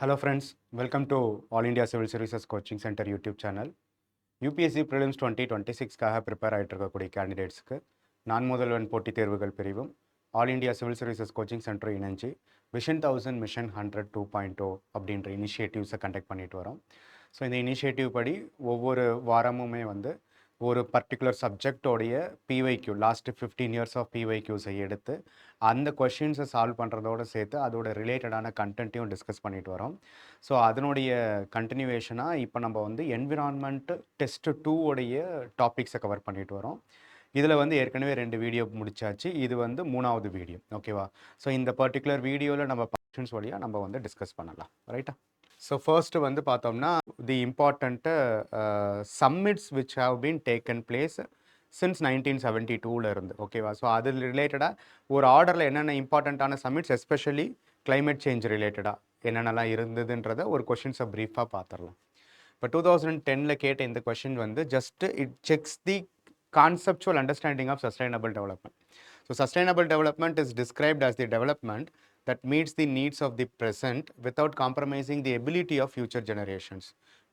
Hello friends, welcome to All India Civil Services Coaching Center YouTube channel. UPSC Prelims 2026காக prepare ஆகிட்டு இருக்கக்கூடிய கேண்டிடேட்ஸ்க்கு நான் முதல்வன் போட்டித் தேர்வுகள் பிரிவும் all India civil services coaching centre இணைஞ்சு விஷன் 1000 மிஷன் 100 2.0 அப்படின்ற இனிஷியேட்டிவ்ஸை கண்டக்ட் பண்ணிட்டு வரோம். ஸோ இந்த இனிஷியேட்டிவ் படி ஒவ்வொரு வாரமுமே ஒரு பர்டிகுலர் சப்ஜெக்டோடைய பிவைக்யூ லாஸ்ட் 15 இயர்ஸ் ஆஃப் பிவைக்யூஸை எடுத்து அந்த கொஷின்ஸை சால்வ் பண்ணுறதோடு சேர்த்து அதோட ரிலேட்டடான கண்டென்ட்டையும் டிஸ்கஸ் பண்ணிட்டு வரோம். ஸோ அதனுடைய கண்டினியூவேஷனாக இப்போ நம்ம என்விரான்மெண்ட் டெஸ்ட் 2 உடைய டாபிக்ஸை கவர் பண்ணிட்டு வரோம். இதில் ஏற்கனவே 2 வீடியோ முடிச்சாச்சு. இது 3வது வீடியோ. ஓகேவா? ஸோ இந்த பர்டிகுலர் வீடியோவில் நம்ம கொஷின்ஸ் வழியாக நம்ம டிஸ்கஸ் பண்ணலாம். ரைட்டா? ஸோ ஃபர்ஸ்ட் பார்த்தோம்னா தி important summits which have been taken place since 1972 இருந்து. ஓகேவா? ஸோ அது ரிலேட்டடாக ஒரு ஆர்டரில் என்னென்ன இம்பார்ட்டண்ட்டான சம்மிட்ஸ் எஸ்பெஷலி கிளைமேட் சேஞ்ச் ரிலேட்டடாக என்னென்னலாம் இருந்ததுன்றதை ஒரு கொஷின்ஸை ப்ரீஃபாக பார்த்துடலாம். இப்போ 2010 கேட்ட இந்த question just it sex the conceptual understanding of sustainable development. So sustainable development is described as the development that meets the needs of the present without compromising the ability of future generations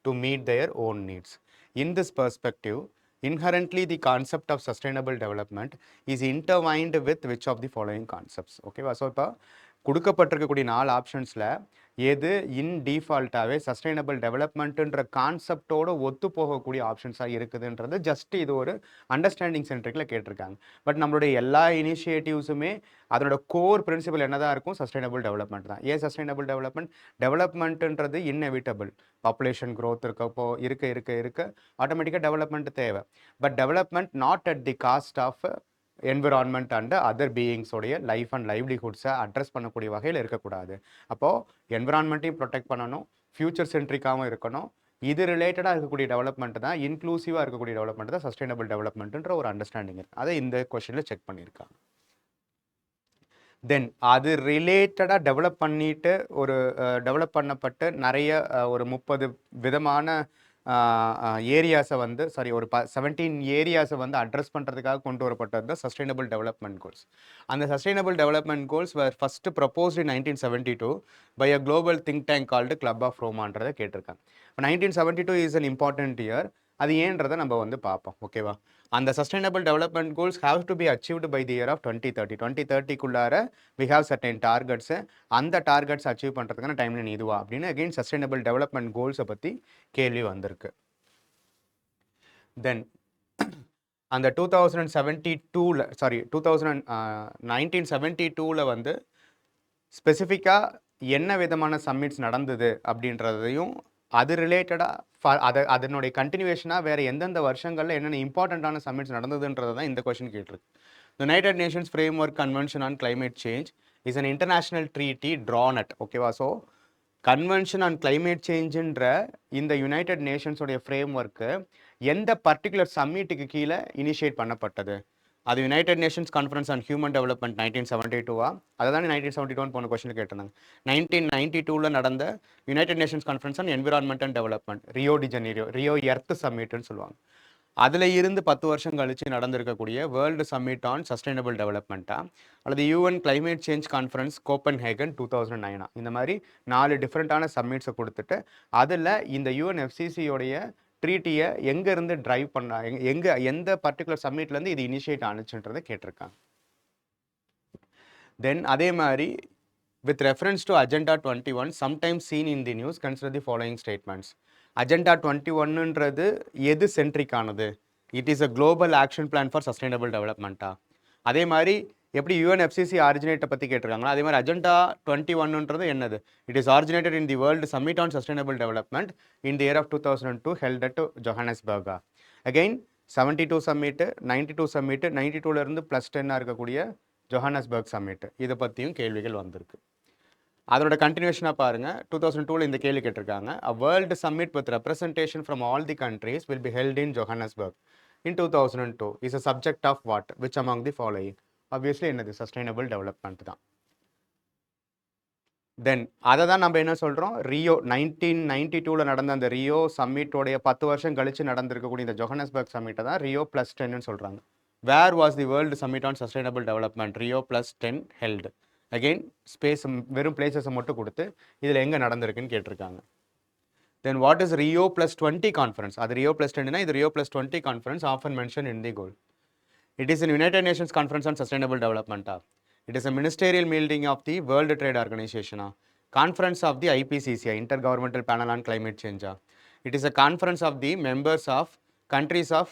to meet their own needs. In this perspective, inherently the concept of sustainable development is intertwined with which of the following concepts. Okay, so இப்போ கொடுக்கப்பட்டிருக்கக்கூடிய 4 ஆப்ஷன்ஸில் எது இன் டிஃபால்ட்டாகவே sustainable டெவலப்மெண்ட்டுன்ற கான்செப்டோடு ஒத்து போகக்கூடிய ஆப்ஷன்ஸாக இருக்குதுன்றது just இது ஒரு understanding சென்ட்ரிக்கில் கேட்டிருக்காங்க. But நம்மளுடைய எல்லா இனிஷியேட்டிவ்ஸுமே அதனோட கோர் பிரின்சிபல் என்ன தான் இருக்கும்? சஸ்டைனபிள் டெவலப்மெண்ட் தான். ஏன் சஸ்டைனபிள் டெவலப்மெண்ட்டுன்றது இன்னெவிட்டபிள். பாப்புலேஷன் க்ரோத் இருக்க ஆட்டோமேட்டிக்காக டெவலப்மெண்ட் தேவை. But development not at the cost of environment and other பீயிங்ஸோடைய லைஃப் அண்ட் லைவ்லிஹுட்ஸை அட்ரஸ் பண்ணக்கூடிய வகையில் இருக்கக்கூடாது. அப்போது என்விரான்மெண்ட்டையும் ப்ரொடெக்ட் பண்ணணும், ஃபியூச்சர் சென்ட்ரிக்காகவும் இருக்கணும். இது ரிலேட்டடாக இருக்கக்கூடிய டெவலப்மெண்ட் தான், இன்க்ளூசிவாக இருக்கக்கூடிய டெவலப்மெண்ட் தான் சஸ்டைனபிள் டெவலப்மெண்ட்ன்ற ஒரு அண்டர்ஸ்டாண்டிங் இருக்குது. அதை இந்த கொஷனில் செக் பண்ணியிருக்காங்க. தென் அது ரிலேட்டடாக டெவலப் பண்ணிட்டு டெவலப் பண்ணப்பட்டு நிறைய ஒரு 30 விதமான ஏரியாஸை ஒரு 17 ஏரியாஸை அட்ரஸ் பண்ணுறதுக்காக கொண்டு வரப்பட்டது தான் சஸ்டைனபிள் டெவலப்மெண்ட் கோல்ஸ். அந்த sustainable development goals first proposed in 1972 by a global think tank called club of ரோமான்றதை கேட்டிருக்காங்க. இப்போ 1972 இஸ் அன் இம்பார்ட்டன்ட் இயர். அது ஏன்றதை நம்ம பார்ப்போம். ஓகேவா? அந்த sustainable development goals have to be achieved by the year of 2030. We have certain targets. அந்த targets achieve பண்ணுறதுக்கான டைம்லைன் இதுவா அப்படின்னு அகெயின் சஸ்டைனபிள் டெவலப்மெண்ட் கோல்ஸை பற்றி கேள்வி வந்திருக்கு. தென் அந்த 1972 ஸ்பெசிஃபிக்காக என்ன விதமான சம்மிட்ஸ் நடந்தது அப்படின்றதையும் அது ரிலேட்டடாக அதனுடைய கண்டினியூவேஷனாக வேறு எந்தெந்த வருஷங்களில் என்னென்ன இம்பார்ட்டண்ட்டான சம்மிட்ஸ் நடந்ததுன்றதை தான் இந்த கொஷின் கேட்டிருக்கு. United Nations framework convention on climate change is an international treaty drawn at. ஓகேவா? ஸோ கன்வென்ஷன் ஆன் கிளைமேட் சேஞ்சுன்ற இந்த யுனைடெட் நேஷன்ஸோடைய ஃப்ரேம் ஒர்க்கு எந்த பர்டிகுலர் சம்மிட்டுக்கு கீழே இனிஷியேட் பண்ணப்பட்டது? அது United Nations conference on human development 1972 அதை தானே 1971 போன கொஸ்டின் கேட்டிருந்தாங்க. 1992 நடந்த United Nations conference on environment and development, Rio Earth சம்மிட்னு சொல்லுவாங்க. அதில் இருந்து 10 வருஷம் கழித்து நடந்திருக்கக்கூடிய வேர்ல்டு சம்மிட் ஆன் சஸ்டைனபிள் டெவலப்மெண்ட்டா அல்லது UN climate change conference Copenhagen 2009 இந்த மாதிரி 4 டிஃப்ரெண்ட்டான சம்மிட்ஸை கொடுத்துட்டு அதில் இந்த யுஎன்எஃப்சிசியோடைய ட்ரீட்டியை எங்கேருந்து ட்ரைவ் பண்ண எந்த பர்டிகுலர் சம்மிட்லேருந்து இது இனிஷியேட் ஆனிச்சுன்றதை கேட்டிருக்காங்க. தென் அதே மாதிரி with reference to agenda 21 sometimes seen in the news consider the following statements. Agenda 21ன்றது எது சென்ட்ரிக்கானது? It is a global action plan for sustainable டெவலப்மெண்ட்டா? அதே மாதிரி எப்படி யுஎன்எஃப்சிசி ஆரிஜினேட்டை பற்றி கேட்டிருக்காங்களா, அதே மாதிரி அஜெண்டா 21ன்றது என்னது? It is originated in the world summit on sustainable development in the year of 2002 held at ஜோஹானஸ்பர்கா. அகெயின் 72 சம்மிட்டு, 92 சம்மிட்டு, 92லேருந்து +10 இருக்கக்கூடிய ஜோஹானஸ்பர்க் சம்மிட், இதை பற்றியும் கேள்விகள் வந்திருக்கு. அதோட கண்டினியூஷனாக பாருங்கள். 2002 இந்த கேள்வி கேட்டிருக்காங்க. A world summit with representation from all the countries will be held in Johannesburg in 2002 is a subject of what which among the following? Obviously என்னது? சஸ்டைனபிள் டெவலப்மெண்ட் தான். தென் அதை தான் நம்ம என்ன சொல்கிறோம், ரியோ 1992 நடந்த அந்த ரியோ சம்மிட்டோடைய 10 வருஷம் கழித்து நடந்திருக்கக்கூடிய இந்த ஜோஹானஸ்பர்க் சம்மிட்டை தான் ரியோ +10 சொல்கிறாங்க. Where was the world summit on sustainable development Rio +10 held? Again space வெறும் பிளேசஸை மட்டும் கொடுத்து இதில் எங்கே நடந்திருக்குன்னு கேட்டிருக்காங்க. Then what is Rio +20 conference? அது ரியோ +20னா இது Rio +20 conference often mention in the goal. It is an United Nations Conference on Sustainable Development. It is a ministerial meeting of the World Trade Organization. Conference of the IPCC, Intergovernmental Panel on Climate Change. It is a conference of the members of countries of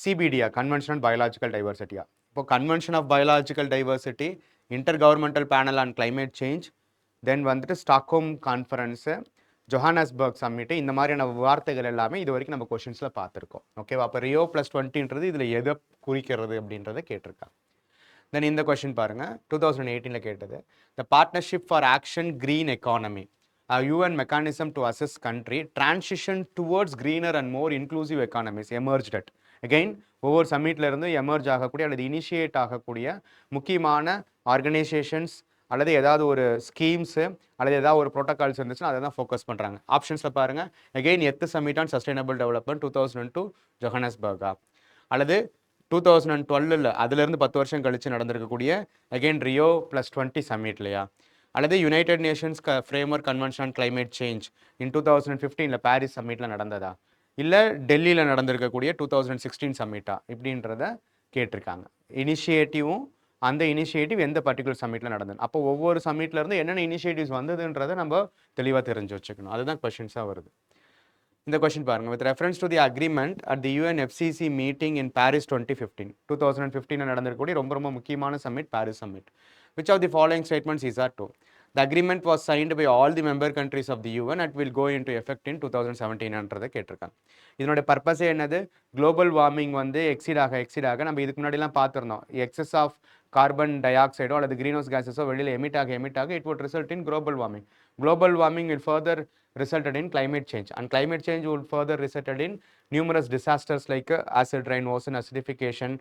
CBD, Convention on Biological Diversity. இப்போ Convention of Biological Diversity, Intergovernmental Panel on Climate Change, then வந்துட்டு Stockholm conference, Johannesburg summit, இந்த மாதிரியான வார்த்தைகள் எல்லாமே இது வரைக்கும் நம்ம கொஷின்ஸில் பார்த்துருக்கோம். ஓகேவா? அப்போ ரியோ +20ன்றது இதில் எதை குறிக்கிறது அப்படின்றத கேட்டிருக்காங்க. தென் இந்த கொஷின் பாருங்கள், 2018 கேட்டது. The partnership for action green economy, UN mechanism to assess country transition towards greener and more inclusive economies emerged at. Again ஒவ்வொரு சம்மிட்லேருந்து எமர்ஜ் ஆகக்கூடிய அல்லது இனிஷியேட் ஆகக்கூடிய முக்கியமான ஆர்கனைசேஷன்ஸ் அல்லது ஏதாவது ஒரு ஸ்கீம்ஸு அல்லது ஏதாவது ஒரு ப்ரோட்டோகால்ஸ் இருந்துச்சுன்னா அதை தான் ஃபோக்கஸ் பண்ணுறாங்க. ஆப்ஷன்ஸில் பாருங்கள், அகெயின் எத்து சமிட் ஆன் சஸ்டைனபிள் டெவலப்மெண்ட் 2002 ஜொஹானஸ்பர்கா, அல்லது 2012 அதுலேருந்து 10 வருஷம் கழித்து நடந்திருக்கக்கூடிய அகெயின் ரியோ +20 சமிட் இல்லையா, அல்லது United Nations framework convention on climate change in 2015 Paris சம்மிட்டில் நடந்ததா, இல்லை டெல்லியில் நடந்திருக்கக்கூடிய 2016 சம்மிட்டா இப்படின்றத கேட்டிருக்காங்க. இனிஷியேட்டிவும் அந்த இனிஷியேட்டிவ் எந்த பர்டிகுலர் சம்மிட்டில் நடந்தது. அப்போ ஒவ்வொரு சம்மிட்லேருந்து என்னென்ன இனிஷியேட்டிவ்ஸ் வந்ததுன்றதை நம்ம தெளிவாக தெரிஞ்சு வச்சுக்கணும். அதுதான் கொஷின்ஸாக வருது. இந்த கொஷின் பாருங்கள், with reference to the agreement at the UNFCCC meeting in Paris 2015 நடந்திருக்கக்கூடிய ரொம்ப ரொம்ப முக்கியமான summit Paris summit. Which of the following statements is are true? The agreement was signed by all the member countries of the UN and will go into effect in 2017ன்றதை கேட்டிருக்காங்க. இதனுடைய பர்பஸே என்னது? Global warming வந்து exit ஆக நம்ம இதுக்கு முன்னாடிலாம் பார்த்துருந்தோம். Excess of carbon tie ஆக்சைடோ அல்லது கிரீன் ஹவுஸ் கேஸஸோ வெளியில் எமிட் ஆக it would result in global warming. Global warming will further resulted in climate change, and climate change will further resulted in numerous disasters like acid rain, ocean acidification,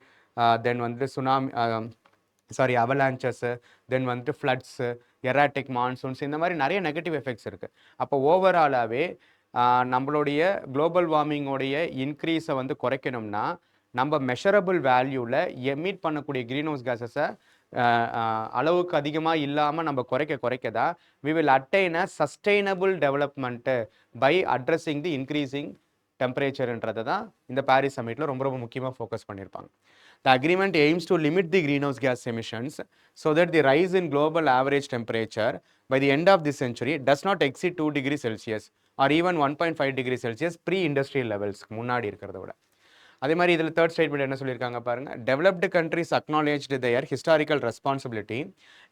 then வந்து tsunami, அவலான்ச்சஸ், தென் வந்துட்டு floods, erotic monsoons, இந்த மாதிரி நிறைய negative effects இருக்குது. அப்போ ஓவராலாகவே நம்மளுடைய global வார்மிங்கோடைய இன்க்ரீஸை வந்து குறைக்கணும்னா நம்ம மெஷரபிள் வேல்யூவில் எமிட் பண்ணக்கூடிய க்ரீன் ஹவுஸ் கேஸஸை அளவுக்கு அதிகமாக இல்லாமல் நம்ம குறைக்க தான் we will attain a sustainable development by addressing the increasing டெம்பரேச்சர்ன்றதை தான் இந்த பாரிஸ் சம்மிட்டில் ரொம்ப ரொம்ப முக்கியமாக ஃபோக்கஸ் பண்ணியிருப்பாங்க. The agreement aims to limit the greenhouse gas emissions so that the rise in global average temperature by the end of this century does not exceed 2 degrees Celsius or even 1.5 degrees Celsius pre-industrial levels முன்னாடி இருக்கிறத விட. அதே மாதிரி இதில் third statement என்ன சொல்லியிருக்காங்க பாருங்கள், developed countries acknowledged their historical responsibility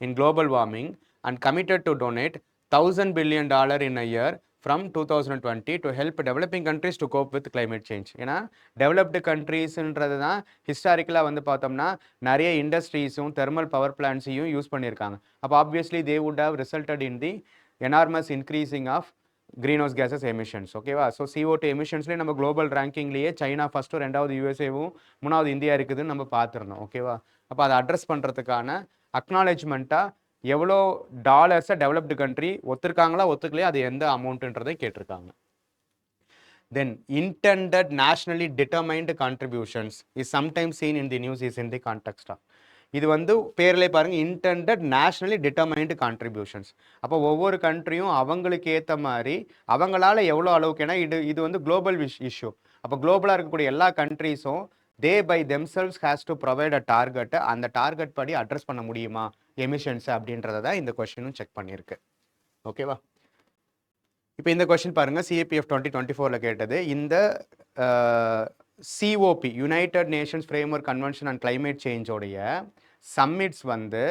in global warming and committed to donate $1,000 billion in a year from 2020 to help developing countries to cope with climate change. ஏன்னா டெவலப்டு கண்ட்ரீஸ்ன்றது தான் ஹிஸ்டாரிக்கலாக வந்து பார்த்தோம்னா நிறைய இண்டஸ்ட்ரீஸும் தெர்மல் பவர் பிளான்ட்ஸையும் யூஸ் பண்ணியிருக்காங்க. அப்போ obviously they would have resulted in the enormous increasing of green house gases emissions. ஓகேவா? ஸோ CO2 எமிஷன்ஸ்லேயே நம்ம குளோபல் ரேங்கிங்லேயே சைனா ஃபஸ்ட்டு, ரெண்டாவது USA-வும், மூணாவது இந்தியா இருக்குதுன்னு நம்ம பார்த்துருந்தோம். ஓகேவா? அப்போ அதை அட்ரஸ் பண்ணுறதுக்கான அக்னாலேஜ்மெண்ட்டாக எவ்வளோ டாலர்ஸை டெவலப்டு கண்ட்ரி ஒத்துருக்காங்களா ஒத்துக்கலையா, அது எந்த அமௌண்ட்டுன்றதை கேட்டிருக்காங்க. தென் intended nationally determined contributions is sometimes seen in the news is in the context of, இது வந்து பேர்லேயே பாருங்கள், intended nationally determined contributions. அப்போ ஒவ்வொரு கண்ட்ரியும் அவங்களுக்கு ஏற்ற மாதிரி அவங்களால எவ்வளோ அளவுக்கு, ஏன்னா இது வந்து குளோபல் இஷ்யூ. அப்போ குளோபலாக இருக்கக்கூடிய எல்லா கண்ட்ரீஸும் they by themselves has to provide a டார்கெட்டை, அந்த டார்கெட் படி அட்ரஸ் பண்ண முடியுமா எமிஷன்ஸ் அப்படின்றத தான் இந்த கொஸ்டினும் செக் பண்ணியிருக்கு. ஓகேவா? இப்போ இந்த கொஸ்டின் பாருங்கள், CAPF 2024 கேட்டது. இந்த COP United Nations framework convention and climate சேஞ்சோடைய சம்மிட்ஸ் வந்து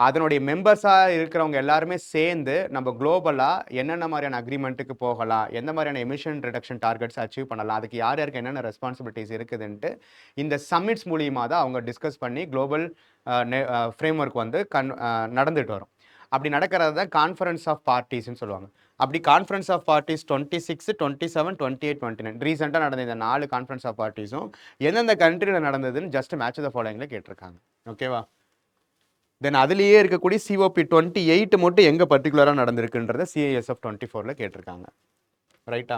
அதனுடைய மெம்பர்ஸாக இருக்கிறவங்க எல்லாருமே சேர்ந்து நம்ம குளோபலாக என்னென்ன மாதிரியான அக்ரிமெண்ட்டுக்கு போகலாம், எந்த மாதிரியான எமிஷன் ரிடக்ஷன் டார்கெட்ஸ் அச்சீவ் பண்ணலாம், அதுக்கு யார் யாருக்கு என்னென்ன ரெஸ்பான்சிபிலிட்டிஸ் இருக்குதுன்ட்டு இந்த சம்மிட்ஸ் மூலியமாக தான் அவங்க டிஸ்கஸ் பண்ணி குளோபல் ஃப்ரேம்வொர்க் வந்து நடந்துட்டு வரும். அப்படி நடக்கிறது தான் கான்ஃபரன்ஸ் ஆஃப் பார்ட்டிஸ்ன்னு சொல்லுவாங்க. அப்படி கான்ஃபரன்ஸ் ஆஃப் பார்ட்டிஸ் 26, 27, 28, 29 ரீசெண்டாக நடந்த இந்த 4 கான்ஃபரன்ஸ் ஆஃப் பார்ட்டிஸும் எந்தெந்த கண்ட்ரியில் நடந்ததுன்னு ஜஸ்ட் மேட்ச் த ஃபாலோயிங்கில் கேட்டிருக்காங்க. ஓகேவா? தென் அதுலேயே இருக்கக்கூடிய COP 28 மட்டும் எங்கே பர்டிகுலராக நடந்திருக்குன்றத CISF 24 கேட்டிருக்காங்க. ரைட்டா?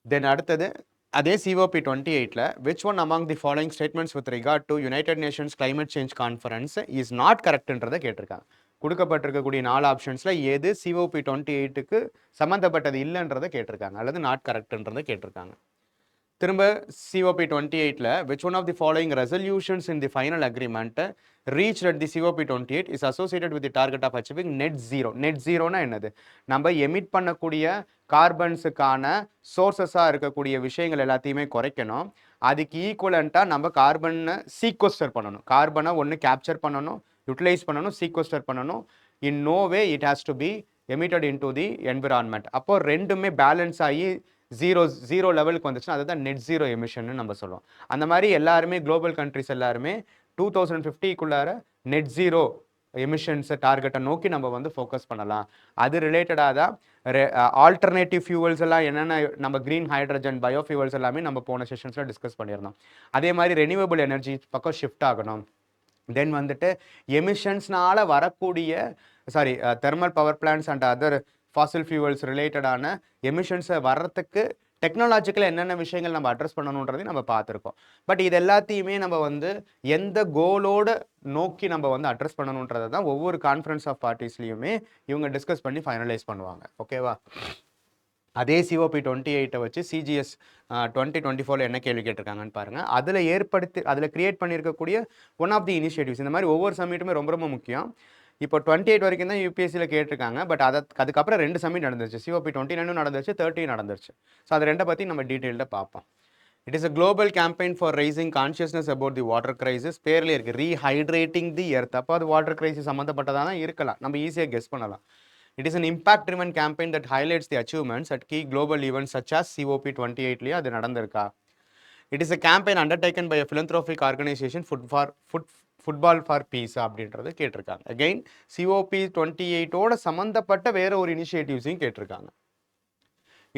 தென் அடுத்தது அதே COP 28ல which one among the following statements with regard to United Nations Climate Change Conference is not correctன்றதை கேட்டிருக்காங்க. கொடுக்கப்பட்டிருக்கக்கூடிய 4 ஆப்ஷன்ஸில் எது COP 28க்கு சம்மந்தப்பட்டது இல்லைன்றதை கேட்டிருக்காங்க அல்லது நாட் கரெக்ட்ன்றதை கேட்டிருக்காங்க. திரும்ப COP 28ல which one of the following resolutions in the final agreement reached at the COP 28 is associated with the target of achieving net zero. net zeroனா என்னது? நம்ம emit பண்ணக்கூடிய கார்பன்ஸுக்கான சோர்சஸாக இருக்கக்கூடிய விஷயங்கள் எல்லாத்தையுமே குறைக்கணும். அதுக்கு ஈக்குவலண்ட்டாக நம்ம கார்பனை சீக்வஸ்டர் பண்ணணும். கார்பனை ஒன்று கேப்சர் பண்ணணும், யூட்டிலைஸ் பண்ணணும், சீக்வஸ்டர் பண்ணணும். In no way it has to be emitted into the environment. அப்போ ரெண்டுமே பேலன்ஸ் ஆகி ஜீரோ லெவலுக்கு வந்துச்சுன்னா அதுதான் நெட் ஜீரோ எமிஷன் நம்ம சொல்லுவோம். அந்த மாதிரி எல்லாருமே குளோபல் கண்ட்ரிஸ் எல்லாருமே 2050க்குள்ளார நெட் ஜீரோ எமிஷன்ஸை டார்கெட்டை நோக்கி நம்ம வந்து ஃபோக்கஸ் பண்ணலாம். அது ரிலேட்டடாக தான் ஆல்டர்னேட்டிவ் ஃபியூவல்ஸ் எல்லாம் என்னென்ன நம்ம க்ரீன் ஹைட்ரஜன் பயோஃபியூவல்ஸ் எல்லாமே நம்ம போன செஷன்ஸில் டிஸ்கஸ் பண்ணியிருந்தோம். அதே மாதிரி ரெனியூவபிள் எனர்ஜி பக்கம் ஷிஃப்ட் ஆகணும். தென் வந்துட்டு எமிஷன்ஸ்னால வரக்கூடிய thermal power plans and other fossil fuels ரிலேட்டடான எமிஷன்ஸை வர்றதுக்கு டெக்னாலஜிக்கலாக என்னென்ன விஷயங்கள் நம்ம அட்ரஸ் பண்ணணுன்றதையும் நம்ம பார்த்துருக்கோம். பட் இது எல்லாத்தையுமே நம்ம வந்து எந்த கோலோடு நோக்கி நம்ம வந்து அட்ரஸ் பண்ணணுன்றதை தான் ஒவ்வொரு கான்ஃபரன்ஸ் ஆஃப் பார்ட்டிஸ்லையுமே இவங்க டிஸ்கஸ் பண்ணி ஃபைனலைஸ் பண்ணுவாங்க. ஓகேவா? அதே COP 28 வச்சு CGS 2024 என்ன கேள்வி கேட்டிருக்காங்கன்னு பாருங்கள். அதில் கிரியேட் பண்ணியிருக்கக்கூடிய ஒன் ஆஃப் தி இனிஷியேட்டிவ்ஸ். இந்த மாதிரி ஒவ்வொரு சம்மிட்டுமே ரொம்ப ரொம்ப முக்கியம். இப்போ 28 வரைக்கும் தான் UPSCயில் கேட்டிருக்காங்க. பட் அதுக்கப்புறம் 2 சம்மிட் நடந்துச்சு. COP 29 நடந்துச்சு, 30 நடந்துச்சு. ஸோ அது ரெண்டை பற்றி நம்ம டீட்டெயில்டாக பார்ப்போம். It is a global campaign for raising consciousness about the water crisis. பேர்லேயே இருக்குது ரீஹைட்ரேட்டிங் தி எர்த். அப்போ அது வாட்டர் கிரைசிஸ் சம்மந்தப்பட்டதாக தான் இருக்கலாம், நம்ம ஈஸியாக கெஸ் பண்ணலாம். It is an impact-driven campaign that highlights the achievements at key global events such as COP 28லேயே அது நடந்திருக்கா. It is a campaign undertaken by a philanthropic organization Football for Peace அப்படின்றது கேட்டிருக்காங்க. Again COP 28ஓட சம்மந்தப்பட்ட வேற ஒரு இனிஷியேட்டிவ்ஸையும் கேட்டிருக்காங்க.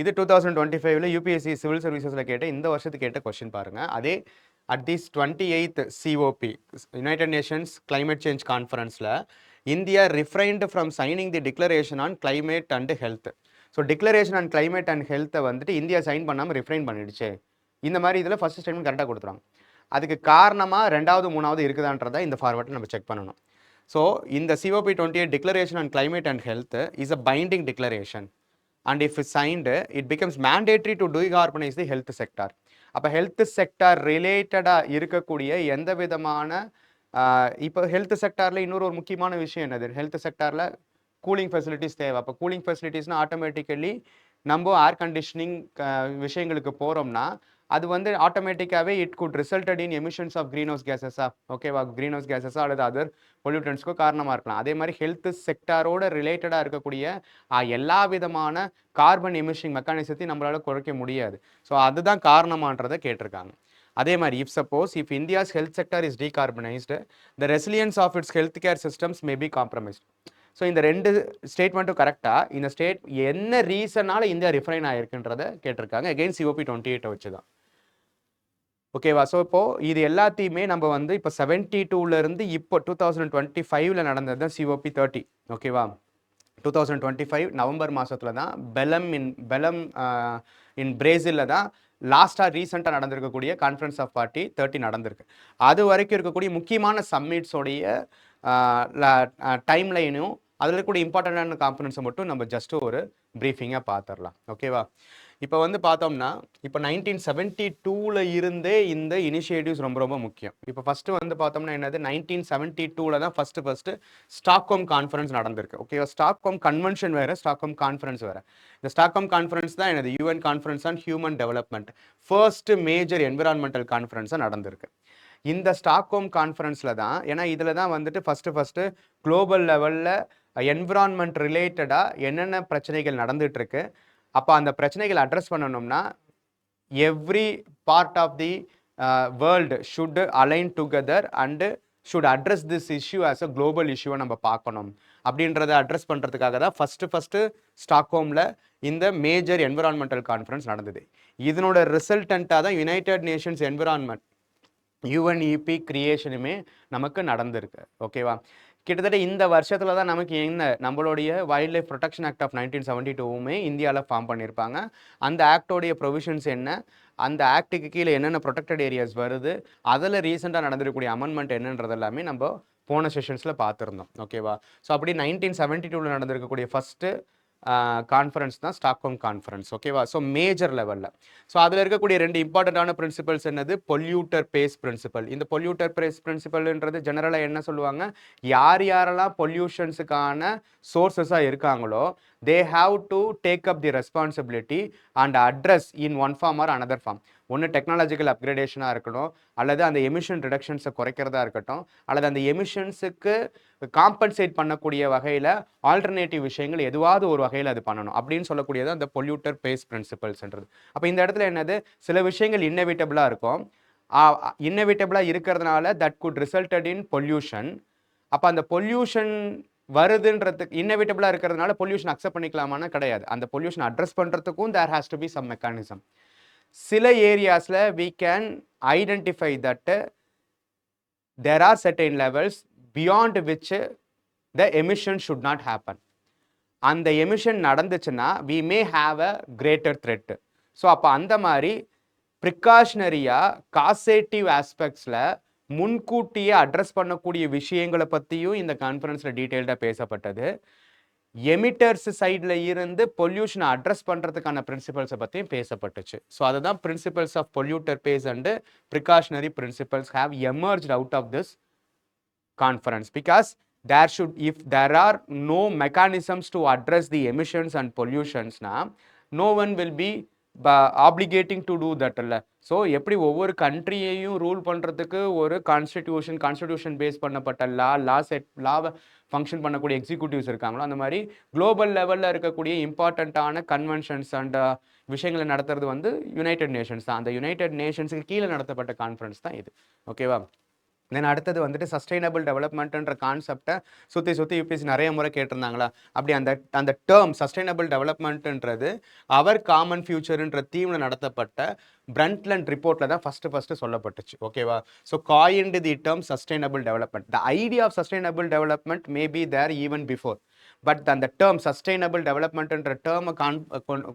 இது 2025ல UPSC சிவில் சர்வீசஸில் கேட்ட இந்த வருஷத்துக்கு கேட்ட கொஸ்டின் பாருங்க. அதே at this 28th COP United Nations climate change கான்ஃபரன்ஸில் India refrained from signing the declaration on climate and health. So declaration on climate and ஹெல்த்தை வந்துட்டு இந்தியா சைன் பண்ணாமல் ரிஃப்ரைன் பண்ணிடுச்சு. இந்த மாதிரி இதில் ஃபர்ஸ்ட் ஸ்டேட்மெண்ட் கரெக்டாக கொடுத்துருவாங்க. அதுக்கு காரணமாக 2வது 3வது இருக்குதான்றதை இந்த ஃபார்வர்ட்டை நம்ம செக் பண்ணணும். ஸோ இந்த COP 28 declaration on climate and health is a binding declaration and if signed it becomes mandatory to decarbonize the health sector. அப்போ ஹெல்த் செக்டார் ரிலேட்டடாக இருக்கக்கூடிய எந்த விதமான இப்போ ஹெல்த் செக்டாரில் இன்னொரு முக்கியமான விஷயம் என்னது, ஹெல்த் செக்டாரில் கூலிங் ஃபெசிலிட்டிஸ் தேவை. அப்போ கூலிங் ஃபெசிலிட்டிஸ்னால் ஆட்டோமேட்டிக்கலி நம்ம ஏர் கண்டிஷனிங் விஷயங்களுக்கு போகிறோம்னா அது வந்து ஆட்டோமேட்டிக்காகவே it could resulted in emissions of green house கேஸஸா, ஓகேவா, க்ரீன் ஹவுஸ் கேஸஸா அல்லது அதர் பொல்யூட்டன்ஸ்க்கும் காரணமாக இருக்கலாம். அதே மாதிரி ஹெல்த் செக்டாரோட ரிலேட்டடாக இருக்கக்கூடிய எல்லா விதமான கார்பன் எமிஷன் மெக்கானிசத்தையும் நம்மளால் குறைக்க முடியாது. ஸோ அதுதான் காரணமான்றதை கேட்டிருக்காங்க. அதே மாதிரி if India's health sector is decarbonized, the resilience of its healthcare systems may be compromised. So இந்த 2 ஸ்டேட்மெண்ட்டும் கரெக்டாக இந்த ஸ்டேட் என்ன ரீசனால் இந்தியா ரிஃபைன் ஆகிருக்குன்றதை கேட்டிருக்காங்க. அகெயின் COP 28 வச்சு தான். ஓகேவா? ஸோ இப்போது இது எல்லாத்தையுமே நம்ம வந்து இப்போ 72லேருந்து இப்போ 2025ல் நடந்தது தான் COP 30. ஓகேவா? 2025 நவம்பர் மாதத்தில் தான் பெலம் இன் பிரேசிலில் தான் லாஸ்ட்டாக ரீசெண்டாக நடந்திருக்கக்கூடிய கான்ஃபரன்ஸ் ஆஃப் பார்ட்டி 30 நடந்திருக்கு. அது வரைக்கும் இருக்கக்கூடிய முக்கியமான சம்மிட்ஸோடைய டைம்லைனும் அதில் இருக்கக்கூடிய இம்பார்ட்டண்டான காம்பனன்ஸை மட்டும் நம்ம ஜஸ்ட்டு ஒரு ப்ரீஃபிங்காக பார்த்துடலாம். ஓகேவா? இப்போ வந்து பார்த்தோம்னா இப்போ 1972ல் இருந்தே இந்த இனிஷியேட்டிவ்ஸ் ரொம்ப ரொம்ப முக்கியம். இப்போ ஃபஸ்ட்டு வந்து பார்த்தோம்னா என்னது, 1972ல் தான் ஃபஸ்ட்டு ஸ்டாக்ஹோம் கான்ஃபரன்ஸ் நடந்திருக்கு. ஓகேவா? ஸ்டாக்ஹோம் கன்வென்ஷன் வேறு, ஸ்டாக்ஹோம் கான்ஃபரன்ஸ் வேறு. இந்த ஸ்டாக்ஹோம் கான்ஃபரன்ஸ் தான் என்னது, UN conference on human development, first major environmental கான்ஃபரன்ஸாக நடந்திருக்கு. இந்த ஸ்டாக்ஹோம் கான்ஃபரன்ஸில் தான், ஏன்னா இதில் தான் வந்துட்டு ஃபஸ்ட்டு குளோபல் லெவலில் என்விரான்மெண்ட் ரிலேட்டடாக என்னென்ன பிரச்சனைகள் நடந்துகிட்ருக்கு, அப்போ அந்த பிரச்சனைகளை அட்ரஸ் பண்ணணும்னா every part of the world should align together and should address this issue as a global இஷ்யூவை நம்ம பார்க்கணும். அப்படின்றத அட்ரஸ் பண்ணுறதுக்காக தான் ஃபஸ்ட்டு ஸ்டாக்ஹோமில் இந்த மேஜர் என்விரான்மெண்டல் கான்ஃபரன்ஸ் நடந்தது. இதனோட ரிசல்டண்ட்டாக தான் யுனைடெட் நேஷன்ஸ் என்விரான்மெண்ட் UNEP கிரியேஷனுமே நமக்கு நடந்திருக்கு. ஓகேவா? கிட்டத்தட்ட இந்த வருஷத்துல தான் நமக்கு என்ன நம்மளுடைய wildlife protection act of 1972 இந்தியாவில் ஃபார்ம் பண்ணியிருப்பாங்க. அந்த ஆக்டோடைய ப்ரொவிஷன்ஸ் என்ன, அந்த ஆக்டுக்கு கீழே என்னென்ன ப்ரொடெக்டட் ஏரியாஸ் வருது, அதில் ரீசெண்டாக நடந்திருக்கக்கூடிய அமெண்ட்மெண்ட் என்னன்றது எல்லாமே நம்ம போன செஷன்ஸில் பார்த்துருந்தோம். ஓகேவா? ஸோ அப்படி 1972 நடந்திருக்கக்கூடிய ஃபஸ்ட்டு கான்ஃபரன்ஸ் தான் ஸ்டாக்ஹோம் கான்ஃபரன்ஸ். ஓகேவா? ஸோ மேஜர் லெவலில். ஸோ அதில் இருக்கக்கூடிய 2 இம்பார்ட்டண்ட்டான பிரின்சிபல்ஸ் என்னது? Polluter pays principle. இந்த பொல்யூட்டர் பேஸ் பிரின்சிபல்ன்றது ஜெனரலாக என்ன சொல்லுவாங்க, யாரெல்லாம் பொல்யூஷன்ஸுக்கான சோர்ஸஸாக இருக்காங்களோ they have to take up the responsibility and address in one form or another form. ஒன்று டெக்னாலஜிக்கல் அப்கிரேடேஷனாக இருக்கட்டும், அல்லது அந்த எமிஷன் ரிடக்ஷன்ஸை குறைக்கிறதா இருக்கட்டும், அல்லது அந்த எமிஷன்ஸுக்கு காம்பன்சேட் பண்ணக்கூடிய வகையில் ஆல்டர்னேட்டிவ் விஷயங்கள் எதுவாவது ஒரு வகையில் அது பண்ணணும் அப்படின்னு சொல்லக்கூடியது அந்த பொல்யூட்டர் பேஸ் பிரின்சிபல்ஸ்ன்றது. அப்போ இந்த இடத்துல என்னது, சில விஷயங்கள் இன்னெவிட்டபிளாக இருக்கும். இன்னெவிட்டபிளாக இருக்கிறதுனால that good resulted in pollution. அப்போ அந்த பொல்யூஷன் வருதுன்றதுக்கு இன்னெவிட்டபிளாக இருக்கிறதுனால பொல்யூஷன் அக்செப்ட் பண்ணிக்கலாமான்னா கிடையாது. அந்த பொல்யூஷன் அட்ரஸ் பண்ணுறதுக்கும் there has to be some mechanism. சில ஏரியாஸில் we can identify that there are certain levels beyond which the emission should not happen. அந்த emission நடந்துச்சுன்னா we may have a greater threat. So அப்போ அந்த மாதிரி ப்ரிகாஷனரியாக causative ஆஸ்பெக்ட்ஸில் முன்கூட்டியே address பண்ணக்கூடிய விஷயங்களை பற்றியும் இந்த கான்ஃபரன்ஸில் டீட்டெயில்டாக பேசப்பட்டது. எமிட்டர்ஸ் சைடில் இருந்து பொல்யூஷனை அட்ரஸ் பண்ணுறதுக்கான பிரின்சிபல்ஸை பற்றியும் பேசப்பட்டுச்சு. ஸோ அதுதான் principles of polluter pays and precautionary principles have emerged out of this conference, because if there are no mechanisms to address the emissions and pollutions, no one will be obligating to do that. So எப்படி ஒவ்வொரு கண்ட்ரியையும் rule பண்ணுறதுக்கு ஒரு constitution base பண்ணப்பட்ட லாவை function பண்ணக்கூடிய executives இருக்காங்களோ, அந்த மாதிரி global லெவலில் இருக்கக்கூடிய இம்பார்ட்டண்ட்டான கன்வென்ஷன்ஸ் அண்ட் விஷயங்களை நடத்துறது வந்து யுனைடெட் நேஷன்ஸ் தான். அந்த யுனைடெட் நேஷன்ஸுக்கு கீழே நடத்தப்பட்ட கான்ஃபரன்ஸ் தான் இது. ஓகேவா? தென் அடுத்தது வந்துட்டு சஸ்டைனபிள் டெவலப்மெண்ட்ன்ற கான்செப்டை சுற்றி யூபிஎஸ்சி நிறைய முறை கேட்டிருந்தாங்களா? அப்படி அந்த டேர்ம் சஸ்டைனபிள் டெவலப்மெண்ட்ன்றது அவர் காமன் ஃபியூச்சர்ன்ற தீமில் நடத்தப்பட்ட பிரண்ட்லண்ட் ரிப்போர்ட்டில் தான் ஃபஸ்ட்டு சொல்லப்பட்டுச்சு. ஓகேவா? So coined the term sustainable development. The idea of sustainable development may be there even before, but அந்த டேர்ம் சஸ்டைனபிள் டெவலப்மெண்ட்ன்ற டேர்மை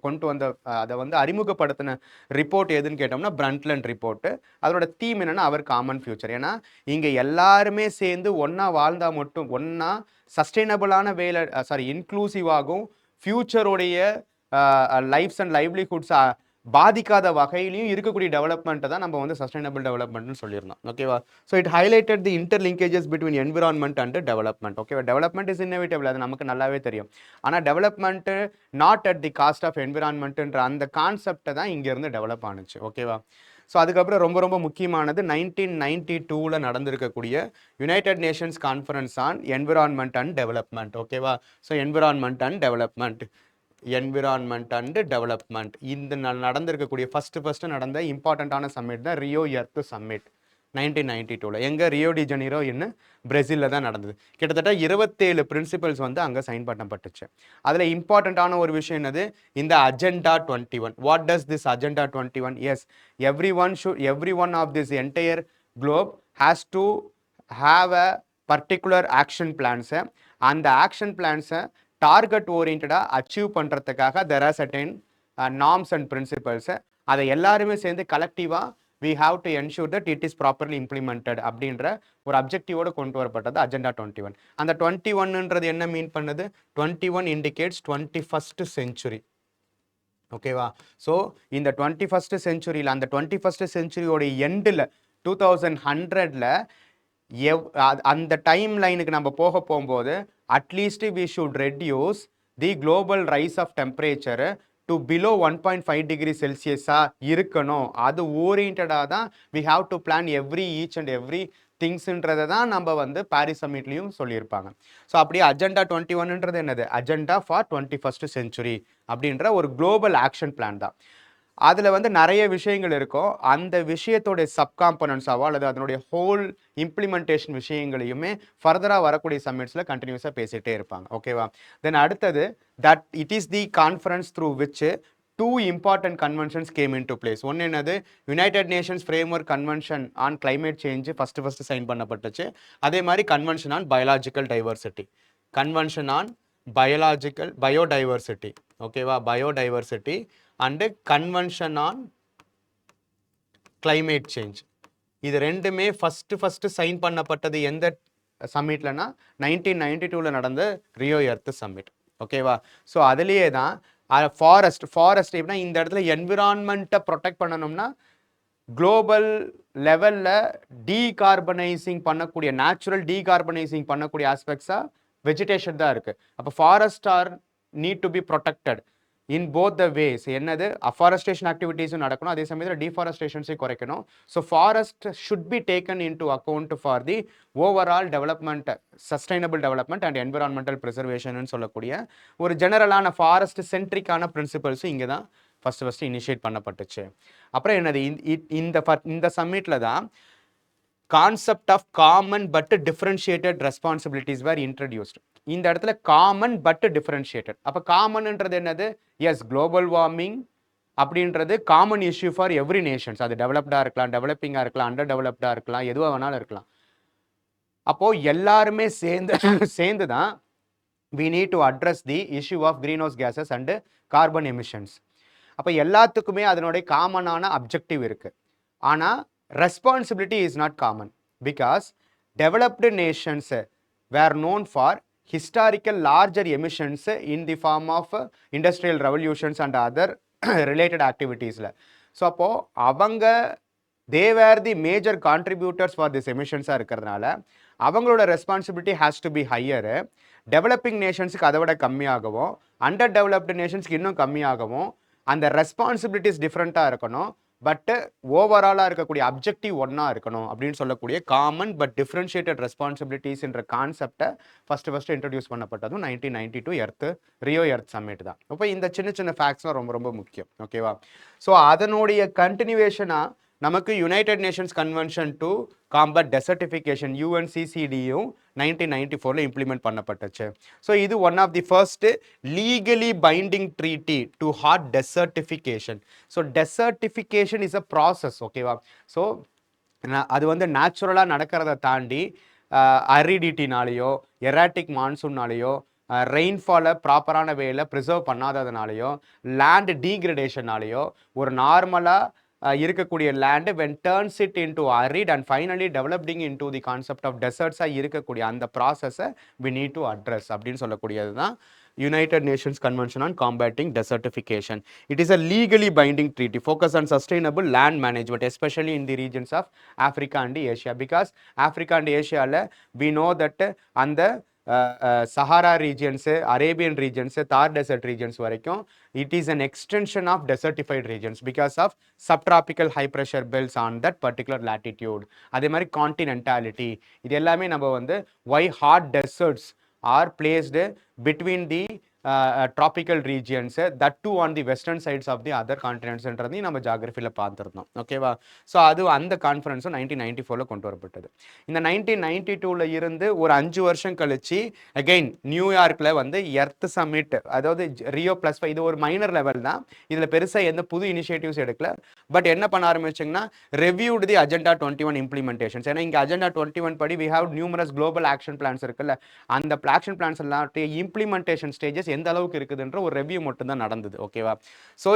கொண்டு வந்த அதை வந்து அறிமுகப்படுத்தின ரிப்போர்ட் எதுன்னு கேட்டோம்னா பிரண்ட்லண்ட் ரிப்போர்ட்டு. அதோட தீம் என்னன்னா அவர் காமன் ஃபியூச்சர். ஏன்னா இங்கே எல்லாருமே சேர்ந்து ஒன்றா வாழ்ந்தால் மட்டும், ஒன்றா சஸ்டைனபிளான இன்க்ளூசிவாகவும் ஃபியூச்சருடைய லைஃப்ஸ் அண்ட் லைவ்லிஹுட்ஸ் பாதிக்காத வகையிலையும் இருக்கக்கூடிய டெவலப்மெண்ட்டை தான் நம்ம வந்து சஸ்டைனபிள் டெவலப்மெண்ட்னு சொல்லியிருந்தோம். ஓகேவா? So it highlighted the interlinkages between environment and development. ஓகேவா? டெவலப்மெண்ட் இஸ் இன்னோவேட்டிவ், அது நமக்கு நல்லாவே தெரியும். ஆனால் development not at the cost of என்விரான்மெண்ட்ன்ற அந்த கான்செப்டை தான் இங்கேருந்து டெவலப் ஆனிச்சு. ஓகேவா? ஸோ அதுக்கப்புறம் ரொம்ப முக்கியமானது 1992 நடந்திருக்கக்கூடிய United Nations conference on environment and development. ஓகேவா? ஸோ என்விரான்மெண்ட் அண்ட் டெவலப்மெண்ட் இந்த நடந்திருக்கக்கூடிய ஃபஸ்ட்டு நடந்த இம்பார்ட்டண்ட்டான சம்மிட் தான் ரியோ எர்த் சம்மிட் 1992. எங்கே? ரியோ டி ஜெனீரோ இன்னும் பிரேசிலில் தான் நடந்தது. கிட்டத்தட்ட 27 பிரின்சிபல்ஸ் வந்து அங்கே சைன் பண்ணப்பட்டுச்சு. அதில் இம்பார்ட்டண்ட்டான ஒரு விஷயம் என்னது? இந்த agenda 21. What does this agenda 21? Yes, every one of this entire globe has to have a particular action பிளான்ஸை, அந்த ஆக்ஷன் பிளான்ஸை டார்கெட் ஓரியன்டாக அச்சீவ் பண்ணுறதுக்காக there are certain norms and பிரின்சிபல்ஸை அதை எல்லாருமே சேர்ந்து கலெக்டிவாக we have to ensure that it is properly implemented அப்படின்ற ஒரு அப்ஜெக்டிவோடு கொண்டு வரப்பட்டது அஜெண்டா 21. அந்த 21ன்றது என்ன மீன் பண்ணுது? 21 இண்டிகேட்ஸ் 21st century. ஓகேவா? ஸோ இந்த 21st centuryயில், அந்த 21st centuryயோட எண்டில் 2100ல் அந்த டைம் லைனுக்கு நம்ம போகும்போது at least we should reduce the global rise of temperature to below 1.5 degree Celsius-ஆக இருக்கணும். அது ஓரியன்டாக தான் we have to plan each and every திங்ஸ்ன்றதை தான் நம்ம வந்து பாரிஸ் சம்மிட்லையும் சொல்லியிருப்பாங்க. ஸோ அப்படியே அஜெண்டா 21ன்றது என்னது? அஜெண்டா ஃபார் 21st century அப்படின்ற ஒரு குளோபல் ஆக்ஷன் பிளான் தான். அதில் வந்து நிறைய விஷயங்கள் இருக்கும். அந்த விஷயத்தோடைய சப்காம்பனன்ஸாவோ அல்லது அதனுடைய ஹோல் இம்ப்ளிமெண்டேஷன் விஷயங்களையுமே ஃபர்தராக வரக்கூடிய சம்மிட்ஸில் கண்டினியூஸாக பேசிகிட்டே இருப்பாங்க. ஓகேவா? தென் அடுத்தது that it is the conference through which two important conventions came into place. One என்னது United Nations Framework Convention on Climate Change first sign பண்ணப்பட்டுச்சு. அதே மாதிரி Convention on Biological Diversity. Convention on Biodiversity. ஓகேவா, Biodiversity and Convention on Climate Change. இது ரெண்டுமே first sign பண்ணப்பட்டது எந்த சம்மிட்லனா 1992ல நடந்த Rio Earth submit. ஓகேவா, ஸோ அதுலேயே தான் ஃபாரஸ்ட் எப்படின்னா இந்த இடத்துல என்விரான்மெண்ட்டை ப்ரொடெக்ட் பண்ணணும்னா குளோபல் லெவலில் டீகார்பனைசிங் பண்ணக்கூடிய நேச்சுரல் டீகார்பனைசிங் பண்ணக்கூடிய ஆஸ்பெக்ட்ஸாக வெஜிடேஷன் தான் இருக்குது. அப்போ forest are need to be protected in both the ways. என்னது அஃபாரஸ்டேஷன் ஆக்டிவிட்டீஸும் நடக்கணும், அதே சமயத்தில் டீஃபாரஸ்டேஷன்ஸையும் குறைக்கணும். So forest should be taken into account for the overall development, sustainable development and environmental preservation சொல்லக்கூடிய ஒரு ஜெனரலான ஃபாரஸ்ட் சென்ட்ரிக்கான பிரின்சிபல்ஸும் இங்கே தான் ஃபர்ஸ்ட் இனிஷியேட் பண்ணப்பட்டுச்சு. அப்புறம் என்னது இந்த சம்மிட்டில் தான் concept of common but differentiated responsibilities were introduced. இந்த இடத்துல காமன் பட் டிஃபரன்ஷியேட்டட். அப்போ காமன்ன்றது என்னது? எஸ், குளோபல் வார்மிங் அப்படின்றது common issue for every nations. அது டெவலப்டாக இருக்கலாம், டெவலப்பிங்காக இருக்கலாம், அண்டர் டெவலப்டாக இருக்கலாம், எதுவாக வேணாலும் இருக்கலாம். அப்போது எல்லாருமே சேர்ந்து தான் we need to address the issue of greenhouse gases and carbon emissions. அப்போ எல்லாத்துக்குமே அதனுடைய காமனான அப்ஜெக்டிவ் இருக்குது. ஆனால் responsibility is not common because developed Nations were known for historical larger emissions in the form of industrial revolutions and other related activities. So அப்போது அவங்க they were the major contributors for this emissions இருக்கிறதுனால அவங்களோட responsibility has to be higher. Developing நேஷன்ஸுக்கு அதை விட கம்மியாகவும், under developed நேஷன்ஸ்க்கு இன்னும் கம்மியாகவும் அந்த ரெஸ்பான்சிபிலிட்டிஸ் டிஃப்ரெண்ட்டாக இருக்கணும். பட்டு ஓவராலாக இருக்கக்கூடிய அப்ஜெக்டிவ் ஒன்றா இருக்கணும் அப்படின்னு சொல்லக்கூடிய காமன் பட் டிஃப்ரென்ஷியேட்டட் ரெஸ்பான்சிபிலிட்டிஸ் என்ற கான்செப்டை ஃபஸ்ட்டு இன்ட்ரடியூஸ் பண்ணப்பட்டதும் 1992 ரியோ எர்த் சம்மிட் தான். அப்போ இந்த சின்ன ஃபேக்ட்ஸ்லாம் ரொம்ப ரொம்ப முக்கியம். ஓகேவா, ஸோ அதனுடைய கண்டினியூவேஷனாக நமக்கு United Nations convention to combat desertification UNCCDயும் 1994 இம்ப்ளிமெண்ட் பண்ணப்பட்டுச்சு. ஸோ இது one of the first legally binding treaty to halt desertification. So desertification is a process. ஓகேவா, ஸோ அது வந்து நேச்சுரலாக நடக்கிறத தாண்டி அரிடிட்டினாலேயோ எராட்டிக் மான்சூன்னாலேயோ ரெயின்ஃபாலை ப்ராப்பரான வேல ப்ரிசர்வ் பண்ணாததுனாலேயோ லேண்ட் டீக்ரடேஷனாலேயோ ஒரு நார்மலாக இருக்கக்கூடிய land when turns it into arid and finally developing into the concept of deserts இருக்கக்கூடிய அந்த ப்ராசஸை we need to address அப்படின்னு சொல்லக்கூடியது தான் United Nations Convention on Combating Desertification. It is a legally binding treaty focused on sustainable land management, especially in the regions of Africa and Asia. Because Africa and Asia we know that அந்த Sahara regions, Arabian regions, Thar desert regions வரைக்கும் it is an extension of desertified regions because of subtropical high pressure belts on that particular latitude. அதே மாதிரி கான்டினென்டாலிட்டி, இது எல்லாமே நம்ம வந்து why hot deserts are placed between the tropical regions that too on the western sides of the other continents என்றதையும் நம்ம ஜாகிரஃபியில் பார்த்துருந்தோம். ஓகேவா, ஸோ அது அந்த கான்ஃபரன்ஸும் 1994 கொண்டு வரப்பட்டது. இந்த 1992 இருந்து ஒரு 5 வருஷம் கழிச்சு அகெயின் நியூயார்க்கில் வந்து எர்த் சம்மிட், அதாவது ரியோ +5, இது ஒரு மைனர் லெவல் தான். இதில் பெருசாக எந்த புது இனிஷியேட்டிவ்ஸ் எடுக்கல. பட் என்ன பண்ண ஆரம்பிச்சிங்கன்னா ரெவியூடு தி அஜெண்டா 21 இம்ப்ளிமெண்டேஷன்ஸ். ஏன்னா இங்கே அஜெண்டா 21 படி we have numerous global action plans இருக்குல்ல, அந்த ஆக்ஷன் பிளான்ஸ் எல்லாம் இம்ப்ளிமெண்டேஷன் ஸ்டேஜஸ் எந்த அளவுக்கு இருக்குதுன்ற ஒரு ரெவியூ மட்டும் தான் நடந்தது. ஓகேவா, ஸோ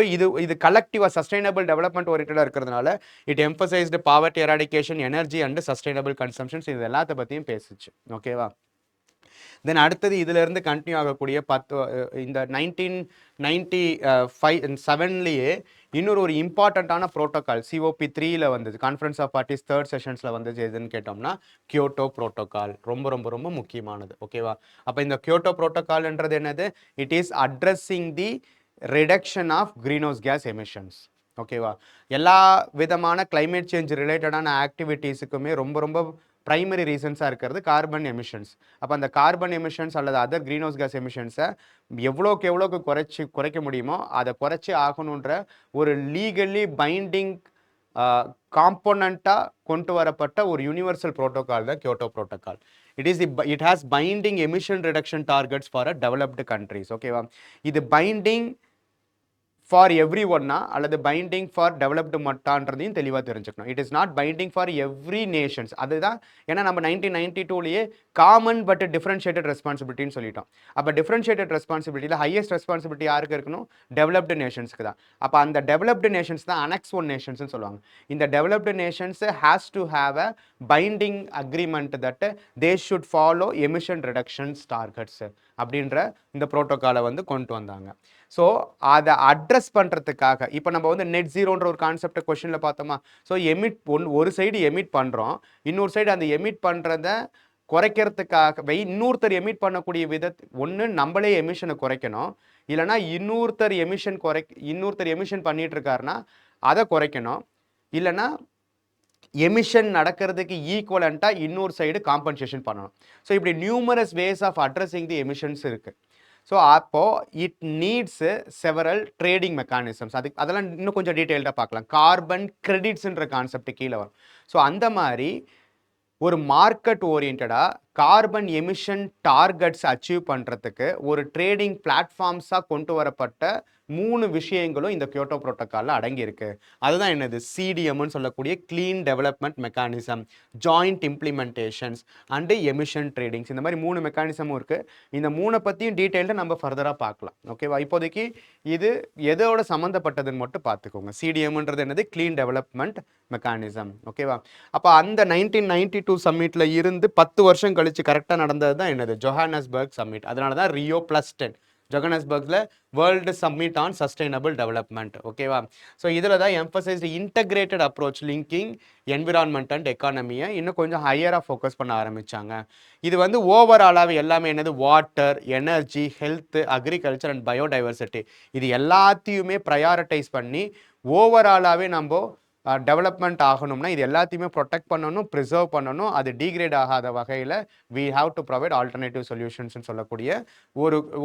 இது கலெக்டிவா சஸ்டைனபிள் டெவலப்மெண்ட் ஓரியன்டா இருக்கிறதுனால it emphasized poverty eradication, energy and sustainable consumptions, இது எல்லாத்த பற்றியும் பேசுச்சு. ஓகேவா, தென் அடுத்தது இதிலிருந்து கண்டினியூ ஆகக்கூடிய இந்த 1997 இன்னொரு ஒரு இம்பார்ட்டண்ட்டான ப்ரோட்டோகால் COP3 வந்தது, கான்ஃபரன்ஸ் ஆஃப் பார்ட்டிஸ் 3rd செஷன்ஸில் வந்தது. எதுன்னு கேட்டோம்னா கியோட்டோ ப்ரோட்டோகால். ரொம்ப ரொம்ப ரொம்ப முக்கியமானது. ஓகேவா, அப்போ இந்த கியோட்டோ ப்ரோட்டோகால்ன்றது என்னது? It is addressing the reduction of greenhouse gas emissions. ஓகேவா, எல்லா விதமான கிளைமேட் சேஞ்ச் ரிலேட்டடான ஆக்டிவிட்டீஸுக்குமே ரொம்ப ரொம்ப ப்ரைமரி ரீசன்ஸாக இருக்கிறது கார்பன் எமிஷன்ஸ். அப்போ அந்த கார்பன் எமிஷன்ஸ் அல்லது அதர் க்ரீன்ஹவுஸ் கேஸ் எமிஷன்ஸை எவ்வளோக்கு குறைக்க முடியுமோ அதை குறைச்சி ஆகணுன்ற ஒரு லீகலி பைண்டிங் காம்போனண்ட்டாக கொண்டு வரப்பட்ட ஒரு யூனிவர்சல் ப்ரோட்டோகால் தான் Kyoto protocol. It has binding emission reduction targets for a developed countries. ஓகேவா, இது பைண்டிங் ஃபார் எவ்ரி ஒன்னா அல்லது பைண்டிங் ஃபார் டெவலப்டு மட்டான்றதையும் தெளிவாக தெரிஞ்சுக்கணும். It is not binding for every Nations. அதுதான் ஏன்னா நம்ம 1992லேயே காமன் பட் டிஃபரன்ஷியேட்டட் ரெஸ்பான்சிபிலிட்டின்னு சொல்லிட்டோம். அப்போ டிஃபரன்ஷியேட்டட் ரெஸ்பான்சிபிலிட்டியில் ஹையஸ்ட் ரெஸ்பான்சிபிலிட்டி யாருக்கு இருக்கணும்? டெவலப்டு நேஷன்ஸ்க்கு தான். அப்போ அந்த டெவலப்டு நேஷன்ஸ் தான் அனெக்ஸ் 1 நேஷன்ஸ்னு சொல்லுவாங்க. இந்த developed Nations has to have a binding agreement that they should follow emission reductions targets அப்படின்ற இந்த ப்ரோட்டோக்காலை வந்து கொண்டு வந்தாங்க. ஸோ அதை அட்ரஸ் பண்ணுறதுக்காக இப்போ நம்ம வந்து நெட் ஜீரோன்ற ஒரு கான்செப்டை கொஷனில் பார்த்தோமா. ஸோ ஒரு சைடு எமிட் பண்ணுறோம், இன்னொரு சைடு அந்த எமிட் பண்ணுறத குறைக்கிறதுக்காக இன்னொருத்தர் எமிட் பண்ணக்கூடிய ஒன்று நம்மளே எமிஷனை குறைக்கணும், இல்லைனா இன்னொருத்தர் எமிஷன் பண்ணிட்டு இருக்காருன்னா அதை குறைக்கணும், இல்லைனா எமிஷன் நடக்கிறதுக்கு ஈக்குவலண்ட்டாக இன்னொரு சைடு காம்பன்சேஷன் பண்ணணும். ஸோ இப்படி numerous ways of addressing the emissions இருக்குது. ஸோ அப்போது it needs several trading mechanisms. அதெல்லாம் இன்னும் கொஞ்சம் டீட்டெயில்டாக பார்க்கலாம். கார்பன் கிரெடிட்ஸ்ன்ற கான்செப்ட் கீழே வரும். ஸோ அந்த மாதிரி ஒரு மார்க்கெட் ஓரியன்டாக கார்பன் எமிஷன் டார்கெட்ஸ் அச்சீவ் பண்ணுறதுக்கு ஒரு ட்ரேடிங் பிளாட்ஃபார்ம்ஸாக கொண்டு வரப்பட்ட 3 விஷயங்களும் இந்த கியோட்டோ புரோட்டோக்காலில் அடங்கியிருக்கு. அதுதான் என்னது? சிடிஎம்னு சொல்லக்கூடிய clean development mechanism, joint implementations and emission tradings. இந்த மாதிரி 3 மெக்கானிசமும் இருக்குது. இந்த 3 பற்றியும் டீட்டெயில்டாக நம்ம ஃபர்தராக பார்க்கலாம். ஓகேவா? இப்போதைக்கு இது எதோட சம்மந்தப்பட்டதுன்னு மட்டும் பார்த்துக்கோங்க. சிடிஎம்ன்றது என்னது? Clean development mechanism. ஓகேவா? அப்போ அந்த 1992 சம்மிட்டில் இருந்து 10 வருஷம் கழிச்சு கரெக்டாக நடந்தது தான் என்னது? Johannesburg summit. அதனால தான் ரியோ +10 ஜோஹானஸ்பர்க்ல world summit on sustainable development. ஓகேவா? ஸோ இதில் தான் emphasized integrated approach linking environment and எக்கானமியை இன்னும் கொஞ்சம் ஹையராக ஃபோக்கஸ் பண்ண ஆரம்பித்தாங்க. இது வந்து ஓவராலாகவே எல்லாமே என்னது? Water, energy, health, agriculture and biodiversity இது எல்லாத்தையுமே ப்ரையாரிட்டைஸ் பண்ணி ஓவராலாகவே நம்ம டெவலப்மெண்ட் ஆகணும்னா இது எல்லாத்தையுமே ப்ரொடெக்ட் பண்ணணும், ப்ரிசர்வ் பண்ணணும். அது டீக்ரேட் ஆகாத வகையில் we have to provide alternative சொல்யூஷன்ஸ்னு சொல்லக்கூடிய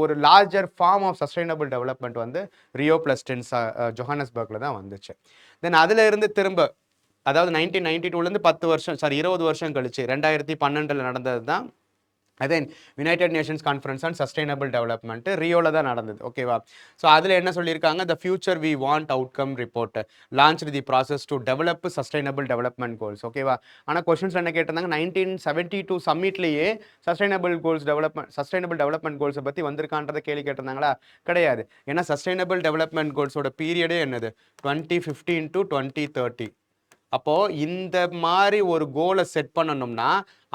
ஒரு larger form of sustainable development வந்து ரியோ +10 ஜோஹானஸ்பர்க்கில் தான் வந்துச்சு. தென் அதில் இருந்து திரும்ப அதாவது 1992லேருந்து 20 வருஷம் கழிச்சு 2012 நடந்தது தான் அதன் United Nations conference on sustainable development ரியோவில் தான் நடந்தது. ஓகேவா? ஸோ அதில் என்ன சொல்லியிருக்காங்க? The future we want outcome report launch the process to develop sustainable development goals. ஓகேவா? ஆனால் கொஸ்டின்ஸ் என்ன கேட்டிருந்தாங்க? 1972 சம்மிட்லேயே சஸ்டைனபிள் டெவலப்மெண்ட் கோல்ஸை பற்றி வந்திருக்கான்றதை கேள்வி கேட்டிருந்தாங்களா? கிடையாது. ஏன்னா சஸ்டைனபிள் டெவலப்மெண்ட் கோல்ஸோட பீரியடே என்னது? 2015 to 2030. அப்போது இந்த மாதிரி ஒரு கோலை செட் பண்ணணும்னா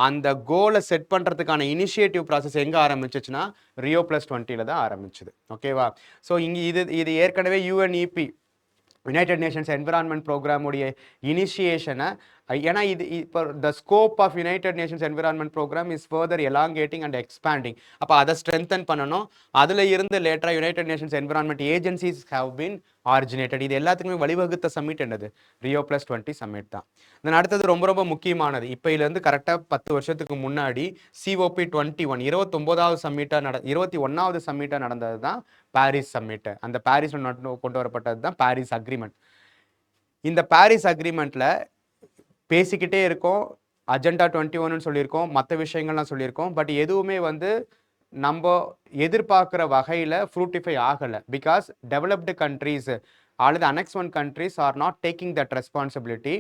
அந்த கோலை செட் பண்ணுறதுக்கான இனிஷியேட்டிவ் ப்ராசஸ் எங்கே ஆரம்பிச்சிச்சுன்னா ரியோ +20 தான் ஆரம்பிச்சுது. ஓகேவா? ஸோ இங்கே இது ஏற்கனவே யுஎன்இபி யுனைடெட் நேஷன்ஸ் என்விரான்மெண்ட் ப்ரோக்ராமுடைய இனிஷியேஷனை ஏன்னா இது இப்போ the scope of United Nations Environment Programme is further elongating and expanding. அப்போ அதை ஸ்ட்ரென்தன் பண்ணணும். அதில் இருந்து லேட்டராக United Nations Environment agencies have been originated. இது எல்லாத்துக்குமே வழிவகுத்த சம்மிட் என்னது? ரியோ +20 சம்மிட் தான். தென் அடுத்தது ரொம்ப ரொம்ப முக்கியமானது. இப்போ இதுலேருந்து கரெக்டாக 10 வருஷத்துக்கு முன்னாடி COP21 29வது சம்மிட்டாக 21வது சம்மிட்டாக நடந்தது தான் பாரிஸ் சம்மிட். அந்த பாரிஸ் கொண்டு வரப்பட்டது தான் பாரிஸ் அக்ரிமெண்ட். இந்த பாரிஸ் அக்ரிமெண்ட்டில் பேசிக்கிட்டே இருக்கோம், அஜெண்டா 21ன்னு சொல்லியிருக்கோம், மற்ற விஷயங்கள்லாம் சொல்லியிருக்கோம். பட் எதுவுமே வந்து நம்ம எதிர்பார்க்குற வகையில் ஃப்ரூட்டிஃபை ஆகலை. பிகாஸ் டெவலப்டு கண்ட்ரீஸ் அல்லது annex 1 countries are not taking that responsibility.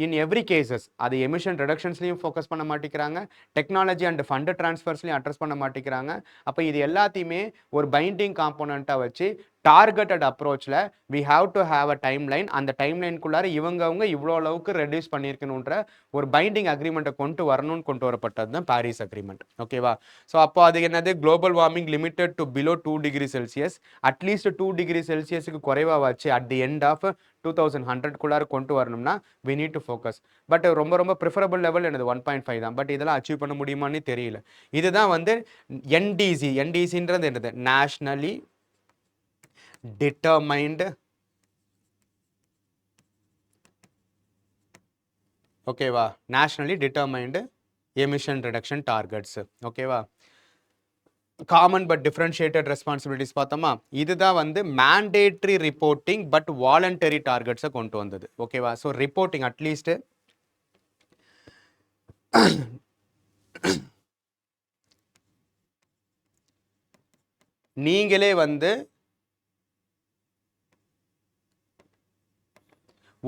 In every cases அது எமிஷன் ரிடக்ஷன்ஸ்லையும் ஃபோக்கஸ் பண்ண மாட்டேங்கிறாங்க, டெக்னாலஜி அண்ட் ஃபண்டு ட்ரான்ஸ்ஃபர்ஸ்லையும் அட்ரஸ் பண்ண மாட்டேங்கிறாங்க. அப்போ இது எல்லாத்தையுமே ஒரு பைண்டிங் காம்போனண்ட்டாக வச்சு டார்கெட்டட் அப்ரோச்சில் we have to have a time line. அந்த டைம் லைனுக்குள்ளார இவங்க இவ்வளோ அளவுக்கு ரெடியூஸ் பண்ணியிருக்கணுன்ற ஒரு பைண்டிங் அக்ரிமெண்ட்டை கொண்டு வரப்பட்டது தான் பாரிஸ் அக்ரிமெண்ட். ஓகேவா? ஸோ அப்போ அது என்னது? Global warming limited to below 2 degree Celsius, at least 2 degree செல்சியஸுக்கு குறைவாக வச்சு அட் தி எண்ட் ஆஃப் 2100க்குள்ளார கொண்டு வரணும்னா we need to focus. But ரொம்ப ப்ரிஃபரபிள் லெவல் என்னது? 1.5 தான். பட் இதெல்லாம் அச்சீவ் பண்ண முடியுமான்னு தெரியல. இதுதான் வந்து என்டிசின்றது என்னது? நேஷ்னலி determined ஓகேவா? Nationally determined emission reduction targets. ஓகேவா? காமன் பட் டிஃபரன்ஷியேட்டட் ரெஸ்பான்சிபிலிட்டிஸ் பார்த்தோமா? இதுதான் வந்து மேண்டேட்ரி ரிப்போர்ட்டிங் பட் வாலண்டரி டார்கெட்ஸை கொண்டு வந்தது. ஓகேவா? ஸோ ரிப்போர்ட்டிங் அட்லீஸ்ட் நீங்களே வந்து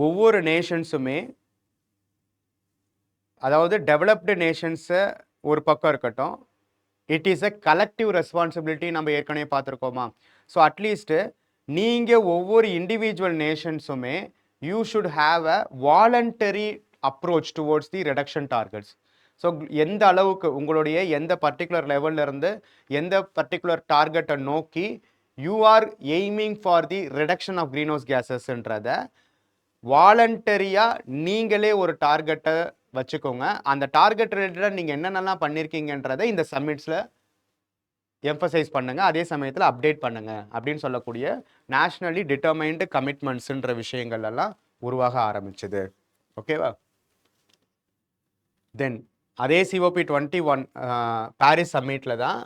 ஒவ்வொரு நேஷன்ஸுமே, அதாவது டெவலப்டு நேஷன்ஸை ஒரு பக்கம் இருக்கட்டும், it is a collective responsibility நம்ம ஏற்கனவே பார்த்துருக்கோமா. ஸோ அட்லீஸ்ட்டு நீங்கள் ஒவ்வொரு இண்டிவிஜுவல் நேஷன்ஸுமே you should have a voluntary approach towards the reduction targets. So எந்த அளவுக்கு உங்களுடைய எந்த பர்டிகுலர் லெவல்லேருந்து எந்த பர்டிகுலர் டார்கெட்டை நோக்கி you are aiming for the reduction of green house கேஸஸ்ன்றத வாலண்டரியாக நீங்களே ஒரு டார்கெட்டை வச்சுக்கோங்க. அந்த டார்கெட் ரிலேட்டடாக நீங்கள் என்னென்னலாம் பண்ணியிருக்கீங்கன்றதை இந்த சம்மிட்ஸில் எம்பசைஸ் பண்ணுங்க, அதே சமயத்தில் அப்டேட் பண்ணுங்க அப்படின்னு சொல்லக்கூடிய நேஷ்னலி டிட்டர்மைன்டு கமிட்மெண்ட்ஸுன்ற விஷயங்கள் எல்லாம் உருவாக ஆரம்பிச்சது. ஓகேவா? தென் அதே COP 21 பாரிஸ் சம்மிட்டில் தான்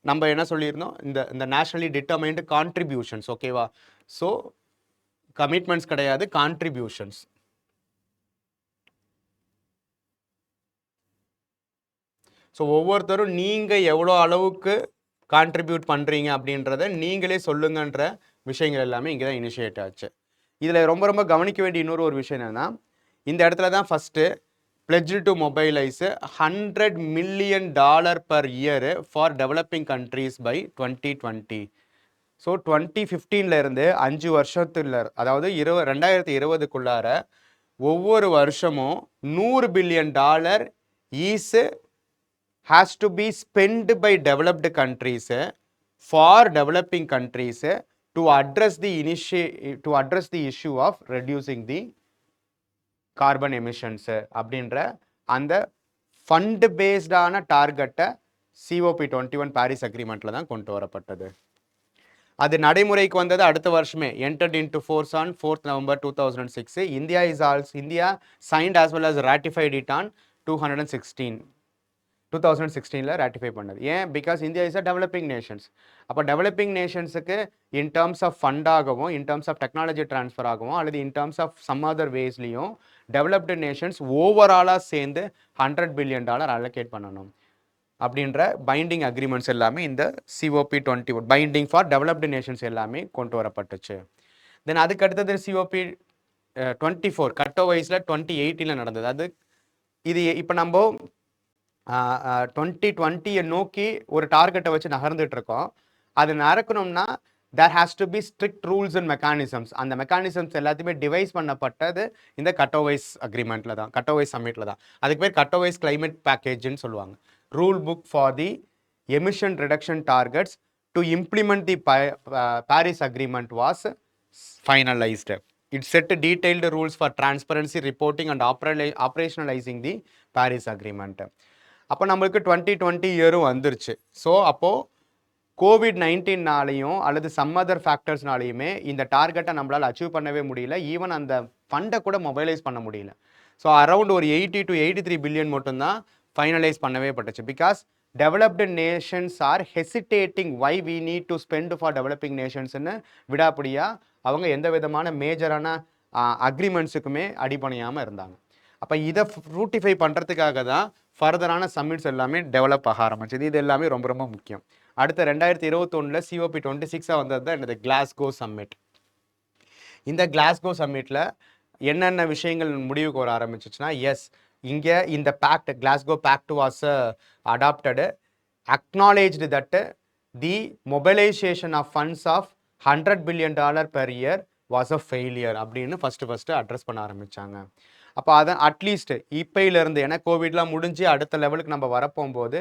நம்ம என்ன சொல்லியிருந்தோம், இந்த நேஷ்னலி டிட்டர்மைன்டு கான்ட்ரிபியூஷன்ஸ். ஓகேவா? ஸோ கமிட்மெண்ட்ஸ் கிடையாது, கான்ட்ரிபியூஷன்ஸ். ஸோ ஒவ்வொருத்தரும் நீங்கள் எவ்வளோ அளவுக்கு கான்ட்ரிபியூட் பண்ணுறீங்க அப்படின்றத நீங்களே சொல்லுங்கன்ற விஷயங்கள் எல்லாமே இங்கே தான் இனிஷியேட் ஆச்சு. இதில் ரொம்ப ரொம்ப கவனிக்க வேண்டிய இன்னொரு விஷயம் என்னென்னா, இந்த இடத்துல தான் first pledge to mobilize $100 million per year for developing countries by 2020. So 2015 இருந்து 5 வருஷத்துல, அதாவது 2020க்குள்ளார ஒவ்வொரு வருஷமும் $100 billion is has to be spent by developed countries for developing countries to address the issue of reducing the carbon emissions அப்படின்ற அந்த fund பேஸ்டான டார்கெட்டை COP 21 Paris அக்ரிமெண்ட்டில் தான் கொண்டு வரப்பட்டது. அது நடைமுறைக்கு வந்தது அடுத்த வருஷமே, entered into force on 4th November 2006. India signed as well as ratified it on 2016 ratify பண்ணது. ஏன்? Because India is a developing nations. அப்போ டெவலப்பிங் நேஷன்ஸுக்கு இன் டேர்ம்ஸ் ஆஃப் ஃபண்டாகவும், in terms of technology transfer ஆகவும், அல்லது in terms of some other வேஸ்லையும் developed nations ஓவராலாக சேர்ந்து $100 billion அலோகேட் பண்ணணும் அப்படின்ற பைண்டிங் அக்ரிமெண்ட்ஸ் எல்லாமே இந்த COP 21 binding for developed Nations எல்லாமே கொண்டு வரப்பட்டுச்சு. தென் அதுக்கு அடுத்தது COP 24 கட்டோவைஸில் 2018 நடந்தது. இது இப்போ நம்ம 2020 நோக்கி ஒரு டார்கெட்டை வச்சு நகர்ந்துட்டு இருக்கோம். அது நடக்கணும்னா there has to be strict rules and mechanisms. அந்த மெக்கானிசம்ஸ் எல்லாத்தையுமே டிவைஸ் பண்ணப்பட்டது இந்த கட்டோவைஸ் அக்ரிமெண்ட்டில் தான், கட்டோவைஸ் சம்மிட்டில் தான். அதுக்கு பேர் கட்டோவைஸ் கிளைமேட் பேக்கேஜ்னு சொல்லுவாங்க. Rule book for the emission reduction targets to implement the Paris agreement was finalised. It set detailed rules for transparency, reporting and operationalizing the Paris Agreement. அப்போ நம்மளுக்கு 2020 இயரும் வந்துருச்சு. ஸோ அப்போது COVID-19நாலையும் அல்லது சம் அதர் ஃபேக்டர்ஸ்னாலையுமே இந்த டார்கெட்டை நம்மளால் achieve பண்ணவே முடியல. ஈவன் அந்த ஃபண்டை கூட மொபைலைஸ் பண்ண முடியல. ஸோ அரௌண்ட் ஒரு 80 to 83 பில்லியன் மட்டும்தான் ஃபைனலைஸ் பண்ணவே பட்டுச்சு. Because developed nations are hesitating why we need to spend for developing நேஷன்ஸ்னு விடாப்படியாக அவங்க எந்த விதமான மேஜரான அக்ரிமெண்ட்ஸுக்குமே அடிபணியாமல் இருந்தாங்க. அப்போ இதை ஃப்ரூட்டிஃபை பண்ணுறதுக்காக தான் ஃபர்தரான சம்மிட்ஸ் எல்லாமே டெவலப் ஆக ஆரம்பிச்சது. இது எல்லாமே ரொம்ப ரொம்ப முக்கியம். அடுத்த 2021 COP 26 வந்தது தான் என்னது கிளாஸ்கோ சம்மிட். இந்த கிளாஸ்கோ சம்மிட்டில் என்னென்ன விஷயங்கள் முடிவுக்கு வர ஆரம்பிச்சிச்சுன்னா, எஸ், இங்கே இந்த pact Glasgow pact was adopted, acknowledged that the mobilisation of funds of $100 billion per year was a failure அப்படின்னு ஃபஸ்ட்டு அட்ரஸ் பண்ண ஆரம்பித்தாங்க. அப்போ அதை அட்லீஸ்ட் இப்போயிலேருந்து, ஏன்னா கோவிட்லாம் முடிஞ்சு அடுத்த லெவலுக்கு நம்ம வரப்போகும்போது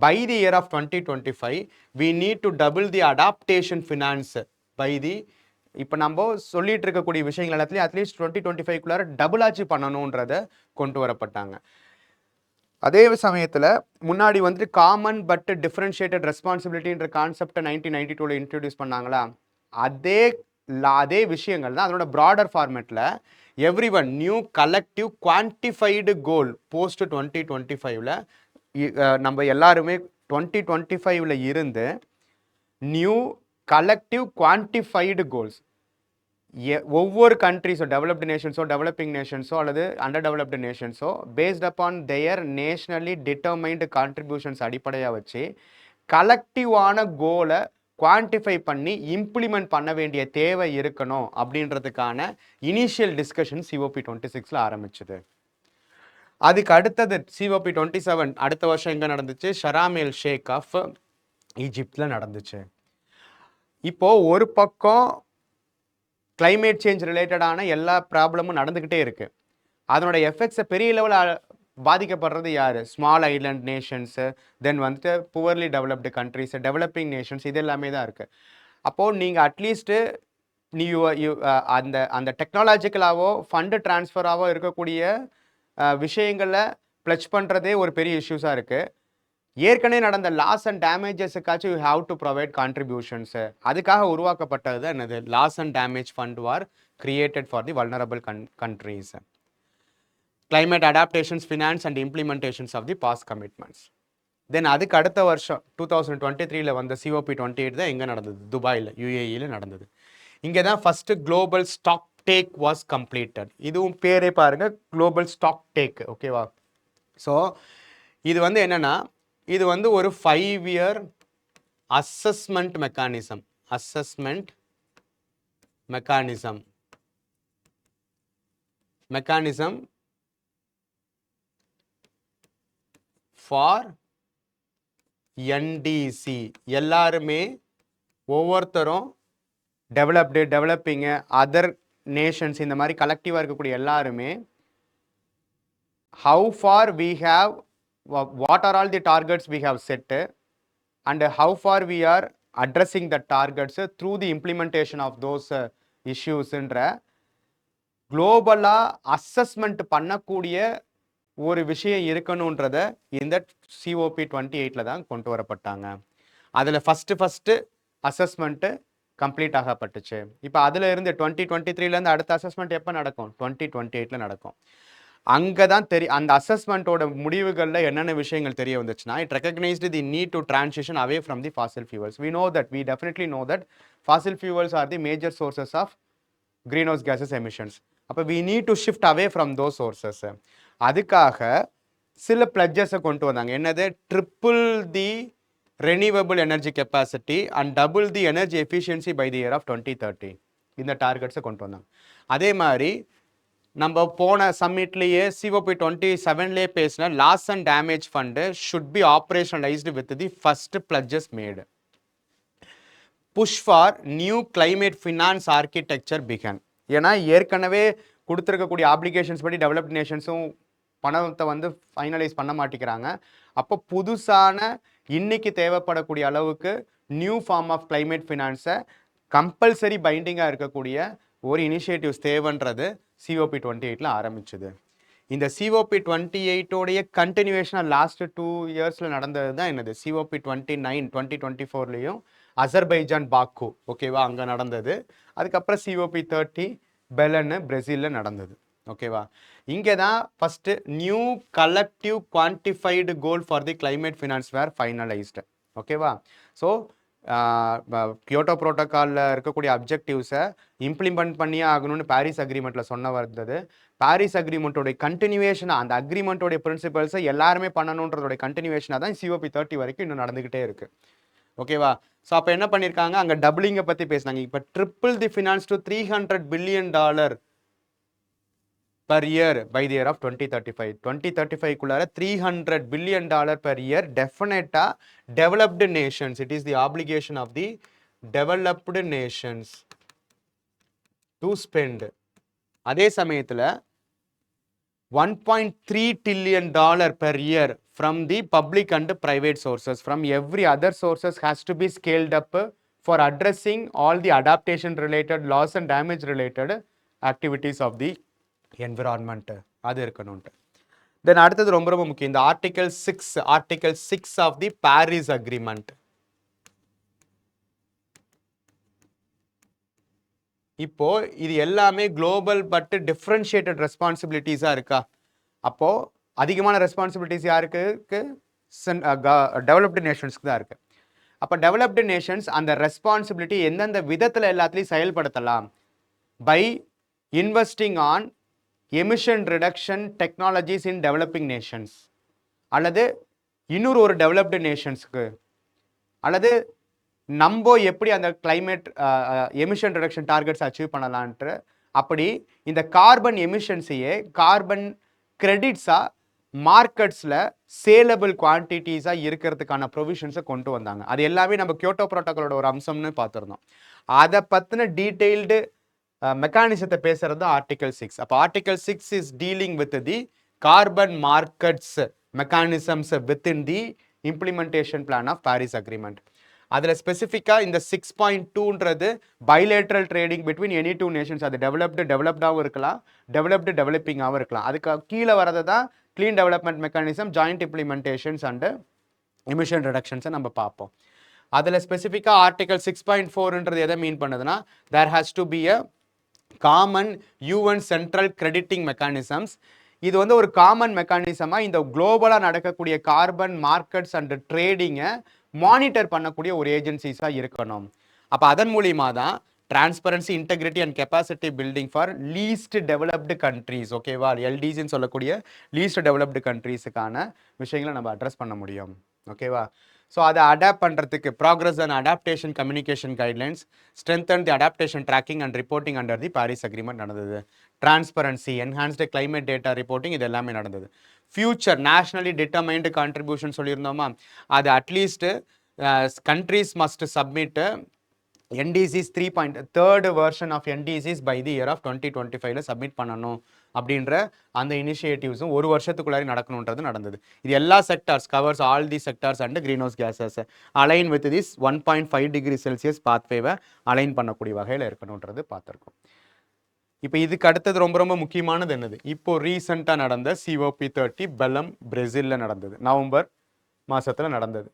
by the year of 2025 we need to double the adaptation finance by the, இப்போ நம்ம சொல்லிட்டு இருக்கக்கூடிய விஷயங்கள் எல்லாத்துலேயும் அட்லீஸ்ட் 2025க்குள்ளார டபுள் ஆச்சு பண்ணணுன்றதை கொண்டு வரப்பட்டாங்க. அதே சமயத்தில் முன்னாடி வந்துட்டு காமன் பட் டிஃப்ரென்ஷியேட்டட் ரெஸ்பான்சிபிலிட்டின்ற கான்செப்டை 1992 இன்ட்ரடியூஸ் பண்ணாங்களா, அதே விஷயங்கள் தான் அதனோட ப்ராடர் ஃபார்மேட்டில் every one new collective quantified goal post 2025ல் நம்ம எல்லாருமே 2025ல் இருந்து நியூ கலெக்டிவ் குவான்டிஃபைடு கோல்ஸ் ஒவ்வொரு கண்ட்ரிஸோ, டெவலப்டு நேஷன்ஸோ, டெவலப்பிங் நேஷன்ஸோ அல்லது அண்டர் டெவலப்டு நேஷன்ஸோ based upon their nationally determined contributions அடிப்படையாக வச்சு கலெக்டிவான கோலை குவான்டிஃபை பண்ணி இம்ப்ளிமெண்ட் பண்ண வேண்டிய தேவை இருக்கணும் அப்படின்றதுக்கான இனிஷியல் டிஸ்கஷன் சிஓபி 26ல ஆரம்பிச்சது. அதுக்கு அடுத்தது சிஓபி 27 அடுத்த வருஷம் எங்க நடந்துச்சு? ஷராம் எல் ஷேக் ஆஃப் ஈஜிப்ட்ல நடந்துச்சு. இப்போ ஒரு பக்கம் கிளைமேட் சேஞ்ச் ரிலேட்டடான எல்லா ப்ராப்ளமும் நடந்துக்கிட்டே இருக்கு. அதனோட எஃபெக்ட்ஸை பெரிய லெவலில் பாதிக்கப்படுறது யார்? ஸ்மால் ஐலண்ட் நேஷன்ஸு, தென் வந்துட்டு poorly developed countries, developing Nations, இது எல்லாமே தான் இருக்குது. அப்போது நீங்கள் அட்லீஸ்ட்டு நீ அந்த அந்த டெக்னாலஜிக்கலாவோ ஃபண்டு டிரான்ஸ்ஃபராகவோ இருக்கக்கூடிய விஷயங்களை ப்ளச் பண்ணுறதே ஒரு பெரிய இஷ்யூஸாக இருக்குது. ஏற்கனவே நடந்த லாஸ் அண்ட் டேமேஜஸுக்காச்சும் you have to provide contributions. அதுக்காக உருவாக்கப்பட்டது தான் என்னது? Loss and damage fund were created for the vulnerable countries. climate adaptations, finance and implementations of the past commitments. Then அதுக்கு அடுத்த வருஷம் 2023ல வந்த COP 28 தான் எங்கே நடந்தது? துபாயில், UAEல நடந்தது. இங்கே தான் first global stock take was completed. இதுவும் பேரே பாருங்க, குளோபல் ஸ்டாக் டேக். ஓகேவா? ஸோ இது வந்து என்னன்னா, இது வந்து ஒரு 5-year assessment mechanism for NDC. எல்லாருமே ஒவ்வொருத்தரும் டெவலப்பிங்கு, அதர் நேஷன்ஸ், இந்த மாதிரி கலெக்டிவாக இருக்கக்கூடிய எல்லாருமே how far we have, what are all the targets we have set, and how far we are addressing the targets through the implementation of those issues என்ற குளோபலாக assessment பண்ணக்கூடிய ஒரு விஷயம் இருக்கணுன்றத இந்த COP 28ல தான் கொண்டு வரப்பட்டாங்க. அதில் ஃபஸ்ட்டு அசஸ்மெண்ட்டு கம்ப்ளீட் ஆகப்பட்டுச்சு. இப்போ அதில் இருந்து 2023லேருந்து அடுத்த அசஸ்மெண்ட் எப்போ நடக்கும்? 2028ல நடக்கும். அங்கே தான் அந்த அசஸ்மெண்ட்டோட முடிவுகளில் என்னென்ன விஷயங்கள் தெரிய வந்துச்சுன்னா, it recognised the need to transition away from the Fazil fuels. we definitely know that fossil fuels are the major sources of greenhouse gases emissions. அப்போ we need to shift away from those sources. அதுக்காக சில பிளட்ஜஸை கொண்டு வந்தாங்க. என்னது? Triple the renewable energy capacity and double the energy efficiency by the year of 2030. இந்த டார்கெட்ஸை கொண்டு வந்தாங்க. அதே மாதிரி நம்ம போன சம்மிட்லேயே COP 27லேயே பேசின loss and damage fund should be operationalised with the first pledges made. Push for new climate finance architecture began. ஏன்னா ஏற்கனவே கொடுத்துருக்கக்கூடிய ஆப்ளிகேஷன்ஸ் படி டெவலப்ட் நேஷன்ஸும் பணத்தை வந்து ஃபைனலைஸ் பண்ண மாட்டேங்கிறாங்க. அப்போ புதுசான இன்னைக்கு தேவைப்படக்கூடிய அளவுக்கு நியூ ஃபார்ம் ஆஃப் கிளைமேட் ஃபினான்ஸை கம்பல்சரி பைண்டிங்காக இருக்கக்கூடிய ஒரு இனிஷியேட்டிவ்ஸ் தேவைன்றது COP 28ல ஆரம்பிச்சுது. இந்த COP 28ஓடைய கண்டினியூவேஷனாக லாஸ்ட் 2 இயர்ஸில் நடந்தது தான் என்னது? COP 29 2024லேயும் அசர்பைஜான் பாக்கு, ஓகேவா, அங்கே நடந்தது. அதுக்கப்புறம் COP 30 பெலன்னு பிரேசிலில் நடந்தது. ஓகேவா? இங்கே தான் first new collective quantified goal for the climate finance were finalised. ஓகேவா? ஸோ கியோட்டோ ப்ரோட்டோக்காலில் இருக்கக்கூடிய அப்ஜெக்டிவ்ஸை இம்ப்ளிமெண்ட் பண்ணியே ஆகணும்னு பாரிஸ் அக்ரிமெண்ட்டில் சொன்ன வந்தது. பாரிஸ் அக்ரிமெண்ட்டோடைய கண்டினியூவேஷனாக, அந்த அக்ரிமெண்ட்டோடைய பிரின்சிபல்ஸை எல்லாருமே பண்ணணுன்றதோடைய கண்டினியூவேஷனாக தான் COP 30 வரைக்கும் இன்னும் நடந்துக்கிட்டே இருக்குது. ஓகேவா? ஸோ அப்போ என்ன பண்ணியிருக்காங்க? அங்கே டபுளிங்கை பற்றி பேசினாங்க. இப்போ triple the finance to $300 billion per year by the year of 2035. 2035 $300 billion per year definitely developed nations. It is the obligation of the developed nations to spend. அதே சமயத்தில் $1.3 trillion per year from the public and private sources. From every other sources has to be scaled up for addressing all the adaptation related, loss and damage related activities of the environment. அது இருக்கணும்ட்டு. Then அடுத்தது ரொம்ப ரொம்ப முக்கியம், இந்த article 6 of the Paris agreement. இப்போ இது எல்லாமே குளோபல் பட் டிஃப்ரென்ஷியேட்டட் ரெஸ்பான்சிபிலிட்டிஸாக இருக்கா? அப்போ அதிகமான ரெஸ்பான்சிபிலிட்டிஸ் யாருக்கு? டெவலப்டு நேஷன்ஸ்க்கு தான் இருக்கு. அப்போ டெவலப்டு நேஷன்ஸ் அந்த ரெஸ்பான்சிபிலிட்டி எந்தெந்த விதத்தில் எல்லாத்துலேயும் செயல்படுத்தலாம்? By investing on emission reduction technologies in developing nations, அல்லது இன்னொரு டெவலப்டு நேஷன்ஸுக்கு, அல்லது நம்ம எப்படி அந்த climate emission reduction targets achieve பண்ணலான்ட்டு அப்படி இந்த கார்பன் எமிஷன்ஸையே கார்பன் கிரெடிட்ஸாக மார்க்கெட்ஸில் சேலபிள் குவான்டிட்டிஸாக இருக்கிறதுக்கான ப்ரொவிஷன்ஸை கொண்டு வந்தாங்க. அது எல்லாமே நம்ம கியோட்டோ ப்ரோட்டோக்காலோட ஒரு அம்சம்னு பார்த்துருந்தோம். அதை பற்றின டீட்டெயில்டு மெக்கானிசத்தை பேசுறது ஆர்டிகல் 6. அப்போ article 6 is dealing with the carbon markets mechanisms within the implementation plan of Paris agreement. அதில் ஸ்பெசிஃபிக்காக இந்த 6.2ன்றது bilateral trading between any two nations. அது டெவலப்டாகவும் இருக்கலாம், டெவலப்பிங்காகவும் இருக்கலாம். அதுக்கு கீழே வரது தான் clean development mechanism, joint implementations and emission ரிடக்ஷன்ஸை நம்ம பார்ப்போம். அதில் ஸ்பெசிஃபிக்காக ஆர்டிகல் 6.4ன்றது எதை மீன் பண்ணுதுன்னா, there has to be a common UN central crediting mechanisms. இது வந்து ஒரு காமன் மெக்கானிசமாக இந்த குளோபலாக நடக்கக்கூடிய கார்பன் மார்க்கெட்ஸ் அண்ட் ட்ரேடிங்கை மானிட்டர் பண்ணக்கூடிய ஒரு ஏஜென்சிஸாக இருக்கணும். அப்போ அதன் மூலியமாக தான் transparency, integrity and capacity building for least developed countries, ஓகேவா, எல்டிசின்னு சொல்லக்கூடிய லீஸ்ட் டெவலப்டு கண்ட்ரீஸுக்கான விஷயங்களை நம்ம அட்ரஸ் பண்ண முடியும். ஓகேவா. ஸோ அதை அடாப்ட் பண்ணுறதுக்கு progress and adaptation communication guidelines, strengthen the adaptation tracking and reporting under the Paris agreement நடந்தது. Transparency, enhanced climate data reporting, இது எல்லாமே நடந்தது. ஃபியூச்சர் நேஷனலி டிட்டர்மைன்டு கான்ட்ரிபியூஷன் சொல்லியிருந்தோமா, அது at least countries must submit NDCs 3.3rd version of NDCs by the year of 2025ல submit பண்ணணும் அப்படின்ற அந்த இனிஷியேட்டிவ்ஸும் ஒரு வருஷத்துக்குள்ளாரி நடக்கணுன்றது நடந்தது. இது எல்லா sectors covers all the sectors and green house gases align with this 1.5 degree Celsius பாத்வேவை அலைன் பண்ணக்கூடிய வகையில் இருக்கணுன்றது பார்த்துருக்கோம். இப்போ இதுக்கு அடுத்தது ரொம்ப ரொம்ப முக்கியமானது என்னது, இப்போ ரீசெண்டாக நடந்த COP30 பெலம் பிரேசிலில் நடந்தது, நவம்பர் மாதத்தில் நடந்தது.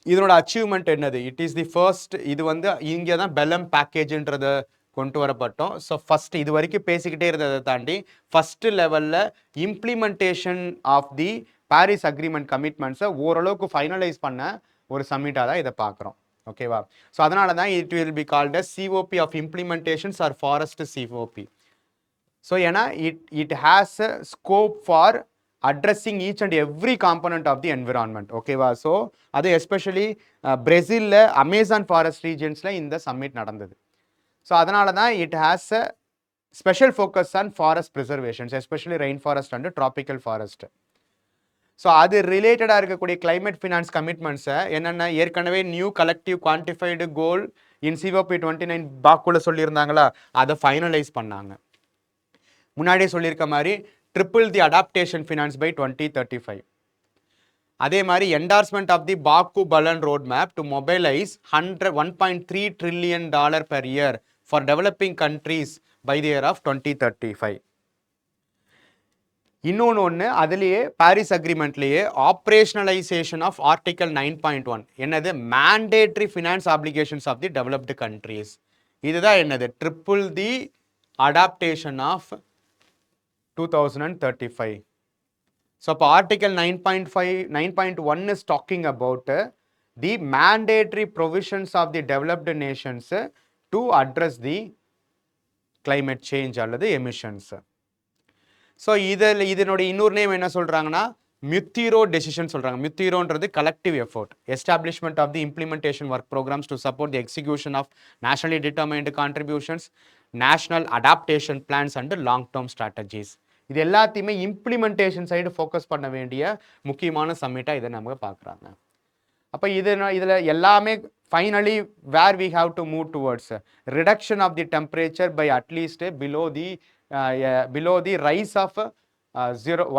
இதனோட அச்சீவ்மெண்ட் என்னது, இட் இஸ் தி ஃபர்ஸ்ட், இது வந்து இங்கே தான் பெலம் பேக்கேஜ்ன்றதை கொண்டு வரப்பட்டோம். ஸோ ஃபஸ்ட் இது வரைக்கும் பேசிக்கிட்டே இருந்ததை தாண்டி ஃபஸ்ட்டு லெவலில் implementation of the Paris agreement கமிட்மெண்ட்ஸை ஓரளவுக்கு ஃபைனலைஸ் பண்ண ஒரு சம்மிட்டாக தான் இதை பார்க்குறோம். ஓகேவா. ஸோ அதனால தான் it will be called as COP of implementations or forest COP. So ஏன்னா it has a scope for addressing each and every component of the environment. ஓகேவா. ஸோ அது எஸ்பெஷலி பிரேசிலில் அமேசான் ஃபாரஸ்ட் ரீஜன்ஸில் இந்த சம்மிட் நடந்தது. So அதனால தான் it has a special focus on forest preservations, especially rain forest and tropical forest. So அது ரிலேட்டடாக இருக்கக்கூடிய கிளைமேட் ஃபினான்ஸ் கமிட்மெண்ட்ஸை என்னென்ன ஏற்கனவே நியூ கலெக்டிவ் குவான்டிஃபைடு கோல் இன் COP29 பாக்குள்ள சொல்லியிருந்தாங்களா, அதை ஃபைனலைஸ் பண்ணாங்க. முன்னாடியே சொல்லியிருக்க மாதிரி triple the adaptation finance by 2035. அதே மாதிரி endorsement of the Baku Belem road map to mobilise $1.3 trillion per year for developing countries by the year of 2035. இன்னொன்று அதுலேயே பாரிஸ் அக்ரிமெண்ட்லேயே ஆப்ரேஷனலைசேஷன் ஆஃப் ஆர்டிகல் 9.1 என்னது, mandatory finance obligations of the developed countries. இதுதான் என்னது, triple the adaptation of 2035. So, Article 9.1 is talking about the mandatory provisions of the developed nations to address the climate change அல்லது emissions. So இதனோட இன்னொரு name என்ன சொல்கிறாங்கன்னா மியூத்திரோ decision சொல்கிறாங்க. மியூத்திரோன்றது collective effort, establishment of the implementation work programmes to support the execution of nationally determined contributions, national adaptation plans and long term strategies. இது எல்லாத்தையுமே இம்ப்ளிமெண்டேஷன் சைடு ஃபோக்கஸ் பண்ண வேண்டிய முக்கியமான சம்மிட்டாக இதை நம்ம பார்க்குறாங்க. அப்போ இதில் எல்லாமே finally where we have to move towards reduction of the temperature by at least below the rise of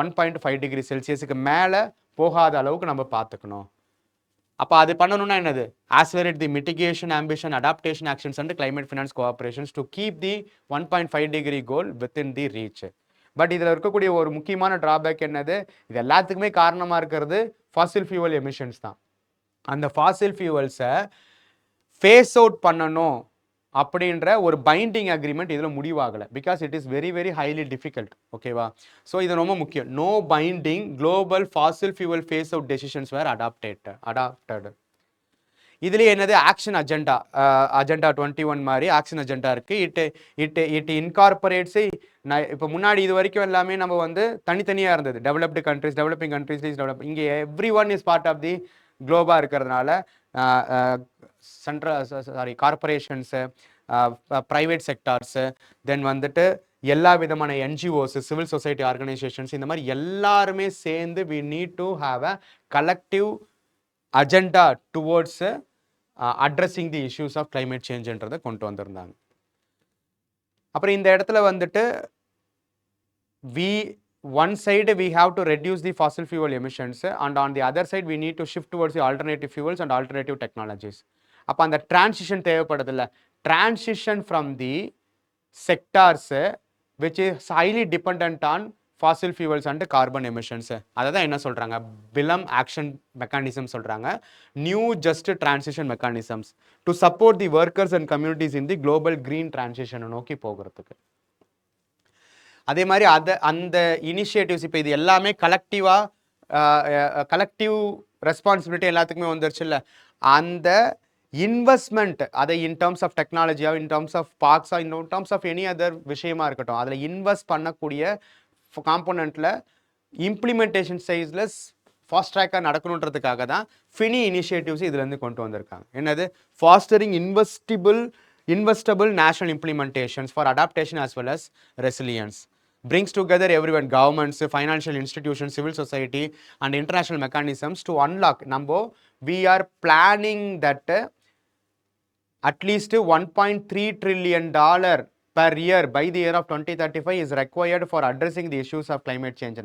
1.5 degree செல்சியஸுக்கு மேலே போகாத அளவுக்கு நம்ம பார்த்துக்கணும். அப்போ அது பண்ணணும்னா என்னது, accelerate the mitigation ambition adaptation actions and climate finance cooperations to keep the 1.5 degree goal within the reach. But இதில் இருக்கக்கூடிய ஒரு முக்கியமான ட்ராபேக் என்னது, இது எல்லாத்துக்குமே காரணமாக இருக்கிறது ஃபாசில் ஃபியூவல் எமிஷன்ஸ் தான். அந்த ஃபாசில் ஃபியூவல்ஸை ஃபேஸ் அவுட் பண்ணணும் அப்படின்ற ஒரு பைண்டிங் அக்ரிமெண்ட் இதில் முடிவாகலை. Because it is very very highly difficult. ஓகேவா. ஸோ இது ரொம்ப முக்கியம். No binding global fossil fuel phase out decisions were adopted. இதுலேயே என்னது, ஆக்ஷன் அஜெண்டா 21 மாதிரி ஆக்ஷன் அஜெண்டா இருக்குது. It incorporates. இப்போ முன்னாடி இது வரைக்கும் எல்லாமே நம்ம வந்து தனித்தனியாக இருந்தது, டெவலப்டு கண்ட்ரிஸ், டெவலப்பிங் கண்ட்ரிஸ், இங்கே every one is part of the குளோபாக இருக்கிறதுனால central corporations, private sectors, then வந்துட்டு எல்லா விதமான என்ஜிஓஸ், சிவில் சொசைட்டி ஆர்கனைசேஷன்ஸ், இந்த மாதிரி எல்லாருமே சேர்ந்து we need to have a collective agenda towards addressing the issues of climate சேஞ்சுன்றதை கொண்டு வந்திருந்தாங்க. அப்புறம் இந்த இடத்துல வந்துட்டு one side we have to reduce the fossil fuel emissions, and on the other side we need to shift towards the alternative fuels and alternative technologies. அப்போ அந்த transition தேவைப்படுதில்ல, transition from the sectors which is highly dependent on fossil fuels and carbon emissions. அதை தான் என்ன சொல்கிறாங்க, Belem action mechanism சொல்கிறாங்க, new just transition mechanisms to support the workers and communities in the global green டிரான்சிஷனை நோக்கி போகிறதுக்கு. அதே மாதிரி அந்த இனிஷியேட்டிவ்ஸ் இப்போ இது எல்லாமே கலெக்டிவ் ரெஸ்பான்சிபிலிட்டி எல்லாத்துக்குமே வந்துருச்சு இல்லை, அந்த இன்வெஸ்ட்மெண்ட் அதை இன் டேர்ம்ஸ் ஆஃப் டெக்னாலஜியா, இன் டேர்ம்ஸ் ஆஃப் பார்க்ஸா, in terms of any other விஷயமா இருக்கட்டும், அதில் இன்வெஸ்ட் பண்ணக்கூடிய காம்போனண்ட்டில் இம்ப்ளிமெண்டேஷன் சைஸில் ஃபாஸ்ட் ட்ராக்காக நடக்கணுன்றதுக்காக தான் ஃபினி இனிஷியேட்டிவ்ஸ் இதுலேருந்து கொண்டு வந்திருக்காங்க. என்னது, fostering investable national implementations for adaptation as well as resilience, brings together everyone, governments, financial institutions, civil society and international mechanisms to unlock. We are planning that at least $1.3 trillion per year by the year of 2035 is required for addressing the issues of climate change.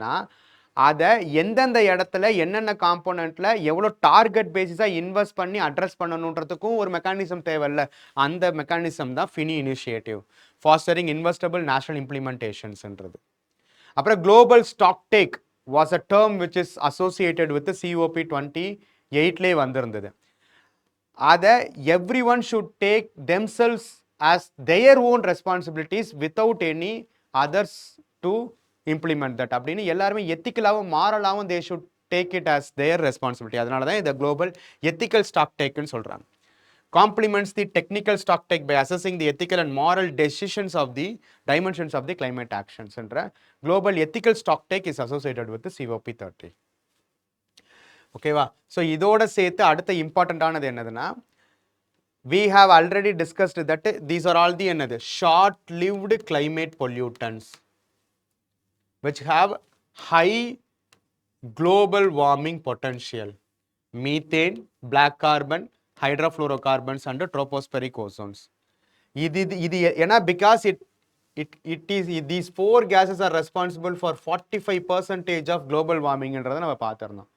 அதை எந்தெந்த இடத்துல என்னென்ன காம்போனண்ட்டில் எவ்வளோ target பேசிஸாக invest பண்ணி address பண்ணணுன்றதுக்கும் ஒரு மெக்கானிசம் தேவையில்ல. அந்த மெக்கானிசம் தான் FINI initiative, fostering investable national இம்ப்ளிமெண்டேஷன்ஸ்ன்றது. அப்புறம் global stock take was a term which is associated with COP 28 வந்திருந்தது. அதை every one should take themselves as their own responsibilities without any others to implement that அப்படின்னு எல்லாருமே எத்திக்கலாகவும் மாரலாகவும் they should take it as their responsibility. அதனால தான் இந்த global ethical stock டேக்குன்னு சொல்கிறாங்க. complements the technical stock take by assessing the ethical and moral decisions of the dimensions of the climate actions என்ற global ethical stock take is associated with the COP 30. ஓகேவா? So இதோட சேர்த்து அடுத்த இம்பார்ட்டண்ட்டானது என்னதுன்னா, we have already discussed that these are all the என்னது short-lived climate pollutants which have high global warming potential: methane, black carbon, hydrofluorocarbons and tropospheric ozones. இது ஏன்னா because it is these four gases are responsible for 45% of global warming என்றதை நம்ம பார்த்துருந்தோம்.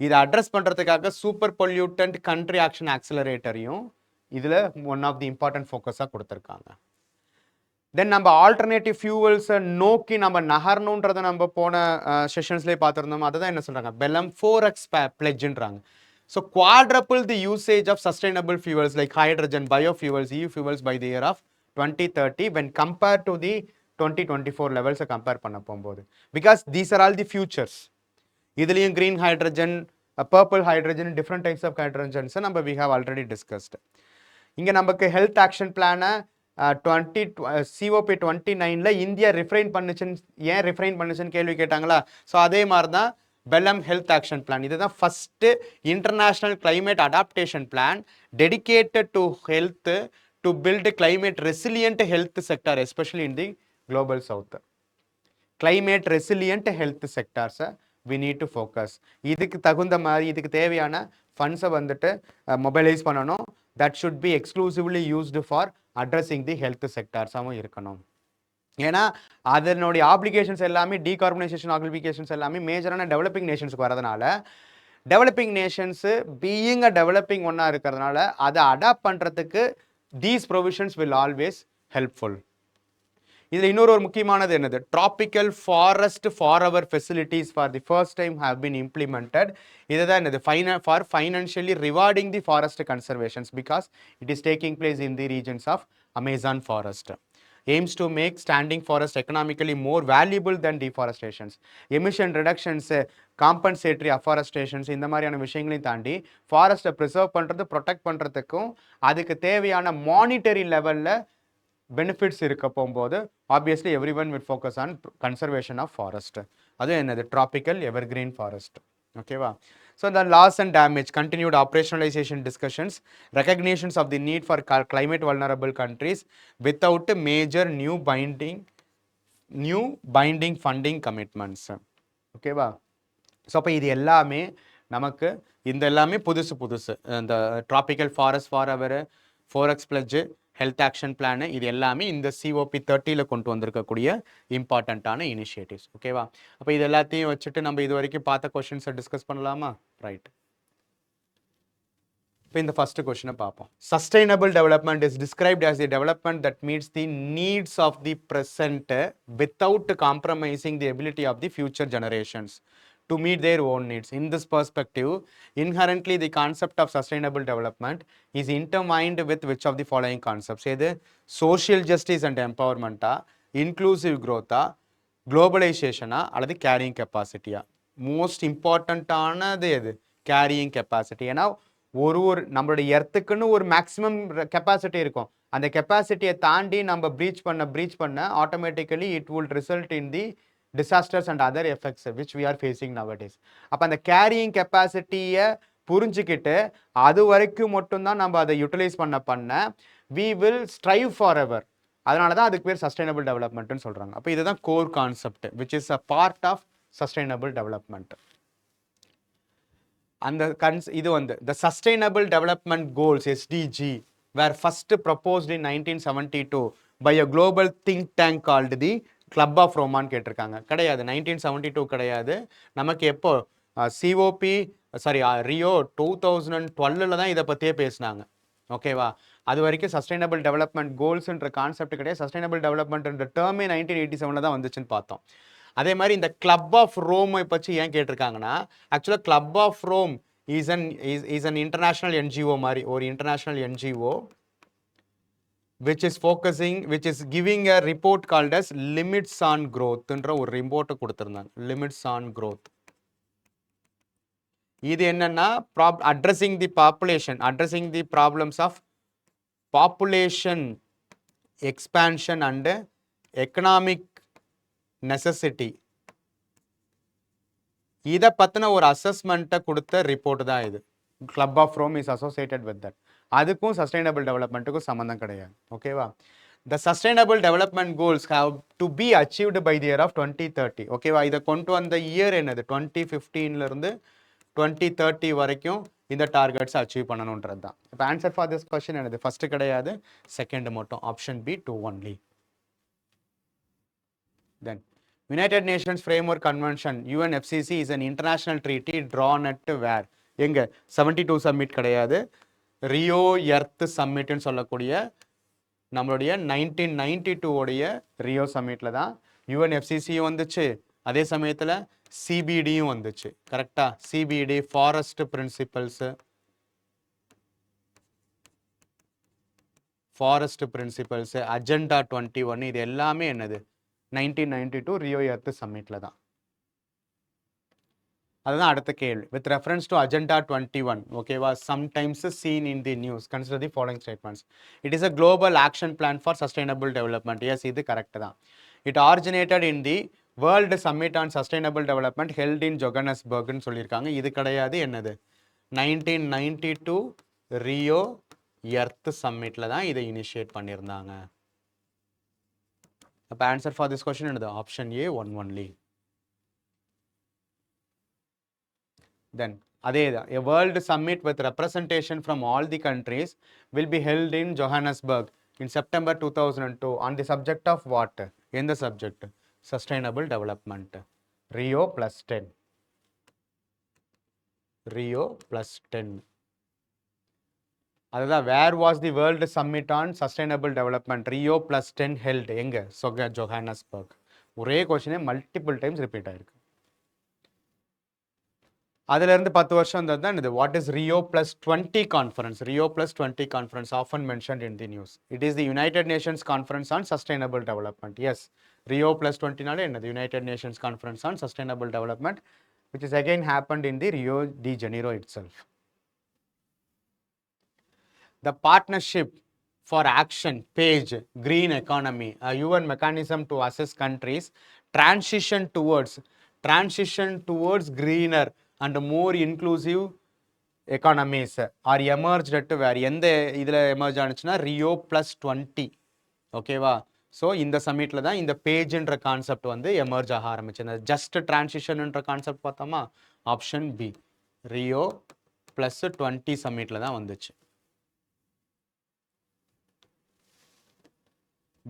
இதை address பண்ணுறதுக்காக super pollutant country action ஆக்சிலரேட்டரையும் இதில் one of the important ஃபோக்கஸாக கொடுத்துருக்காங்க. தென் நம்ம ஆல்டர்னேட்டிவ் ஃபியூவல்ஸை நோக்கி நம்ம நகரணுன்றதை நம்ம போன செஷன்ஸ்லேயே பார்த்துருந்தோம். அதை தான் என்ன சொல்கிறாங்க, பெலம் 4x pledgeன்றாங்க. So quadruple the usage of sustainable fuels like hydrogen, biofuels, e-fuels by the year of 2030 when compared to the 2024 levels compare பண்ண போகும்போது. Because these are all the futures. இதுலேயும் green hydrogen, purple hydrogen, different types of ஹைட்ரஜன்ஸை நம்ம we have already discussed. இங்கே நமக்கு health action பிளானை COP 29 India refrain பண்ணுச்சுன்னு, ஏன் ரிஃப்ரைன் பண்ணுச்சுன்னு கேள்வி கேட்டாங்களா? ஸோ அதே மாதிரி தான் பெலம் ஹெல்த் ஆக்ஷன் பிளான். இதுதான் first international climate adaptation plan dedicated to health, to build climate resilient health sector especially in the global south. Climate resilient health செக்டார்ஸை we need to focus. இதுக்கு தகுந்த மாதிரி இதுக்கு தேவையான ஃபண்ட்ஸை வந்துட்டு மொபைலைஸ் பண்ணணும். That should be exclusively used for addressing the health செக்டார்ஸாகவும் இருக்கணும். ஏன்னா அதனுடைய ஆப்ளிகேஷன்ஸ் எல்லாமே டீகார்பனைசேஷன் ஆப்ளிகேஷன்ஸ் எல்லாமே மேஜரான டெவலப்பிங் நேஷன்ஸுக்கு வரதுனால, developing nations being a developing ஒன்றா இருக்கிறதுனால அதை அடாப்ட் பண்ணுறதுக்கு these provisions will always helpful. இதில் இன்னொரு முக்கியமானது என்னது, tropical forest forever facilities for the first time have been implemented. இதுதான் என்னது, for financially rewarding the forest conservations because it is taking place in the regions of Amazon forest. aims to make standing forest economically more valuable than deforestations. emission reductions, compensatory afforestations, இந்த மாதிரியான விஷயங்களையும் தாண்டி ஃபாரஸ்ட்டை preserve பண்ணுறது, protect பண்ணுறதுக்கும் அதுக்கு தேவையான monetary லெவலில் benefits இருக்க போகும்போது obviously every one will focus on conservation of forest. அதுவும் என்னது, ட்ராபிக்கல் எவர்கிரீன் ஃபாரஸ்ட். ஓகேவா? So the loss and damage, continued operationalization discussions, recognitions of the need for climate vulnerable countries without major new binding funding commitments. ஓகேவா? So அப்போ இது எல்லாமே நமக்கு இந்த எல்லாமே புதுசு இந்த tropical forest forever 4X pledge health action plan இது எல்லாமே இந்த COP30 கொண்டு வந்திருக்கக்கூடிய இம்பார்ட்டண்ட்டான இனிஷியேட்டிவ்ஸ். ஓகேவா? அப்போ இது எல்லாத்தையும் வச்சுட்டு நம்ம இது வரைக்கும் பார்த்த கொஷின்ஸை டிஸ்கஸ் பண்ணலாமா? ரைட். இப்போ இந்த ஃபர்ஸ்ட் கொஸ்டினை பார்ப்போம். Sustainable development is described as a development that meets the needs of the present without compromising the ability of the future generations to meet their own needs. In this perspective, inherently the concept of sustainable development is intertwined with which of the following concepts? இது social justice and empowerment, inclusive growth, globalization அல்லது carrying capacity. Most important ஆனது எது? Carrying capacity. ஏன்னா ஒரு நம்மளுடைய எர்த்துக்குன்னு ஒரு maximum capacity இருக்கும். அந்த கெப்பாசிட்டியை தாண்டி நம்ம ப்ரீச் பண்ண automatically it will result in the disasters and other effects which we are facing nowadays. அப்போ அந்த கேரியிங் கெப்பாசிட்டியை புரிஞ்சுக்கிட்டு அது வரைக்கும் மட்டும்தான் நம்ம அதை யூட்டிலைஸ் பண்ண we will strive for ever. அதனால தான் அதுக்கு பேர் சஸ்டைனபிள் டெவலப்மெண்ட்னு சொல்கிறாங்க. அப்போ இதுதான் core concept which is a part of sustainable development. அந்த இது the sustainable development goals SDG were first proposed in 1972 by a global think tank called the Club of Rome கேட்டிருக்காங்க. கிடையாது, 1972 கிடையாது. நமக்கு எப்போ ரியோ 2012 தான் இதை பற்றியே பேசினாங்க. ஓகேவா? அது வரைக்கும் சஸ்டைனபிள் டெவலப்மெண்ட் கோல்ஸ்ன்ற கான்செப்ட் கிடையாது. சஸ்டைனபிள் டெவலப்மெண்ட்ன்ற டேர்மே 1987 தான் வந்துச்சுன்னு பார்த்தோம். அதே மாதிரி இந்த கிளப் ஆஃப் ரோமை பற்றி ஏன் கேட்டிருக்காங்கன்னா, ஆக்சுவலாக club of Rome is an international NGO மாதிரி, ஒரு international NGO which is giving a report called as limits on growth என்ற ஒரு ரிப்போர்ட்டை கொடுத்திருந்தாங்க. limits on growth. இது என்னன்னா addressing the problems of population expansion and economic necessity. இதை பற்றின ஒரு அசஸ்மெண்ட்டை கொடுத்த ரிப்போர்ட் தான் இது. Club of Rome is associated with that. அதுக்கும் சஸ்டைனபிள் டெவலப்மெண்ட்டுக்கும் சம்மந்தம் கிடையாது. ஓகேவா? The sustainable development goals have to be achieved by the year of 2030. ஓகேவா? இதை கொண்டு வந்த இயர் என்னது? 2015 2030 வரைக்கும் இந்த டார்கெட்ஸ் அச்சீவ் பண்ணணுன்றது தான். இப்போ ஆன்சர் ஃபார் திஸ் கொஸ்டின் என்னது? ஃபர்ஸ்ட் கிடையாது, செகண்ட் மட்டும். Option B 2 only. Then United Nations Framework Convention UNFCCC is an international treaty drawn at where? எங்க? 72 சம்மிட் கிடையாது, ரியோ எர்த் சம்மிட்னு சொல்லக்கூடிய நம்மளுடைய 1992 உடைய ரியோ சம்மிட்ல தான் UNFCCயும் வந்துச்சு, அதே சமயத்தில் CBDயும் வந்துச்சு. கரெக்டா? CBD ஃபாரஸ்ட் பிரின்சிபல்ஸ் அஜெண்டா 21 இது எல்லாமே என்னது? 1992 ரியோ எர்த் சம்மிட்ல தான். அதுதான் அடுத்த கேள்வி. வித் ரெஃபரன்ஸ் டு அஜெண்டா 21, ஓகேவா, sometimes seen in the news, consider the following statements. It is a global action plan for sustainable development. Yes, இது கரெக்ட் தான். It originated in the world summit on sustainable development held in ஜொகன்னஸ்பர்க்னு சொல்லியிருக்காங்க. இது கிடையாது. என்னது? 1992 Rio earth சம்மிட்ல தான் இதை initiate பண்ணியிருந்தாங்க. அப்போ ஆன்சர் ஃபார் திஸ் கொஸ்டின் என்னது? Option A 1 only. Then அதே தான், a world summit with representation from all the countries will be held in Johannesburg in September 2002 on the subject of what? எந்த subject? Sustainable development. Rio +10. Rio +10. அதுதான், where was the world summit on sustainable development Rio +10 held? எங்க? Johannesburg. ஒரே கொஸ்டினே multiple times repeat ஆயிருக்கு. அதிலிருந்து 10 வருஷம் தான் இது. What is Rio +20 conference? Rio +20 conference often mentioned in the news. It is the United Nations conference on sustainable development. Yes, Rio +20 என்னது? United Nations conference on sustainable development which is again happened in the Rio de Janeiro itself. The Partnership for Action page Green Economy, a UN mechanism to assess countries transition towards greener and more inclusive economies are emerge at வேறு எந்த இதில் emerge ஆனிச்சுன்னா Rio +20 ஓகேவா. So இந்த சமிட்டில் தான் இந்த பேஜ்ன்ற concept வந்து emerge ஆக ஆரம்பிச்சு. இந்த ஜஸ்ட் டிரான்சிஷன்ன்ற கான்செப்ட் பார்த்தோமா, ஆப்ஷன் பி ரியோ +20 சமிட்டில் தான் வந்துச்சு.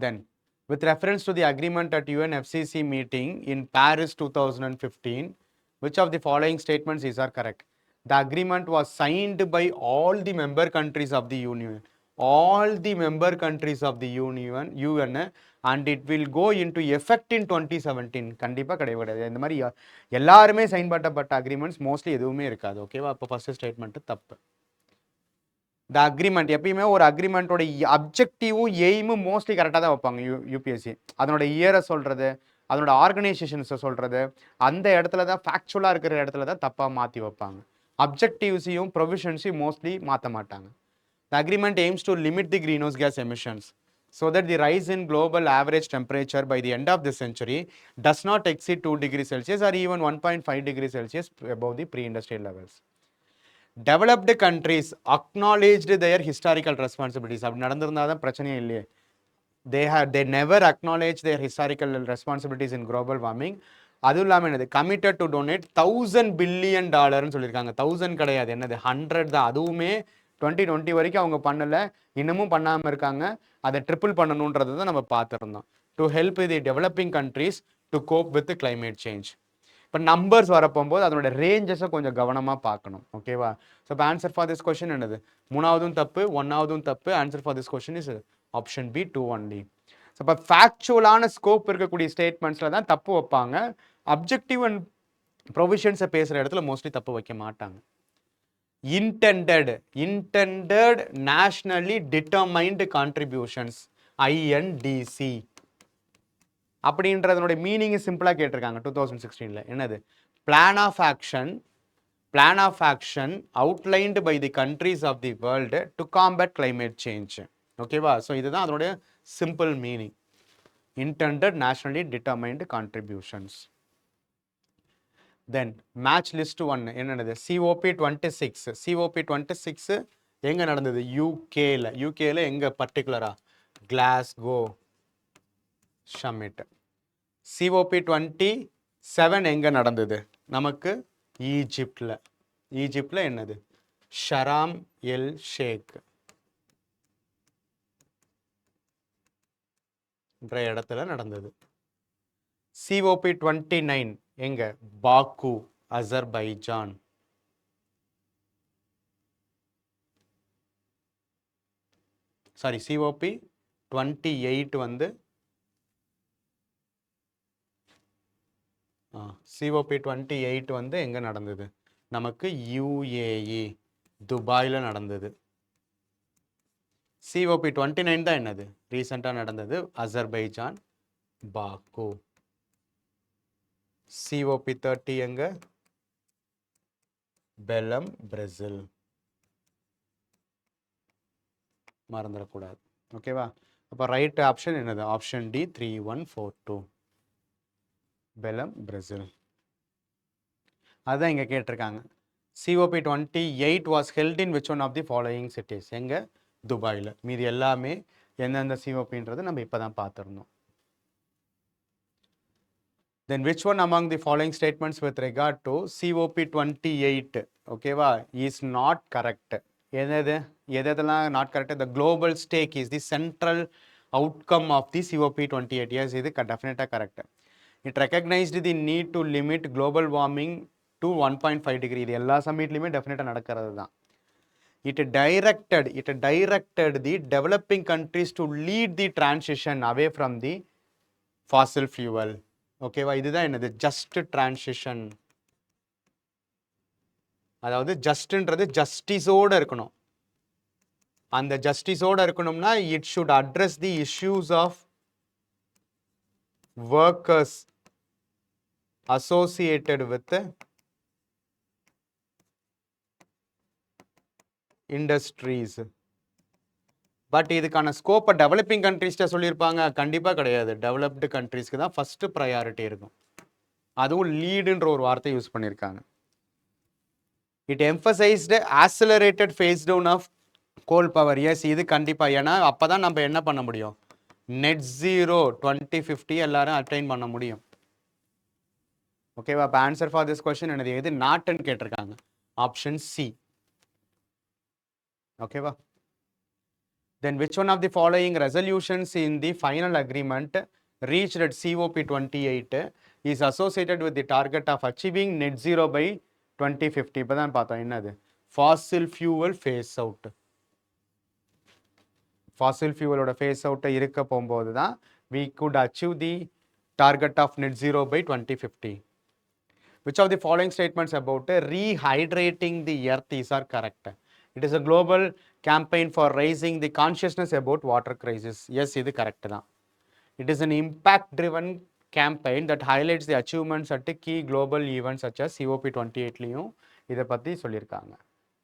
Then, with reference to the agreement at UNFCCC meeting in Paris 2015, which of the following statements are correct? The agreement was signed by all the member countries of the Union. All the member countries of the UN and it will go into effect in 2017. கண்டிப்பாக கிடையாது. இந்த மாதிரி எல்லாருமே sign பண்ணப்பட்ட agreements mostly எதுவுமே இருக்காது. ஓகேவா. அப்போ ஃபர்ஸ்ட் ஸ்டேட்மெண்ட் தப்பு. த அக்ரிமெண்ட் எப்பயுமே ஒரு அக்ரிமெண்ட்டோட அப்ஜெக்டிவும் எய்மும் மோஸ்ட்லி கரெக்டாக தான் வைப்பாங்க யூபிஎஸ்சி. அதனோட இயரை சொல்கிறது, அதனோட ஆர்கனைசேஷன்ஸை சொல்கிறது, அந்த இடத்துல தான் ஃபேக்சுவலாக இருக்கிற இடத்துல தான் தப்பாக மாற்றி வைப்பாங்க. அப்ஜெக்டிவ்ஸையும் ப்ரொவிஷன்ஸையும் மோஸ்ட்லி மாற்ற மாட்டாங்க. The agreement AIIMS to limit the greenhouse gas emissions so that the rise in global average temperature by the end of the century does not exceed 2 degrees Celsius or even 1.5 degrees Celsius above the pre-industrial levels. Developed countries acknowledged their historical responsibilities. அப்படி நடந்திருந்தால் தான் பிரச்சனையே இல்லையே. They never acknowledged their historical responsibilities in global warming. அதுவும் இல்லாமல் என்னது, committed to donate $1,000 billion சொல்லியிருக்காங்க. 1000 கிடையாது, என்னது 100 தான். அதுவுமே 2020 வரைக்கும் அவங்க பண்ணலை, இன்னமும் பண்ணாமல் இருக்காங்க. அதை ட்ரிபிள் பண்ணணுன்றது தான் நம்ம பார்த்துருந்தோம். To help the developing countries to cope with climate change. இப்போ நம்பர்ஸ் வரப்போகும்போது அதனோட ரேஞ்சஸை கொஞ்சம் கவனமாக பார்க்கணும். ஓகேவா. ஸோ இப்போ ஆன்சர் ஃபார் திஸ் கொஸ்டின் என்னது, 3ஆவதும் தப்பு, 1ஆவதும் தப்பு. Answer for this question is option B 2 only. So இப்போ ஃபேக்சுவலான ஸ்கோப் இருக்கக்கூடிய ஸ்டேட்மெண்ட்ஸில் தான் தப்பு வைப்பாங்க. அப்ஜெக்டிவ் அண்ட் ப்ரொவிஷன்ஸை பேசுகிற இடத்துல மோஸ்ட்லி தப்பு வைக்க மாட்டாங்க. intended nationally determined contributions INDC அப்படின்றதோட மீனிங் சிம்பிளா கேட்டிருக்காங்க 2016ல. என்னது, plan of action outlined by the countries of the world to combat climate change. ஓகேவா. ஸோ இதுதான் அதனுடைய simple meaning, intended nationally determined contributions. Then match list 1 என்னது, COP26 எங்க நடந்தது, யூகேல எங்க பர்டிகுலரா, கிளாஸ்கோ சமிட். COP27 எங்க நடந்தது, நமக்கு ஈஜிப்ட்ல என்னது, ஷராம் எல் ஷேக் என்ற இடத்துல நடந்தது. COP29 எங்க, பாக்கு அசர்பைஜான். சாரி, COP28 வந்து COP28 வந்து எங்க நடந்தது, நமக்கு UAE துபாயில் நடந்தது. COP29 தான் என்னது, ரீசெண்டாக நடந்தது, அசர்பைஜான் பாக்கு. COP30 எங்க, பெலம் பிரேசில். மறந்துடக்கூடாது. ஓகேவா. அப்போ ரைட் ஆப்ஷன் என்னது, ஆப்ஷன் டி 3142 பெலம் பிரேசில். அதுதான் இங்கே கேட்டிருக்காங்க. COP28 was held in which one of the following cities? எங்க, துபாயில். மீதி எல்லாமே எந்தெந்த COPன்றது நம்ம இப்போ தான் பார்த்துருந்தோம். Then which one among the following statements with regard to COP28 ஓகேவா is not correct? எதெல்லாம் not correct? The global stake is the central outcome of the COP28. Yes, இது definitely correct. It recognized the need to limit global warming to 1.5 degree. இது எல்லா சமிட்லையுமே டெஃபினட்டாக நடக்கிறது தான். It directed the developing countries to lead the transition away from the fossil fuel. ஓகேவா. இதுதான் என்னது, just transition. அதாவது ஜஸ்ட்ன்றது ஜஸ்டிஸோட இருக்கணும். அந்த ஜஸ்டிஸோட இருக்கணும்னா it should address the issues of workers associated with industries. But இதுக்கான ஸ்கோப்பை டெவலப்பிங் கண்ட்ரீஸ்ட சொல்லியிருப்பாங்க, கண்டிப்பாக கிடையாது. டெவலப்டு கண்ட்ரீஸ்க்கு தான் ஃபஸ்ட்டு ப்ரையாரிட்டி இருக்கும். அதுவும் லீடுன்ற ஒரு வார்த்தை யூஸ் பண்ணியிருக்காங்க. It emphasized accelerated phase down of coal power. Yes, இது கண்டிப்பா. ஏன்னா அப்பதான் நம்ம என்ன பண்ண முடியும், net zero 2050 எல்லாரும் அட்டைன் பண்ண முடியும். ஓகேவா? அப்போ ஆன்சர் ஃபார் திஸ் கொஸ்டின் என்னது, எது நாட்னு கேட்டிருக்காங்க, ஆப்ஷன் சி. ஓகேவா? Then which one of the following resolutions in the final agreement reached at COP28 is associated with the target of achieving net zero by 2050? இப்போ தான் பார்த்தோம் என்னது, fossil fuel phase out. fossil fuel ஓட phase out இருக்க போகும்போது தான் we could achieve the target of net zero by 2050. Which of the following statements about rehydrating the earth is are correct? It is a global campaign for raising the consciousness about water crisis. Yes, இது correct தான். It is an impact driven campaign that highlights the achievements at key global events such as COP28லையும் இதை பற்றி சொல்லியிருக்காங்க.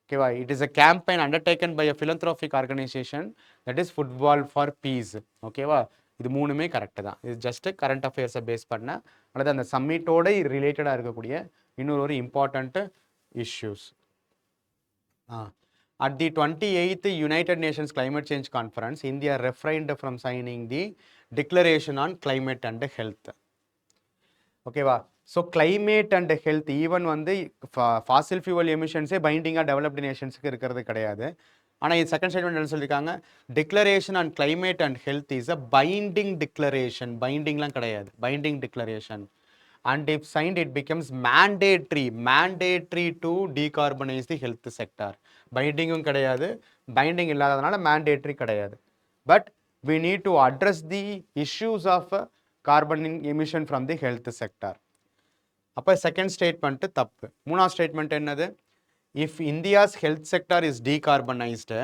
ஓகேவா? It is a campaign undertaken by a philanthropic organization, that is Football for Peace. ஓகேவா? இது மூணுமே correct தான். இது just current அஃபேர்ஸை base பண்ண அல்லது அந்த சம்மிட்டோட ரிலேட்டடாக இருக்கக்கூடிய இன்னொரு important issues. At the 28th United Nations Climate Change Conference, India refrained from signing the Declaration on Climate and Health. ஓகேவா? So climate and health even வந்து ஃபாசில் ஃபியூவல் எமிஷன்ஸே பைண்டிங்காக டெவலப்டு நேஷன்ஸுக்கு இருக்கிறது கிடையாது. ஆனால் இது செகண்ட் ஸ்டேட்மெண்ட் என்ன சொல்லியிருக்காங்க, declaration on climate and health is a binding declaration. பைண்டிங்லாம் கிடையாது, binding declaration. And if signed it becomes mandatory to decarbonise the health sector. பைண்டிங்கும் கிடையாது, பைண்டிங் இல்லாததுனால மேண்டேட்ரி கிடையாது. But we need to address the issues of carbon emission from the health sector. அப்போ second statement தப்பு. மூணாவது statement என்னது, if India's health sector is decarbonised,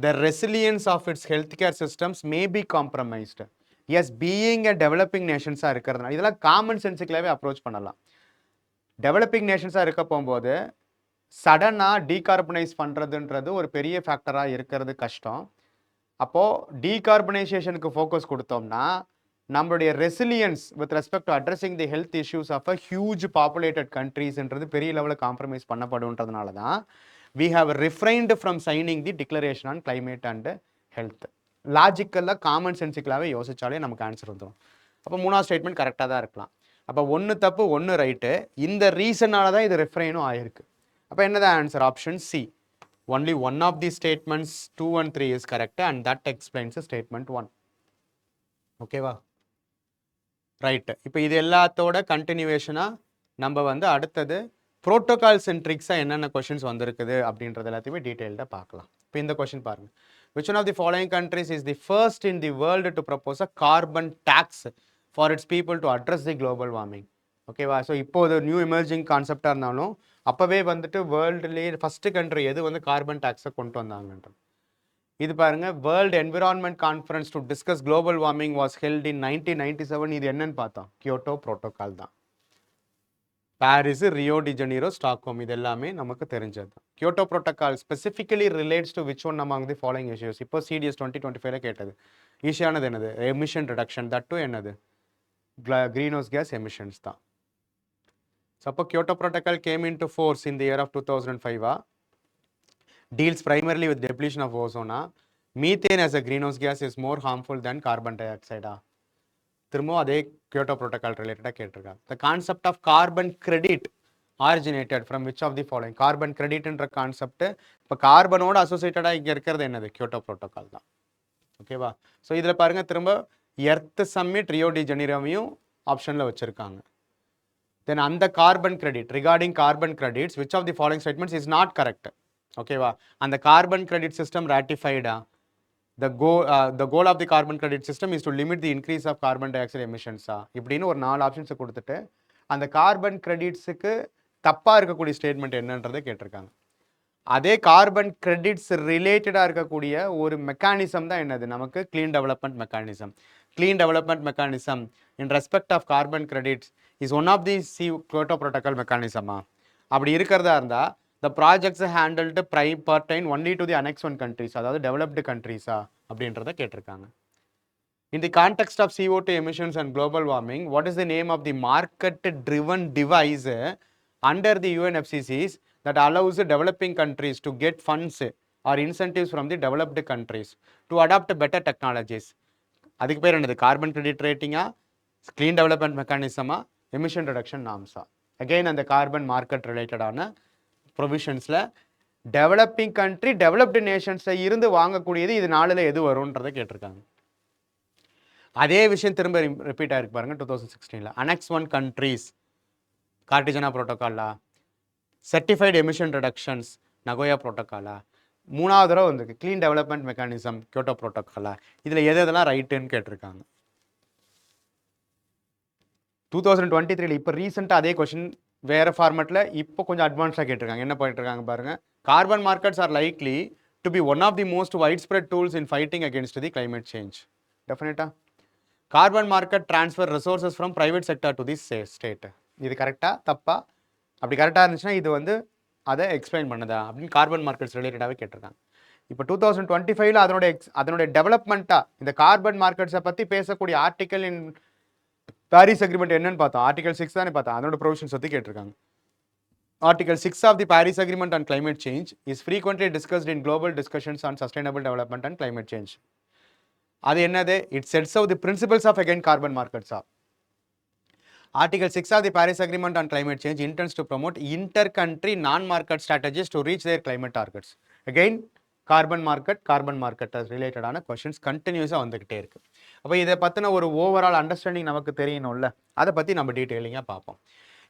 the resilience of its health care systems may be compromised. Yes, being a developing நேஷன்ஸாக இருக்கிறதுனால இதெல்லாம் common சென்ஸுக்களாகவே approach பண்ணலாம். Developing நேஷன்ஸாக இருக்க போகும்போது சடனாக டீகார்பனைஸ் பண்ணுறதுன்றது ஒரு பெரிய ஃபேக்டராக இருக்கிறது கஷ்டம். அப்போது டீகார்பனைசேஷனுக்கு ஃபோக்கஸ் கொடுத்தோம்னா நம்மளுடைய resilience with respect to addressing the health issues of a huge populated கண்ட்ரீஸ்ன்றது பெரிய லெவலில் காம்ப்ரமைஸ் பண்ணப்படுன்றதுனால தான் we have refrained from signing the declaration on climate and health. லாஜிக்கலாக காமன் சென்சிக்கலாகவே யோசிச்சாலே நமக்கு ஆன்சர் வந்துடும். அப்போ மூணாவது ஸ்டேட்மெண்ட் கரெக்டாக தான் இருக்கலாம். அப்போ ஒன்று தப்பு ஒன்று ரைட்டு, இந்த ரீசனால தான் இது ரெஃப்ரைனும் ஆயிருக்கு. அப்போ என்னதான் answer, option C. Only one of these statements 2 and 3 is correct, and that explains the statement 1. ஓகேவா? ரைட்டு. இப்போ இது எல்லாத்தோட கண்டினியூவேஷனாக நம்ம வந்து அடுத்தது ப்ரோட்டோகால் சென்ட்ரிக்ஸாக என்னென்ன கொஷின்ஸ் வந்திருக்குது அப்படின்றது எல்லாத்தையுமே டீட்டெயில்டாக பார்க்கலாம். இப்போ இந்த கொஷின் பாருங்கள், which one of the following countries is the first in the world to propose a carbon tax for its people to address the global warming? ஓகேவா? ஸோ இப்போ ஒரு நியூ எமர்ஜிங் கான்செப்டாக இருந்தாலும் அப்போவே வந்துட்டு வேர்ல்டுலேயே ஃபஸ்ட்டு கண்ட்ரி எது வந்து carbon டேக்ஸை கொண்டு வந்தாங்கன்ற இது பாருங்க. World environment conference to discuss global warming was held in 1997. இது என்னன்னு பார்த்தோம், கியோட்டோ ப்ரோட்டோகால் தான். Paris, Rio de Janeiro, Stockholm, இது எல்லாமே நமக்கு தெரிஞ்சது தான். Kyoto protocol specifically relates to which one among the following issues. இப்போ CDS 2025 கேட்டது. ஈஸியானது என்னது, எமிஷன் ரிடக்ஷன், தட்டு என்னது, greenhouse ஹவுஸ் கேஸ் எமிஷன்ஸ் தான். Suppose Kyoto Protocol came into force in the year of 2005. Deals primarily with depletion of ozone. Methane as a greenhouse gas is more harmful than carbon dioxide. திரும்ப அதே Kyoto Protocol related கேட்டிருக்காங்க. The concept of carbon credit originated from which of the following? Carbon credit என்ற concept இப்போ கார்பனோட அசோசியேட்டடாக இங்கே இருக்கிறது என்னது, Kyoto Protocol தான். ஓகேவா? ஸோ இதில் பாருங்க, திரும்ப எர்த் சம்மிட் ரியோ டி ஜெனீரோவையும் ஆப்ஷனில் வச்சுருக்காங்க. Then on the carbon credit, regarding carbon credits, which of the following statements is not correct? Okay, and the carbon credit system ratified. The goal of the carbon credit system is to limit the increase of carbon dioxide emissions. இப்படின்னு ஒரு 4 options கொடுத்துட்டு அந்த carbon கிரெடிட்ஸுக்கு தப்பாக இருக்கக்கூடிய statement என்னன்றதை கேட்டிருக்காங்க. அதே carbon credits ரிலேட்டடாக இருக்கக்கூடிய ஒரு மெக்கானிசம் தான் என்னது, நமக்கு clean development mechanism. Clean development mechanism in respect of carbon credits is one of the Kyoto Protocol மெக்கானிசமா? அப்படி இருக்கிறதா இருந்தால் the projects handled pertain only to the Annex 1 countries, அதாவது டெவலப்டு கண்ட்ரீஸா அப்படின்றத கேட்டிருக்காங்க. In the context of CO2 emissions and global warming, what is the name of the market driven device under the UNFCCC that allows the developing countries to get funds or incentives from the developed countries to adopt better technologies. அதுக்கு பேர் என்னது? Carbon credit ரேட்டிங்கா, clean development மெக்கானிசமா, emission reduction நார்ம்ஸா? Again அந்த carbon market ரிலேட்டடான ப்ரொவிஷன்ஸில் developing country developed நேஷன்ஸில் இருந்து வாங்கக்கூடியது இது நாளில் எது வரும்ன்றதை கேட்டிருக்காங்க. அதே விஷயம் திரும்ப ரிப்பீட் ஆகிருக்கு பாருங்கள் 2016. அனெக்ஸ் 1 கண்ட்ரீஸ் கார்டிஜனா ப்ரோட்டோக்காலா, சர்டிஃபைடு எமிஷன் ரிடக்ஷன்ஸ் நகோயா ப்ரோட்டோக்காலா, மூணாவது தடவை வந்திருக்கு க்ளீன் டெவலப்மெண்ட் மெக்கானிசம் கியோட்டோ ப்ரோட்டோக்காலா. இதில் எதெல்லாம் ரைட்டுன்னு கேட்டிருக்காங்க. 2023 இப்போ ரீசெண்டாக அதே கொஸ்டின் வேறு ஃபார்மெட்டில் இப்போ கொஞ்சம் அட்வான்ஸாக கேட்டிருக்காங்க. என்ன பண்ணிட்டுருக்காங்க பாருங்கள். Carbon markets are likely to be one of the most widespread tools in fighting against the climate change. டெஃபினட்டாக carbon market transfer resources from private sector to the state. இது கரெக்டாக தப்பா? அப்படி கரெக்டாக இருந்துச்சுன்னா இது வந்து அதை எக்ஸ்பிளைன் பண்ணுதா அப்படின்னு கார்பன் மார்க்கெட்ஸ் ரிலேட்டடாகவே கேட்டிருக்காங்க. இப்போ 2025 அதனுடைய டெவலப்மெண்ட்டாக இந்த கார்பன் மார்க்கெட்ஸை பற்றி பேசக்கூடிய ஆர்டிக்கல் இன் பாரிஸ் அக்ரிமெண்ட் என்னன்னு பார்த்தோம். ஆர்டிகல் 6 தானே பார்த்தோம். அதோட ப்ரொவிஷன்ஸ் பற்றி கேட்டிருக்காங்க. Article 6 of the Paris agreement on climate change is frequently discussed in global discussions on sustainable development and climate change. அது என்னது? It sets of the principles of again carbon மார்க்கெட்ஸா. Article 6 of the Paris Agreement on Climate Change intends to promote inter-country non-market strategies to reach their climate targets. Again, carbon market as related ஆன questions continuously வந்துகிட்டே இருக்கு. அப்போ இதை பற்றின ஒரு overall understanding நமக்கு தெரியணும்ல, அதை பற்றி நம்ம டீட்டெயிலிங்காக பார்ப்போம்.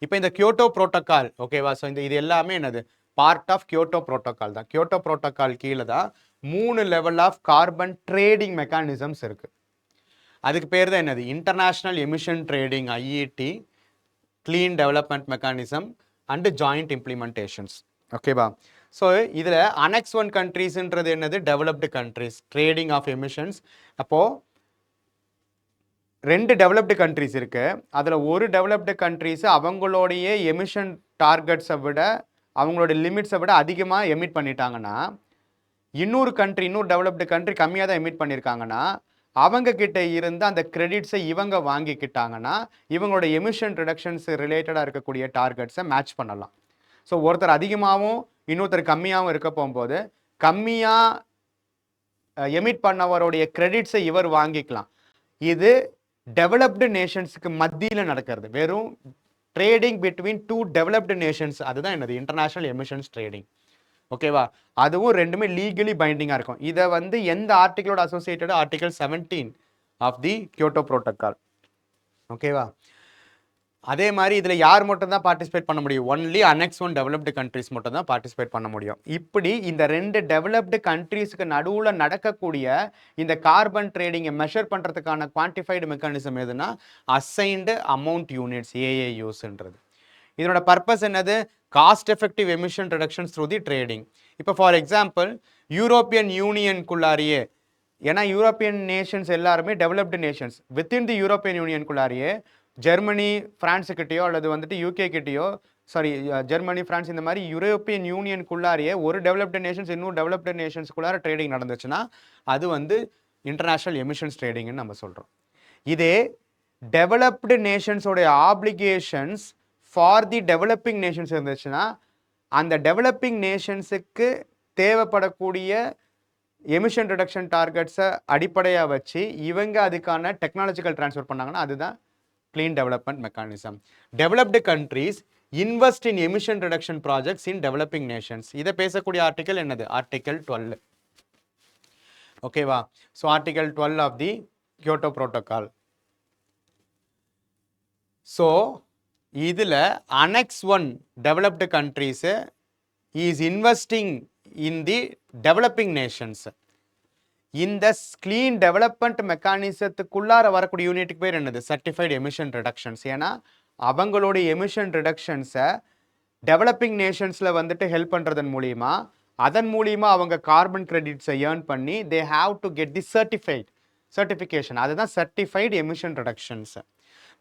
இப்போ இந்த கியோட்டோ ப்ரோட்டோக்கால் ஓகேவா? ஸோ இது எல்லாமே என்னது? பார்ட் ஆஃப் கியோட்டோ ப்ரோட்டோக்கால் தான். கியோட்டோ ப்ரோட்டோக்கால் கீழே தான் 3 level of carbon trading mechanisms இருக்குது. அதுக்கு பேர் தான் என்னது? International emission trading IET, clean development mechanism and joint implementations. ஓகேவா? ஸோ இதில் அனெக்ஸ் 1 கண்ட்ரீஸ்ன்றது என்னது? Developed countries trading of emissions. அப்போது 2 டெவலப்டு கண்ட்ரீஸ் இருக்குது. அதில் ஒரு டெவலப்டு கண்ட்ரீஸ் அவங்களுடைய எமிஷன் டார்கெட்ஸை விட அவங்களோட லிமிட்ஸை விட அதிகமாக எமிட் பண்ணிட்டாங்கன்னா, இன்னொரு டெவலப்டு கண்ட்ரி கம்மியாக தான் எமிட் பண்ணியிருக்காங்கன்னா, அவங்க கிட்ட இருந்து அந்த கிரெடிட்ஸை இவங்க வாங்கிக்கிட்டாங்கன்னா இவங்களோட எமிஷன் ரிடக்ஷன்ஸ் ரிலேட்டடாக இருக்கக்கூடிய டார்கெட்ஸை மேட்ச் பண்ணலாம். ஸோ ஒருத்தர் அதிகமாகவும் இன்னொருத்தர் கம்மியாகவும் இருக்க போகும்போது கம்மியாக எமிட் பண்ணவருடைய கிரெடிட்ஸை இவர் வாங்கிக்கலாம். இது டெவலப்டு நேஷன்ஸுக்கு மத்தியில் நடக்கிறது. வெறும் ட்ரேடிங் பிட்வீன் 2 டெவலப்டு நேஷன்ஸ். அதுதான் என்னது? International emissions trading. ஓகேவா? அதுவும் ரெண்டுமே லீகலி பைண்டிங்காக இருக்கும். இதை வந்து எந்த ஆர்டிகளோட associated? Article 17 of the Kyoto protocol. ஓகேவா? அதே மாதிரி இதில் யார் மட்டும் தான் பார்ட்டிசிபேட் பண்ண முடியும்? ஒன்லி அனெக்ஸ் 1 டெவலப்டு கண்ட்ரிஸ் மட்டும் தான் பார்ட்டிசிபேட் பண்ண முடியும். இப்படி இந்த 2 டெவலப்டு கண்ட்ரீஸ்க்கு நடுவில் நடக்கக்கூடிய இந்த கார்பன் ட்ரேடிங்கை மெஷர் பண்ணுறதுக்கான குவான்டிஃபைடு மெக்கானிசம் எதுனா அசைன்டு அமௌண்ட் யூனிட்ஸ், ஏஏயூஸ்ன்றது. இதனோட பர்பஸ் என்னது? Cost effective emission reductions through the trading. இப்போ ஃபார் எக்ஸாம்பிள் யூரோப்பியன் யூனியனுக்குள்ளாரியே, ஏன்னா யூரோப்பியன் நேஷன்ஸ் எல்லாருமே developed nations, within the European யூனியனுக்குள்ளாரியே ஜெர்மனி ஃப்ரான்ஸுக்கிட்டேயோ அல்லது வந்துட்டு யூகே கிட்டேயோ, ஜெர்மனி ஃப்ரான்ஸ் இந்த மாதிரி யூரோப்பியன் யூனியனுக்குள்ளாரியே ஒரு டெவலப்டு நேஷன்ஸ் இன்னும் டெவலப்டு நேஷன்ஸ்குள்ளார ட்ரேடிங் நடந்துச்சுன்னா அது வந்து இன்டர்நேஷ்னல் எமிஷன்ஸ் ட்ரேடிங்னு நம்ம சொல்கிறோம். இதே டெவலப்டு நேஷன்ஸோடைய applications for the developing nations இருந்துச்சுன்னா அந்த டெவலப்பிங் நேஷன்ஸுக்கு தேவைப்படக்கூடிய எமிஷன் ரிடக்ஷன் டார்கெட்ஸை அடிப்படையாக வச்சு இவங்க அதுக்கான டெக்னாலஜிக்கல் ட்ரான்ஸ்ஃபர் பண்ணாங்கன்னா அதுதான் clean development mechanism. Developed countries invest in emission reduction projects in developing nations. இதை பேசக்கூடிய ஆர்டிகல் என்னது? ஆர்டிகல் 12. ஓகேவா? So article 12 of the Kyoto protocol. So இதில் annex 1 developed countries is investing in the developing nations. இந்த clean development மெக்கானிசத்துக்குள்ளார வரக்கூடிய யூனிட்டுக்கு பேர் என்னது? Certified emission reductions. ஏன்னா அவங்களுடைய எமிஷன் ரிடக்ஷன்ஸை டெவலப்பிங் நேஷன்ஸில் வந்துட்டு ஹெல்ப் பண்ணுறதன் மூலிமா அதன் மூலிமா அவங்க கார்பன் கிரெடிட்ஸை ஏர்ன் பண்ணி they have to get the certification. அதுதான் certified emission reductions.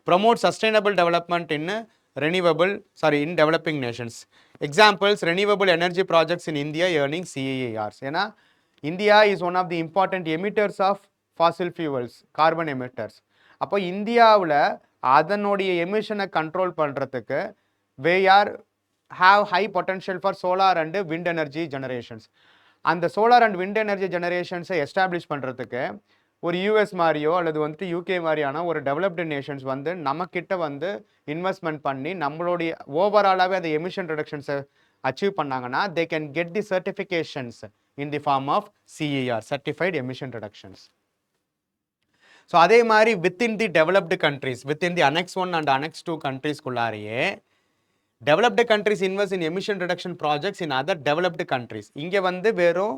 promote sustainable development in developing nations. Examples: renewable energy projects in India earning CAARs. ஏன்னா India is one of the important emitters of fossil fuels, carbon emitters. அப்போ இந்தியாவில் அதனுடைய எமிஷனை control பண்ணுறதுக்கு we are have high potential for solar and wind energy generations. அந்த solar and wind energy ஜெனரேஷன்ஸை establish பண்ணுறதுக்கு ஒரு US மாதிரியோ அல்லது வந்துட்டு யூகே மாதிரியான ஒரு டெவலப்டு நேஷன்ஸ் வந்து நம்மக்கிட்ட வந்து இன்வெஸ்ட்மெண்ட் பண்ணி நம்மளுடைய ஓவராலாகவே அந்த எமிஷன் ரிடக்ஷன்ஸை அச்சீவ் பண்ணாங்கன்னா they can get the certifications in the form of CER, certified emission reductions. So அதே மாதிரி within the developed countries, within the annex 1 and annex 2 கண்ட்ரிஸ்குள்ளாரையே developed countries invest in emission reduction projects in other developed countries. இங்கே வந்து வெறும்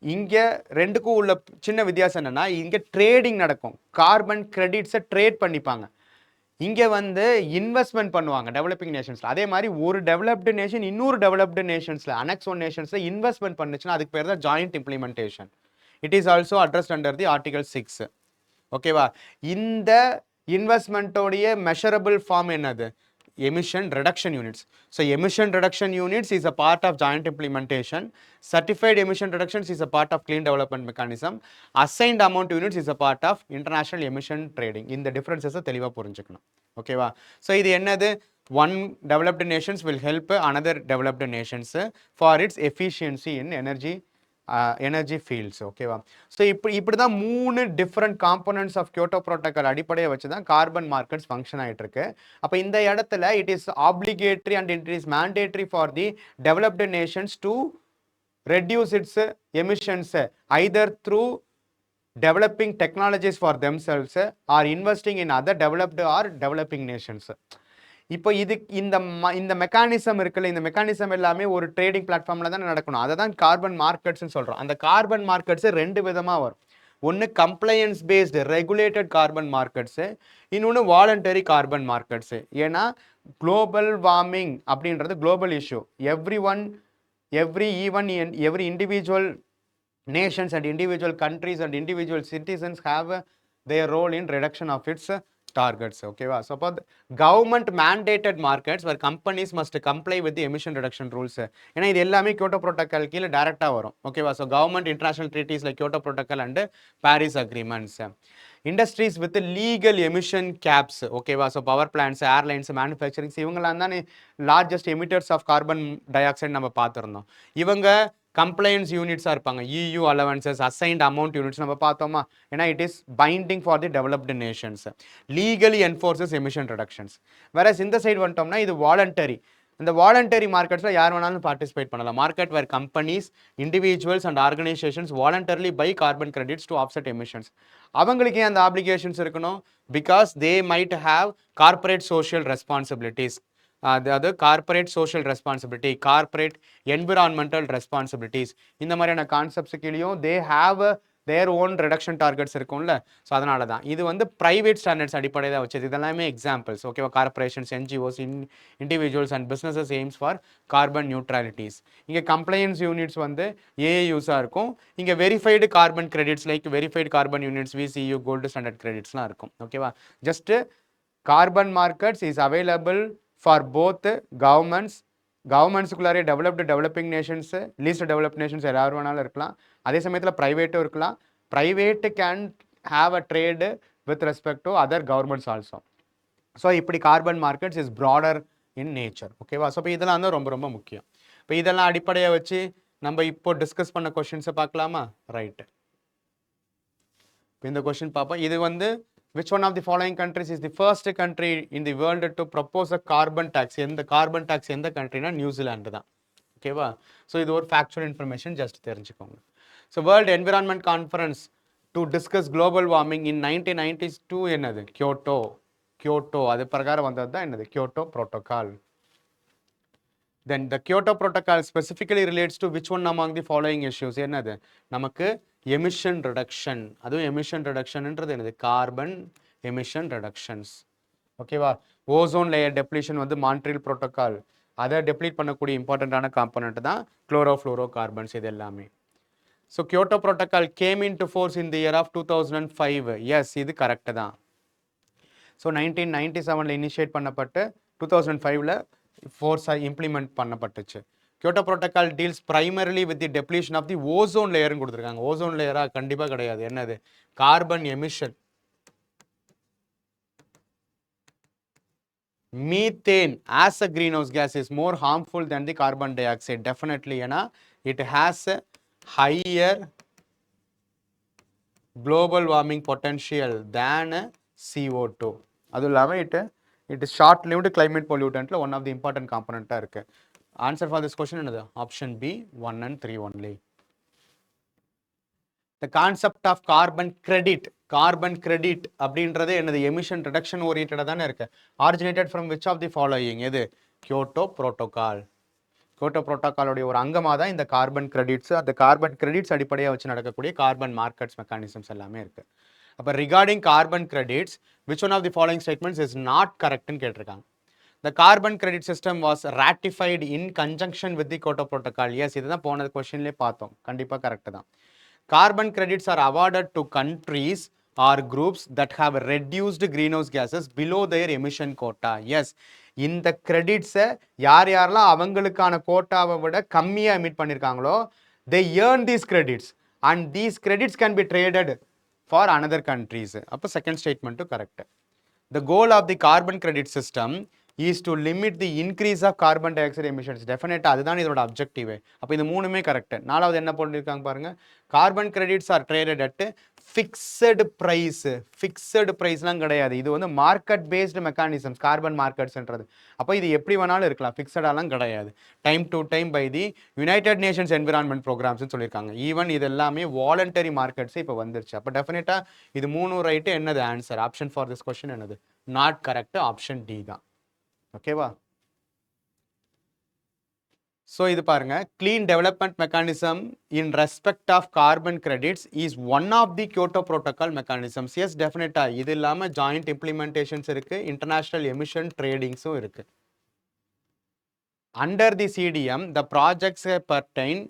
இங்கே ரெண்டுக்கும் உள்ள சின்ன வித்தியாசம் என்னன்னா, இங்கே ட்ரேடிங் நடக்கும், கார்பன் கிரெடிட்ஸை ட்ரேட் பண்ணிப்பாங்க. இங்கே வந்து இன்வெஸ்ட்மெண்ட் பண்ணுவாங்க டெவலப்பிங் நேஷன்ஸில். அதே மாதிரி ஒரு டெவலப்டு நேஷன் இன்னொரு டெவலப்டு நேஷன்ஸில் அனெக்ஸ் 1 நேஷன்ஸில் இன்வெஸ்ட்மெண்ட் பண்ணுச்சுன்னா அதுக்கு பேர் தான் joint implementation. It is also addressed under the article 6. ஓகேவா? இந்த இன்வெஸ்ட்மெண்ட்டோடைய மெஷரபிள் ஃபார்ம் என்னது? Emission reduction units. So emission reduction units is a part of joint implementation. Certified emission reductions is a part of clean development mechanism. Assigned amount units is a part of international emission trading. In the differences தெளிவா புரிஞ்சுக்கணும். ஓகேவா? So இது என்னது? One developed nations will help another developed nations for its efficiency in energy fields. ஓகேவா? So இப்படி தான் 3 different components of Kyoto Protocol அடிப்படையை வச்சு தான் கார்பன் மார்க்கெட்ஸ் ஃபங்க்ஷன் ஆகிட்டு இருக்கு. அப்போ இந்த இடத்துல it is obligatory and it is mandatory for the developed nations to reduce its emissions either through developing technologies for themselves or investing in other developed or developing nations. இப்போ இது இந்த mechanism இருக்குல்ல, இந்த மெக்கானிசம் எல்லாமே ஒரு trading பிளாட்ஃபார்மில் தான் நடக்கணும். அதை தான் கார்பன் மார்க்கெட்ஸ்ன்னு சொல்கிறோம். அந்த கார்பன் மார்க்கெட்ஸு 2 விதமாக வரும். ஒன்று compliance based regulated carbon markets, இன்னொன்று வாலண்டரி கார்பன் மார்க்கெட்ஸு. ஏன்னா குளோபல் வார்மிங் அப்படின்றது global issue. every individual nations and individual countries and individual citizens have their role in reduction of its targets. Okay va? So for government mandated markets where companies must comply with the emission reduction rules. ஏன்னா இது எல்லாமே Kyoto Protocol கீழே டைரக்டாக வரும். ஓகேவா? So government international treaties like Kyoto protocol and Paris agreements. Industries with legal emission caps. ஓகேவா? So power plans, airlines, manufacturings இவங்கெல்லாம் தானே largest emitters of carbon dioxide நம்ம பார்த்துருந்தோம். இவங்க கம்ப்ளைன்ஸ் யூனிட்ஸாக இருப்பாங்க. EU allowances, assigned amount units நம்ம பார்த்தோமா? ஏன்னா it is binding for the developed nations. Legally enforces emission reductions. வேற இந்த சைடு வந்துட்டோம்னா இது வாலண்டரி. இந்த வாலண்டரி மார்க்கெட்ஸில் யார் வேணாலும் பார்ட்டிசிபேட் பண்ணலாம். Market where companies, individuals and organisations voluntarily buy carbon credits to offset emissions. அவங்களுக்கு அந்த ஆப்ளிகேஷன்ஸ் இருக்கணும்? Because they might have corporate social responsibilities. அதாவது corporate social responsibility, corporate environmental responsibilities, இந்த மாதிரியான கான்செப்ட்ஸ் கீழேயும் they have their own reduction targets இருக்கும்ல. So அதனால தான் இது வந்து ப்ரைவேட் ஸ்டாண்டர்ட்ஸ் அடிப்படையாக தான் வச்சது. இதெல்லாமே எக்ஸாம்பிள்ஸ். ஓகேவா? Corporations, NGOs, individuals and businesses aims for carbon neutralities. இங்கே கம்ப்ளைன்ஸ் யூனிட்ஸ் வந்து AAUஸாக இருக்கும். இங்கே verified carbon credits like verified carbon units, VCU, gold standard கிரெடிட்ஸ்லாம் இருக்கும். ஓகேவா? Just carbon markets is available for both கவர்மெண்ட்ஸுக்குள்ளாரே developing nations, least developed nations யார் வேணாலும் இருக்கலாம். அதே சமயத்தில் ப்ரைவேட்டும் இருக்கலாம். Private can have a trade with respect to other governments also. So இப்படி carbon markets is broader in nature. ஓகேவா? ஸோ இப்போ இதெல்லாம் தான் ரொம்ப ரொம்ப முக்கியம். இப்போ இதெல்லாம் அடிப்படையாக வச்சு நம்ம இப்போ டிஸ்கஸ் பண்ண கொஷின்ஸை பார்க்கலாமா? ரைட்டு. இப்போ இந்த கொஷின் பார்ப்போம். இது வந்து which one of the following countries is the first country in the world to propose a carbon tax? எந்த கார்பன் டாக்ஸ் எந்த கண்ட்ரினா நியூசிலாண்டு தான். ஓகேவா? ஸோ இது ஒரு ஃபேக்சுவல் இன்ஃபர்மேஷன், ஜஸ்ட் தெரிஞ்சுக்கோங்க. So world environment conference to discuss global warming in 1992 என்னது? Kyoto அது பிரகாரம் வந்தது தான் என்னது? Kyoto protocol. Then the Kyoto Protocol specifically relates to which one among the following issues? என்னது? நமக்கு எமிஷன் ரிடக்ஷன். அதுவும் எமிஷன் ரிடக்ஷன்ன்றது என்னது? Carbon emission reductions. ஓகேவா? ஓசோன் லேயர் டெப்ளீஷன் வந்து மான்ட்ரியல் ப்ரோட்டோகால். அதை டெப்ளீட் பண்ணக்கூடிய இம்பார்ட்டண்ட்டான காம்பனண்ட் தான் குளோரோஃப்ளோரோ கார்பன்ஸ். இது எல்லாமே. So Kyoto protocol came in to force in the year of 2005. Yes, இது கரெக்டு தான். ஸோ 1997 இனிஷியேட் பண்ணப்பட்டு 2005 ஃபோர்ஸாக இம்ப்ளிமெண்ட் பண்ணப்பட்டுச்சு. Kyoto protocol deals primarily with the depletion of the ozone லேயர்னு கொடுத்துருக்காங்க. ஓசோன் லேயராக கண்டிப்பாக கிடையாது. என்னது? Carbon emission. methane as a greenhouse gas is more harmful than the carbon dioxide. Definitely, it has a higher global warming potential than CO2. It is short-lived climate pollutant, one of the important component. Answer for this question is option B, 1 and 3 only. The concept of carbon credit அப்படின்றது என்னது emission reduction ஓரியன்டா தானே இருக்கு. Originated from which of the following? எது? Kyoto protocol. Kyoto புரோட்டோகாலோடைய ஒரு அங்கமாக தான் இந்த carbon credits, அந்த கார்பன் கிரெடிட்ஸ் அடிப்படையாக வச்சு நடக்கக்கூடிய கார்பன் மார்க்கெட்ஸ் மெக்கானிசம்ஸ் எல்லாமே இருக்கு. அப்போ regarding carbon credits which one of the following statements is not correct ன்னு கேட்டிருக்காங்க. The carbon credit system was ratified in conjunction with the Kyoto Protocol. Yes, இதுதான் போன கொஸ்டின்லேயே பார்த்தோம். கண்டிப்பாக கரெக்ட் தான். Carbon credits are awarded to countries or groups that have reduced greenhouse gases below their emission quota. Yes, இந்த கிரெடிட்ஸை யாரெல்லாம் அவங்களுக்கான கோட்டாவை விட கம்மியாக emit பண்ணியிருக்காங்களோ they earn these credits and these credits can be traded for another countries. அப்போ second ஸ்டேட்மெண்ட்டும் correct. The goal of the carbon credit system is to limit the increase of carbon dioxide emissions. Definitely அதுதான் இதோட objective. அப்போ இது மூணுமே correct. நாலாவது என்ன போட்டிருக்காங்க பாருங்க, carbon credits are traded at fixed price. Fixed ப்ரைஸ்லாம் கிடையாது, இது வந்து மார்க்கெட் பேஸ்டு மெக்கானிசம்ஸ் கார்பன் மார்க்கெட்ஸ்ன்றது. அப்போ இது எப்படி வேணாலும் இருக்கலாம், ஃபிக்ஸடாலாம் கிடையாது. Time to time by the United Nations environment ப்ரோக்ராம்ஸ்னு சொல்லியிருக்காங்க. ஈவன் இது எல்லாமே வாலண்டரி மார்க்கெட்ஸ் இப்போ வந்துருச்சு. அப்போ டெஃபினட்டாக இது மூணு ரைட்டு. என்னது answer? Option for this question என்னது? நாட் கரெக்ட், ஆப்ஷன் டி தான். ஓகேவா? ஸோ இது பாருங்க, clean development mechanism in respect of carbon credits is one of the Kyoto protocol mechanisms. Yes, டெஃபினட்டா. இது இல்லாமல் ஜாயிண்ட் இம்ப்ளிமெண்டேஷன்ஸ் இருக்கு, இன்டர்நேஷனல் எமிஷன் ட்ரேடிங்ஸும் இருக்கு. Under the CDM the projects pertain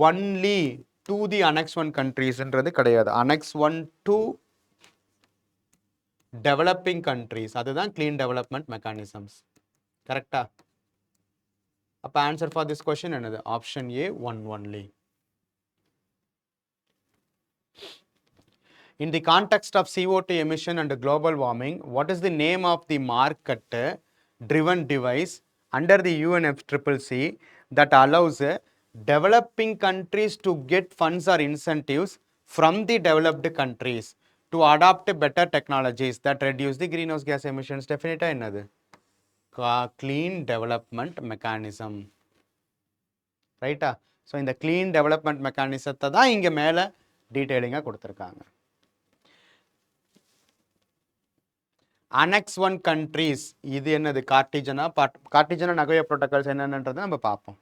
only to the annex 1 கண்ட்ரீஸ்ன்றது கிடையாது. அனெக்ஸ் 1 டு டெவலப்பிங் கண்ட்ரீஸ், அதுதான் clean development mechanisms. கரெக்டா? அப்போ ஆன்சர் ஃபார் திஸ் கொஸ்டின் என்னது? Option A, 1 only. In the context of CO2 emission and global warming, what is the name of the market driven device under the UNFCCC that allows developing countries to get funds or incentives from the developed countries to adopt better technologies that reduce the greenhouse gas emissions? Definitely என்னது? Clean development mechanism. ரைட்டா? So இந்த clean development மெக்கானிசத்தை தான் இங்கே மேலே டீட்டெயிலிங்காக கொடுத்துருக்காங்க. Annexe 1 countries இது என்னது? கார்டிஜனா நகோயா ப்ரோட்டோகால்ஸ் என்னன்றதை நம்ம பார்ப்போம்.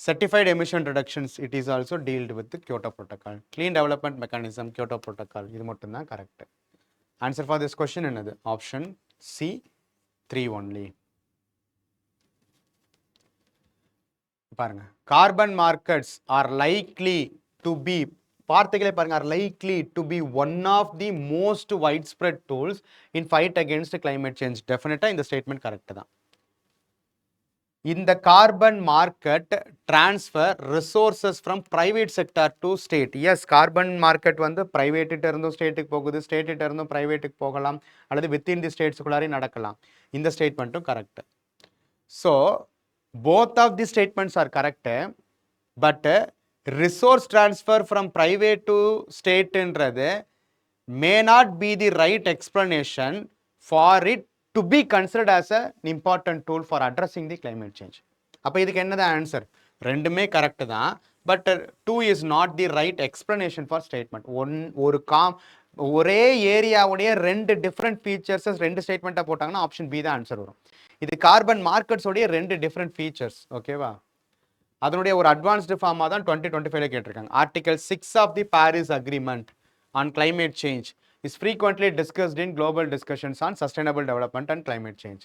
Certified emission reductions, it is also dealt with the Kyoto Protocol. Clean development mechanism, Kyoto Protocol. இது மட்டும் தான் correct. Answer for this question என்னது? Option C, 3 only. பாருங்க, carbon markets are likely to be, வார்த்தைகளே பாருங்க, are likely to be one of the most widespread tools in fight against climate change. டெஃபினட்டா இந்த statement correct தான். இந்த carbon market transfer resources from private sector to state. Yes, carbon market வந்து private இருந்தும் ஸ்டேட்டுக்கு போகுது, state இருந்தும் பிரைவேட்டுக்கு போகலாம், அல்லது வித்தின் தி ஸ்டேட்ஸுக்குள்ளாரே நடக்கலாம். இந்த ஸ்டேட்மெண்ட்டும் correct. So both of the statements are correct, but resource transfer from private to state என்றது may not be the right explanation for it to be considered as an important tool for addressing the climate change. அப்போ இதுக்கு என்னது answer? ரெண்டுமே correct தான், but 2 is not the right explanation for statement. ஒரே ஏரியாவுடைய 2 different ஃபீச்சர்ஸஸ் 2 ஸ்டேட்மெண்ட்டாக போட்டாங்கன்னா option B தான் answer வரும். இது கார்பன் மார்க்கெட்ஸோடைய 2 டிஃப்ரெண்ட் ஃபீச்சர்ஸ். ஓகேவா? அதனுடைய ஒரு அட்வான்ஸ்டு ஃபார்மாக தான் 2025 கேட்டிருக்காங்க. Article 6 of the Paris agreement on climate change is frequently discussed in global discussions on sustainable development and climate change.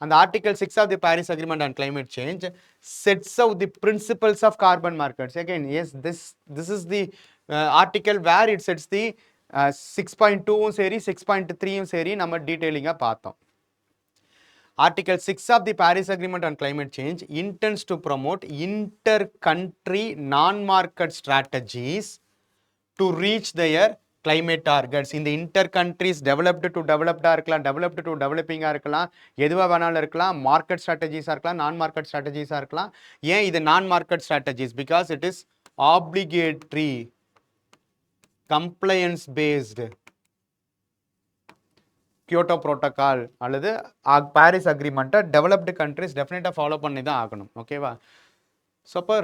அந்த article 6 of the Paris agreement on climate change sets out the principles of carbon markets. Again, yes, this is the article where it sets the 6.2 சரி 6.3 சரி நம்ம டீட்டெயிலிங்காக பார்த்தோம். Article 6 of the Paris Agreement on Climate Change intends to promote inter-country non-market strategies to reach their climate targets இந்த inter countries developed to developed-ஆ இருக்கலாம், developed to developing-ஆ இருக்கலாம், எதுவா வேணாலும் இருக்கலாம், market strategies-ஆ இருக்கலாம், non-market strategies-ஆ இருக்கலாம். ஏன் இது non-market strategies? Because it is obligatory, compliance based Kyoto protocol அல்லது பாரிஸ் அக்ரிமெண்ட்டை டெவலப்டு கண்ட்ரிஸ் டெஃபினட்டாக ஃபாலோ பண்ணி தான் ஆகணும். ஓகேவா? ஸோ அப்போ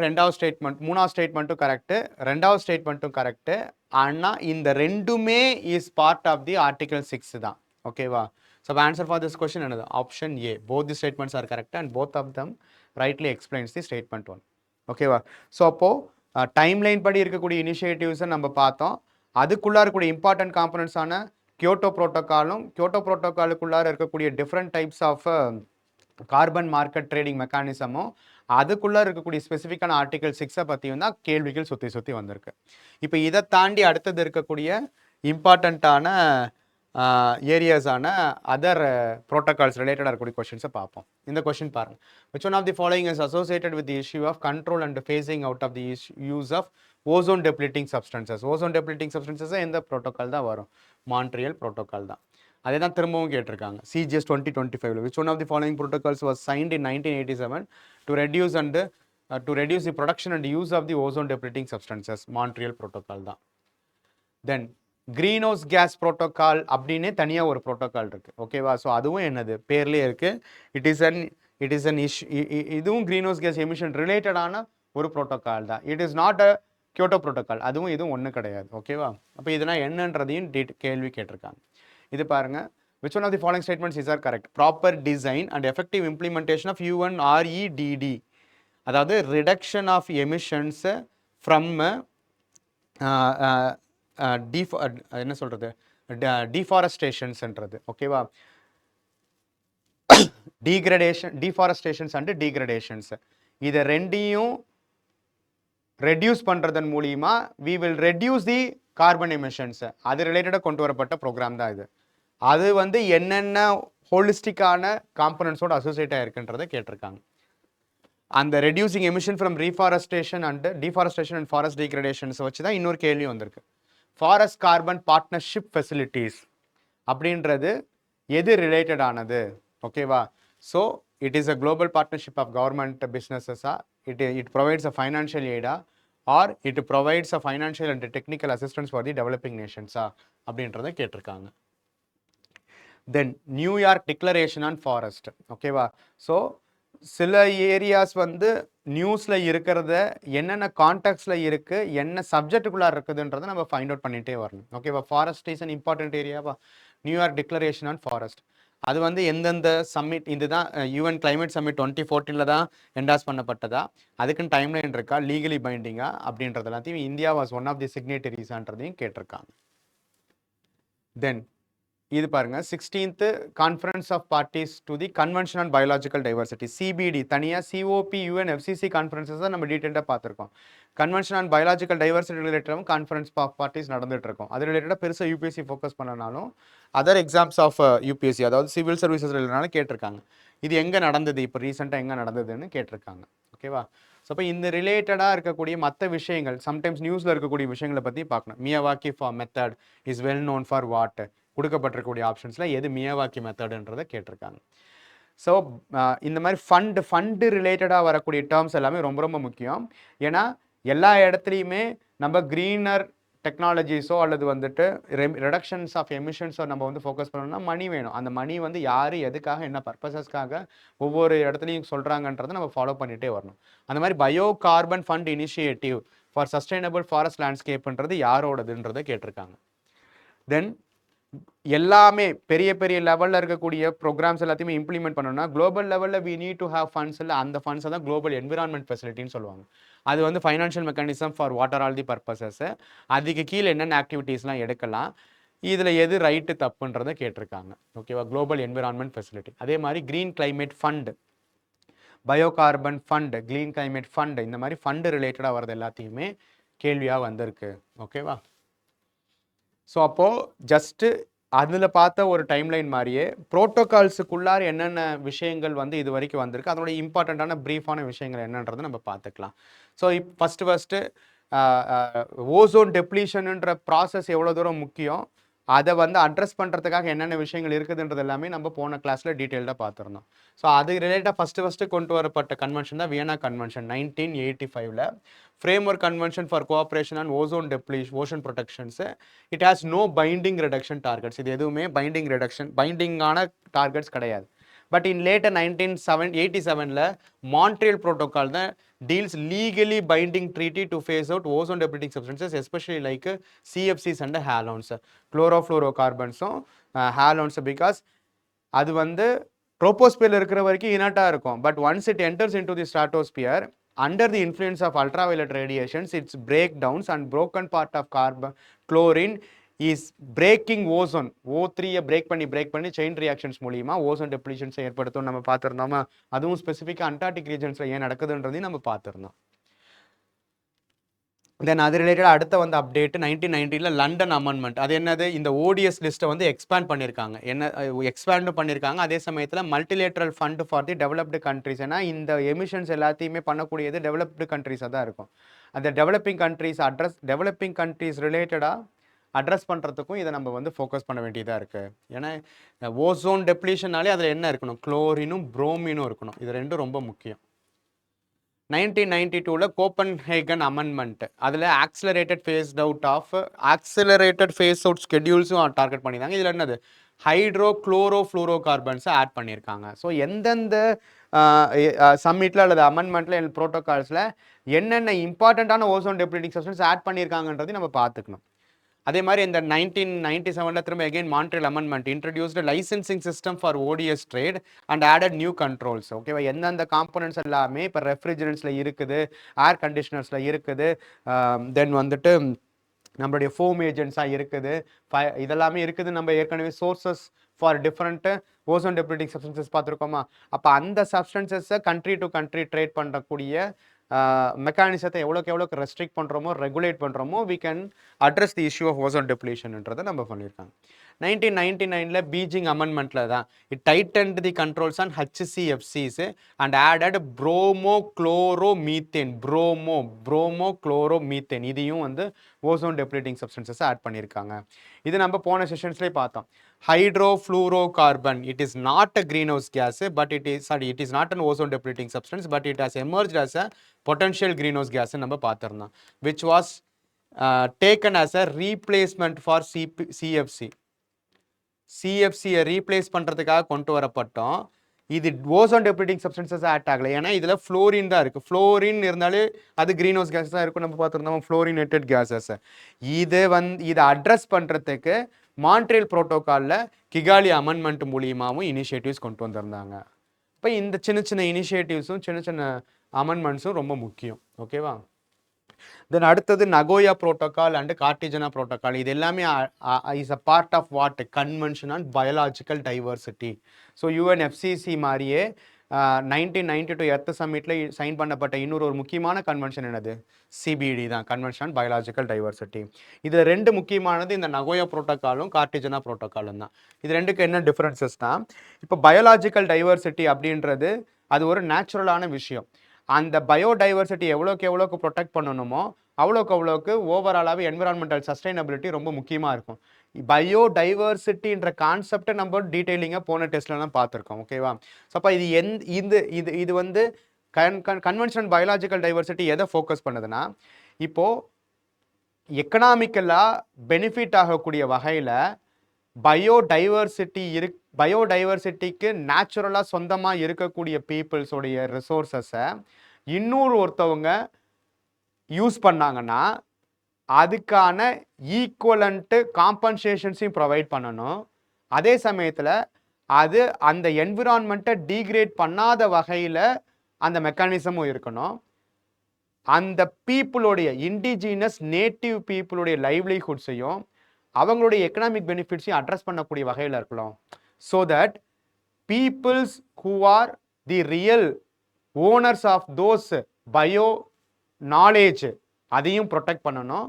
மூணாவது ஸ்டேட்மெண்ட்டும் கரெக்டு, ரெண்டாவது ஸ்டேட்மெண்ட்டும் கரெக்டு. ஆனால் இந்த ரெண்டுமே is part of the article 6 தான். ஓகேவா? So answer for this question என்னது? Option A. Both the statements are correct and both of them rightly explains the statement 1. ஓகேவா? ஸோ அப்போது டைம்லைன் படி இருக்கக்கூடிய இனிஷியேட்டிவ்ஸை நம்ம பார்த்தோம். அதுக்குள்ளே இருக்கக்கூடிய இம்பார்ட்டன்ட் காம்பனன்ட்ஸான கியோட்டோ புரோட்டோகாலுக்குள்ளார இருக்கக்கூடிய different types of carbon market trading மெக்கானிசமும் அதுக்குள்ளே இருக்கக்கூடிய ஸ்பெசிஃபிக்கான ஆர்டிகல் 6 பற்றியும் தான் கேள்விகள் சுற்றி வந்திருக்கு. இப்போ இதை தாண்டி அடுத்தது இருக்கக்கூடிய இம்பார்ட்டண்ட்டான ஏரியாஸான அதர் ப்ரோட்டோகால்ஸ் ரிலேட்டடாக இருக்கக்கூடிய கொஷின்ஸை பார்ப்போம். இந்த கொஷின் பாருங்கள். which one of the following is associated with the issue of control and phasing out of the use of ozone depleting substances? ozone depleting substances எந்த ப்ரோட்டோகால் தான் வரும்? மான்ட்ரியல் ப்ரோட்டோகால் தான். அதே தான் திரும்பவும் கேட்டிருக்காங்க. CGS 2025 which one of the following protocols was signed in 1987 to reduce the production and use of the ozone depleting substances? Montreal protocol தான். Then greenhouse gas protocol அப்படின்னே தனியாக ஒரு ப்ரோட்டோகால் இருக்குது. ஓகேவா? ஸோ அதுவும் என்னது பேர்லேயே இருக்குது. இட் இஸ் அன் இதுவும் கிரீன் ஹவுஸ் கேஸ் எமிஷன் ரிலேட்டடான ஒரு ப்ரோட்டோகால் தான். It is not a Kyoto protocol. அதுவும் இதுவும் ஒன்றும் கிடையாது. ஓகேவா? அப்போ இதெல்லாம் என்னன்றதையும் கேள்வி கேட்டிருக்காங்க. இது பாருங்க. which one of the following statements is are correct? Proper design and effective implementation of UNREDD, அதாவது ரிடக்ஷன் ஆஃப் எமிஷன்ஸ் ஃப்ரம் என்ன சொல்கிறது டீஃபாரஸ்டேஷன்ஸ்ன்றது. ஓகேவா? டீஃபாரஸ்டேஷன்ஸ் அண்ட் டீக்ரடேஷன்ஸ் இதை ரெண்டையும் ரெடியூஸ் பண்ணுறதன் மூலிமா we will reduce the carbon emissions. அது ரிலேட்டடாக கொண்டு வரப்பட்ட ப்ரோக்ராம் தான் இது. அது வந்து என்னென்ன ஹோலிஸ்டிக்கான காம்பனன்ட்ஸோட அசோசியேட் ஆகிருக்குன்றதை கேட்டிருக்காங்க. அந்த reducing emission from reforestation and deforestation and forest degradations வச்சு தான் இன்னொரு கேள்வி வந்திருக்கு. ஃபாரஸ்ட் கார்பன் பார்ட்னர்ஷிப் ஃபெசிலிட்டிஸ் அப்படின்றது எது ரிலேட்டடானது? ஓகேவா? So it is a global partnership of government பிஸ்னஸஸா, இட் ப்ரொவைட்ஸ் அ ஃபைனான்ஷியல் எய்டா, or it provides a financial and technical assistance for the developing நேஷன்ஸா அப்படின்றத கேட்டிருக்காங்க. Then New York declaration on forest. ஓகேவா? ஸோ சில ஏரியாஸ் வந்து நியூஸில் இருக்கிறத என்னென்ன கான்டெக்ட்ஸில் இருக்குது, என்ன சப்ஜெக்டுக்குள்ளாக இருக்குதுன்றதை நம்ம ஃபைண்ட் அவுட் பண்ணிகிட்டே வரணும். ஓகேவா? ஃபாரஸ்ட் இஸ் அன் இம்பார்ட்டன்ட் ஏரியாவா? நியூயார்க் டிக்ளரேஷன் ஆன் ஃபாரஸ்ட் அது வந்து எந்தெந்த சம்மிட், இதுதான் யூஎன் கிளைமேட் சம்மிட் 2014 தான் என்டாஸ் பண்ணப்பட்டதா, அதுக்குன்னு டைம்லைன் இருக்கா, லீகலி பைண்டிங்கா அப்படின்றது எல்லாத்தையும் India was one of the சிக்னேட்டரிஸான்றதையும் கேட்டிருக்காங்க. தென் இது பாருங்க, 16th conference of parties to the convention on biological diversity, CBD, தனியாக COP UN FCC கான்ஃபரன்ஸஸ் தான் நம்ம டீட்டெயிலாக பார்த்துருக்கோம். கன்வென்ஷன் ஆன் பயாலஜிக்கல் டைவர்சிட்டி ரிலேட்டடாகவும் கான்ஃபரன்ஸ் ஆஃப் பார்ட்டிஸ் நடந்துட்டு இருக்கோம். அது ரிலேட்டடாக பெருசாக UPSC ஃபோக்கஸ் பண்ணனாலும் அதர் எக்ஸாம்ஸ் ஆஃப் UPSC, அதாவது சிவில் சர்வீசஸ் ரிலேட்டடான கேட்டிருக்காங்க. இது எங்கே நடந்தது, இப்போ ரீசெண்டாக எங்கே நடந்ததுன்னு கேட்டிருக்காங்க. ஓகேவா? ஸோ அப்போ இந்த ரிலேட்டடாக இருக்கக்கூடிய மற்ற விஷயங்கள், சம்டைம்ஸ் நியூஸில் இருக்கக்கூடிய விஷயங்களை பற்றி பார்க்கணும். Miyawaki method is well known for what, கொடுக்கப்பட்டிருக்கக்கூடிய ஆப்ஷன்ஸில் எது மியாவாக்கி மெத்தடுன்றதை கேட்டிருக்காங்க. ஸோ இந்த மாதிரி ஃபண்டு ரிலேட்டடாக வரக்கூடிய டேர்ம்ஸ் எல்லாமே ரொம்ப ரொம்ப முக்கியம். ஏன்னா எல்லா இடத்துலையுமே நம்ம க்ரீனர் டெக்னாலஜிஸோ அல்லது வந்துட்டு ரிடக்ஷன்ஸ் ஆஃப் எமிஷன்ஸோ நம்ம வந்து ஃபோக்கஸ் பண்ணணும்னா மணி வேணும். அந்த மணி வந்து யார் எதுக்காக என்ன பர்பஸஸ்க்காக ஒவ்வொரு இடத்துலையும் சொல்கிறாங்கன்றதை நம்ம ஃபாலோ பண்ணிகிட்டே வரணும். அந்த மாதிரி bio carbon fund initiative for sustainable forest லேண்ட்ஸ்கேப்ன்றது யாரோடதுன்றதை கேட்டிருக்காங்க. தென் எல்லாமே பெரிய பெரிய லெவலில் இருக்கக்கூடிய ப்ரோக்ராம்ஸ் எல்லாத்தையுமே இம்ப்ளிமெண்ட் பண்ணணும்னா குளோபல் லெவலில் we need to have funds. இல்லை அந்த ஃபண்ட்ஸை தான் குளோபல் என்விரான்மெண்ட் ஃபெசிலிட்டின்னு சொல்லுவாங்க. அது வந்து financial mechanism for water all the purposes. அதுக்கு கீழே என்னென்ன ஆக்டிவிட்டீஸ்லாம் எடுக்கலாம், இதில் எது ரைட்டு தப்புன்றதை கேட்டிருக்காங்க. ஓகேவா? Global environment facility. அதே மாதிரி green climate fund, bio carbon fund, green climate fund, இந்த மாதிரி ஃபண்டு ரிலேட்டடாக வர்றது எல்லாத்தையுமே கேள்வியாக வந்திருக்கு. ஓகேவா? ஸோ அப்போது ஜஸ்ட்டு அதில் பார்த்த ஒரு டைம்லைன் மாதிரியே ப்ரோட்டோகால்ஸுக்குள்ளார என்னென்ன விஷயங்கள் வந்து இது வரைக்கும் வந்திருக்கு, அதோட இம்பார்ட்டண்ட்டான ப்ரீஃபான விஷயங்கள் என்னன்றதை நம்ம பார்த்துக்கலாம். ஸோ ஃபஸ்ட்டு ஓசோன் டெப்ளீஷனுன்ற ப்ராசஸ் எவ்வளோ தூரம் முக்கியம், அதை வந்து அட்ரஸ் பண்ணுறதுக்காக என்னென்ன விஷயங்கள் இருக்குதுன்றது எல்லாமே நம்ம போன கிளாஸில் டீட்டெயில்டாக பார்த்துருந்தோம். ஸோ அது ரிலேட்டாக ஃபஸ்ட்டு கொண்டு வரப்பட்ட கன்வென்ஷன் தான் வியன்னா கன்வென்ஷன் 1985ல் framework convention for cooperation and ozone ocean protections. It has no binding reduction targets. இது எதுவுமே பைண்டிங்கான டார்கெட்ஸ் கிடையாது. பட் இன் லேட்டர் 1987ல் மான்ட்ரியல் ப்ரோட்டோகால் தான் deals legally binding treaty to phase out ozone depleting substances, especially like CFCs and halogens, chlorofluorocarbons, halogens, because அது வந்து ட்ரோபோஸ்பியரில் இருக்கிற வரைக்கும் இனட்டாக இருக்கும். But once it enters into the stratosphere under the influence of ultraviolet radiations, its break downs and broken part of carbon chlorine is breaking ozone. O3 break பண்ணி chain reactions மூலியமா ozone டெப்ளீஷன்ஸை ஏற்படுத்தும் நம்ம பார்த்துருந்தோமா. அதுவும் ஸ்பெசிஃபிக்காக Antarctic ரீஜன்ஸில் ஏன் நடக்குதுன்றதையும் நம்ம பார்த்துருந்தோம். தென் அது ரிலேட்டட் அடுத்த வந்து அப்டேட் 1990ல் லண்டன் அமெண்ட்மெண்ட். அது என்னது, இந்த ஓடிஎஸ் லிஸ்ட்டை வந்து எக்ஸ்பேண்ட் பண்ணியிருக்காங்க. எக்ஸ்பேண்டும் பண்ணியிருக்காங்க. அதே சமயத்தில் multilateral fund for the developed countries. ஏன்னா இந்த எமிஷன்ஸ் எல்லாத்தையுமே பண்ணக்கூடியது டெவலப்டு கண்ட்ரிஸாக தான் இருக்கும். அந்த டெவலப்பிங் கண்ட்ரிஸ் ரிலேட்டடாக அட்ரஸ் பண்ணுறதுக்கும் இதை நம்ம வந்து ஃபோக்கஸ் பண்ண வேண்டியதாக இருக்குது. ஏன்னா ஓசோன் டெப்ளீஷனாலே அதில் என்ன இருக்கணும், குளோரினும் ப்ரோமினும் இருக்கணும். இது ரெண்டும் ரொம்ப முக்கியம். 1992ல் கோப்பன்ஹேகன் அமெண்ட்மெண்ட், அதில் ஆக்சிலரேட்டட் ஃபேஸ் அவுட் ஸ்கெடியூல்ஸும் டார்கெட் பண்ணியிருந்தாங்க. இதில் என்னது, ஹைட்ரோ குளோரோ ஃப்ளூரோ கார்பன்ஸை ஆட் பண்ணியிருக்காங்க. ஸோ எந்தெந்த சம்மிட்டில் அல்லது அமெண்ட்மெண்ட்டில் ப்ரோட்டோகால்ஸில் என்னென்ன இம்பார்ட்டண்ட்டான ஓசோன் டெப்ளீட்டிங் சப்ஸ்டன்ஸ் ஆட் பண்ணியிருக்காங்கன்றதையும் நம்ம பார்த்துக்கணும். அதே மாதிரி இந்த 1997ல் திரும்ப again Montreal amendment introduced licensing system for ODS trade and added new controls. ஓகேவா, எந்தெந்த காம்பனன்ட்ஸ் எல்லாமே இப்போ ரெஃப்ரிஜரன்ஸில் இருக்குது, ஏர் கண்டிஷனர்ஸில் இருக்குது, தென் வந்துட்டு நம்மளுடைய ஃபோம் ஏஜென்ட்ஸாக இருக்குது, இதெல்லாமே இருக்குது. நம்ம ஏற்கனவே sources for different ozone depleting substances பார்த்துருக்கோமா. அப்போ அந்த சப்ஸ்டன்சஸை கண்ட்ரி டு கண்ட்ரி ட்ரேட் பண்ணக்கூடிய மெக்கானிசத்தை எவ்வளோக்கு ரெஸ்ட்ரிக்ட் பண்ணுறோமோ, ரெகுலேட் பண்ணுறோமோ, we can address the issue of ozone டெப்ளீஷன்ன்றதை நம்ம பண்ணியிருக்காங்க. 1999ல் பீஜிங் அமெண்ட்மெண்ட்டில் தான் it tightened the controls on HCFCs and added bromochloromethane. இதையும் வந்து ஓசோன் டெப்ளீட்டிங் சப்ஸ்டன்சஸ் ஆட் பண்ணியிருக்காங்க. இது நம்ம போன செஷன்ஸ்லேயே பார்த்தோம். Hydrofluorocarbon, it is not a greenhouse gas, but it is not an ozone depleting substance, but it has emerged as a potential greenhouse gas நம்ம பார்த்திருந்தோம், which was taken as a replacement for CFC-யை replace பண்ணுறதுக்காக கொண்டு வரப்பட்டோம். இது ozone depleting substances add ஆகலை. ஏன்னா இதில் fluorine தான் இருக்குது. ஃப்ளோரின் இருந்தாலே அது க்ரீன் ஹவுஸ் கேஸ் தான் இருக்கும். நம்ம பார்த்துருந்தோம் ஃப்ளோரினேட்டட் கேஸஸ். இதை அட்ரஸ் பண்ணுறதுக்கு மான்ட்ரியல் ப்ரோட்டோகாலில் கிகாலி அமெண்ட்மெண்ட் மூலியமாகவும் இனிஷியேட்டிவ்ஸ் கொண்டு வந்திருந்தாங்க. இப்போ இந்த சின்ன இனிஷியேட்டிவ்ஸும் சின்ன அமெண்ட்மெண்ட்ஸும் ரொம்ப முக்கியம். ஓகேவா. தென் அடுத்தது Nagoya protocol and Cartagena protocol. இது எல்லாமே is a part of what, convention on biological diversity. So UNFCCC மாதிரியே 1992 எர்த் சம்மிட்டில் சைன் பண்ணப்பட்ட இன்னொரு முக்கியமான கன்வென்ஷன் என்னது, CBD தான், கன்வென்ஷன் ஆன் பயாலஜிக்கல் டைவர்சிட்டி. இது ரெண்டு முக்கியமானது இந்த நகோயா ப்ரோட்டோகாலும் கார்டிஜனா ப்ரோட்டோகாலும் தான். இது ரெண்டுக்கு என்ன டிஃப்ரென்சஸ்னா, இப்போ பயாலஜிக்கல் டைவர்சிட்டி அப்படின்றது அது ஒரு நேச்சுரலான விஷயம். அந்த பயோடைவர்சிட்டி எவ்வளோக்கு ப்ரொடெக்ட் பண்ணணுமோ அவ்வளோக்கு ஓவராலாகவே என்விரான்மெண்டல் சஸ்டைனபிலிட்டி ரொம்ப முக்கியமாக இருக்கும். பயோடைவர்சிட்டின்ற கான்செப்டை நம்ம டீட்டெயிலிங்காக போன டெஸ்ட்லலாம் பார்த்துருக்கோம். ஓகேவா. ஸோ அப்போ இது வந்து கன்வென்ஷன் பயாலஜிக்கல் டைவர்சிட்டி எதை ஃபோக்கஸ் பண்ணுதுன்னா, இப்போது எக்கனாமிக்கலாக பெனிஃபிட் ஆகக்கூடிய வகையில் பயோடைவர்சிட்டிக்கு நேச்சுரலாக சொந்தமாக இருக்கக்கூடிய பீப்புள்ஸோடைய ரிசோர்ஸஸை ஒருத்தவங்க யூஸ் பண்ணாங்கன்னா அதுக்கான ஈக்குவலண்ட்டு காம்பன்சேஷன்ஸையும் ப்ரொவைட் பண்ணணும். அதே சமயத்தில் அது அந்த என்விரான்மெண்ட்டை டீக்ரேட் பண்ணாத வகையில் அந்த மெக்கானிசமும் இருக்கணும். அந்த பீப்புளுடைய இண்டிஜினஸ் நேட்டிவ் பீப்புளுடைய லைவ்லிஹுட்ஸையும் அவங்களுடைய எக்கனாமிக் பெனிஃபிட்ஸையும் அட்ரஸ் பண்ணக்கூடிய வகையில் இருக்கலாம். So that peoples who are the real owners of those bio knowledge அதையும் ப்ரொடெக்ட் பண்ணணும்,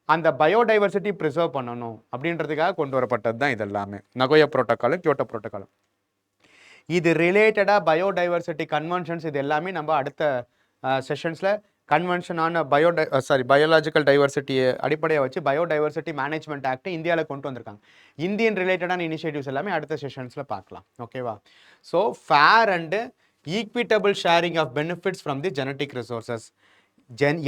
அந்த பயோடைவர்சிட்டி ப்ரிசர்வ் பண்ணணும் அப்படின்றதுக்காக கொண்டு வரப்பட்டது தான் இதெல்லாமே நகோயா ப்ரோட்டோகாலும் கியோட்டோ ப்ரோட்டோகாலும். இது ரிலேட்டடாக பயோடைவர்சிட்டி கன்வென்ஷன்ஸ் இது எல்லாமே நம்ம அடுத்த செஷன்ஸில் கன்வென்ஷன் ஆன் பயோலாஜிக்கல் டைவர்சிட்டியை அடிப்படையாக வச்சு பயோடைவர்சிட்டி மேனேஜ்மெண்ட் ஆக்ட் இந்தியாவில் கொண்டு வந்திருக்காங்க. இந்தியன் ரிலேட்டடான இனிஷியேட்டிவ்ஸ் எல்லாமே அடுத்த செஷன்ஸில் பார்க்கலாம். ஓகேவா? So fair and equitable sharing of benefits from the genetic resources.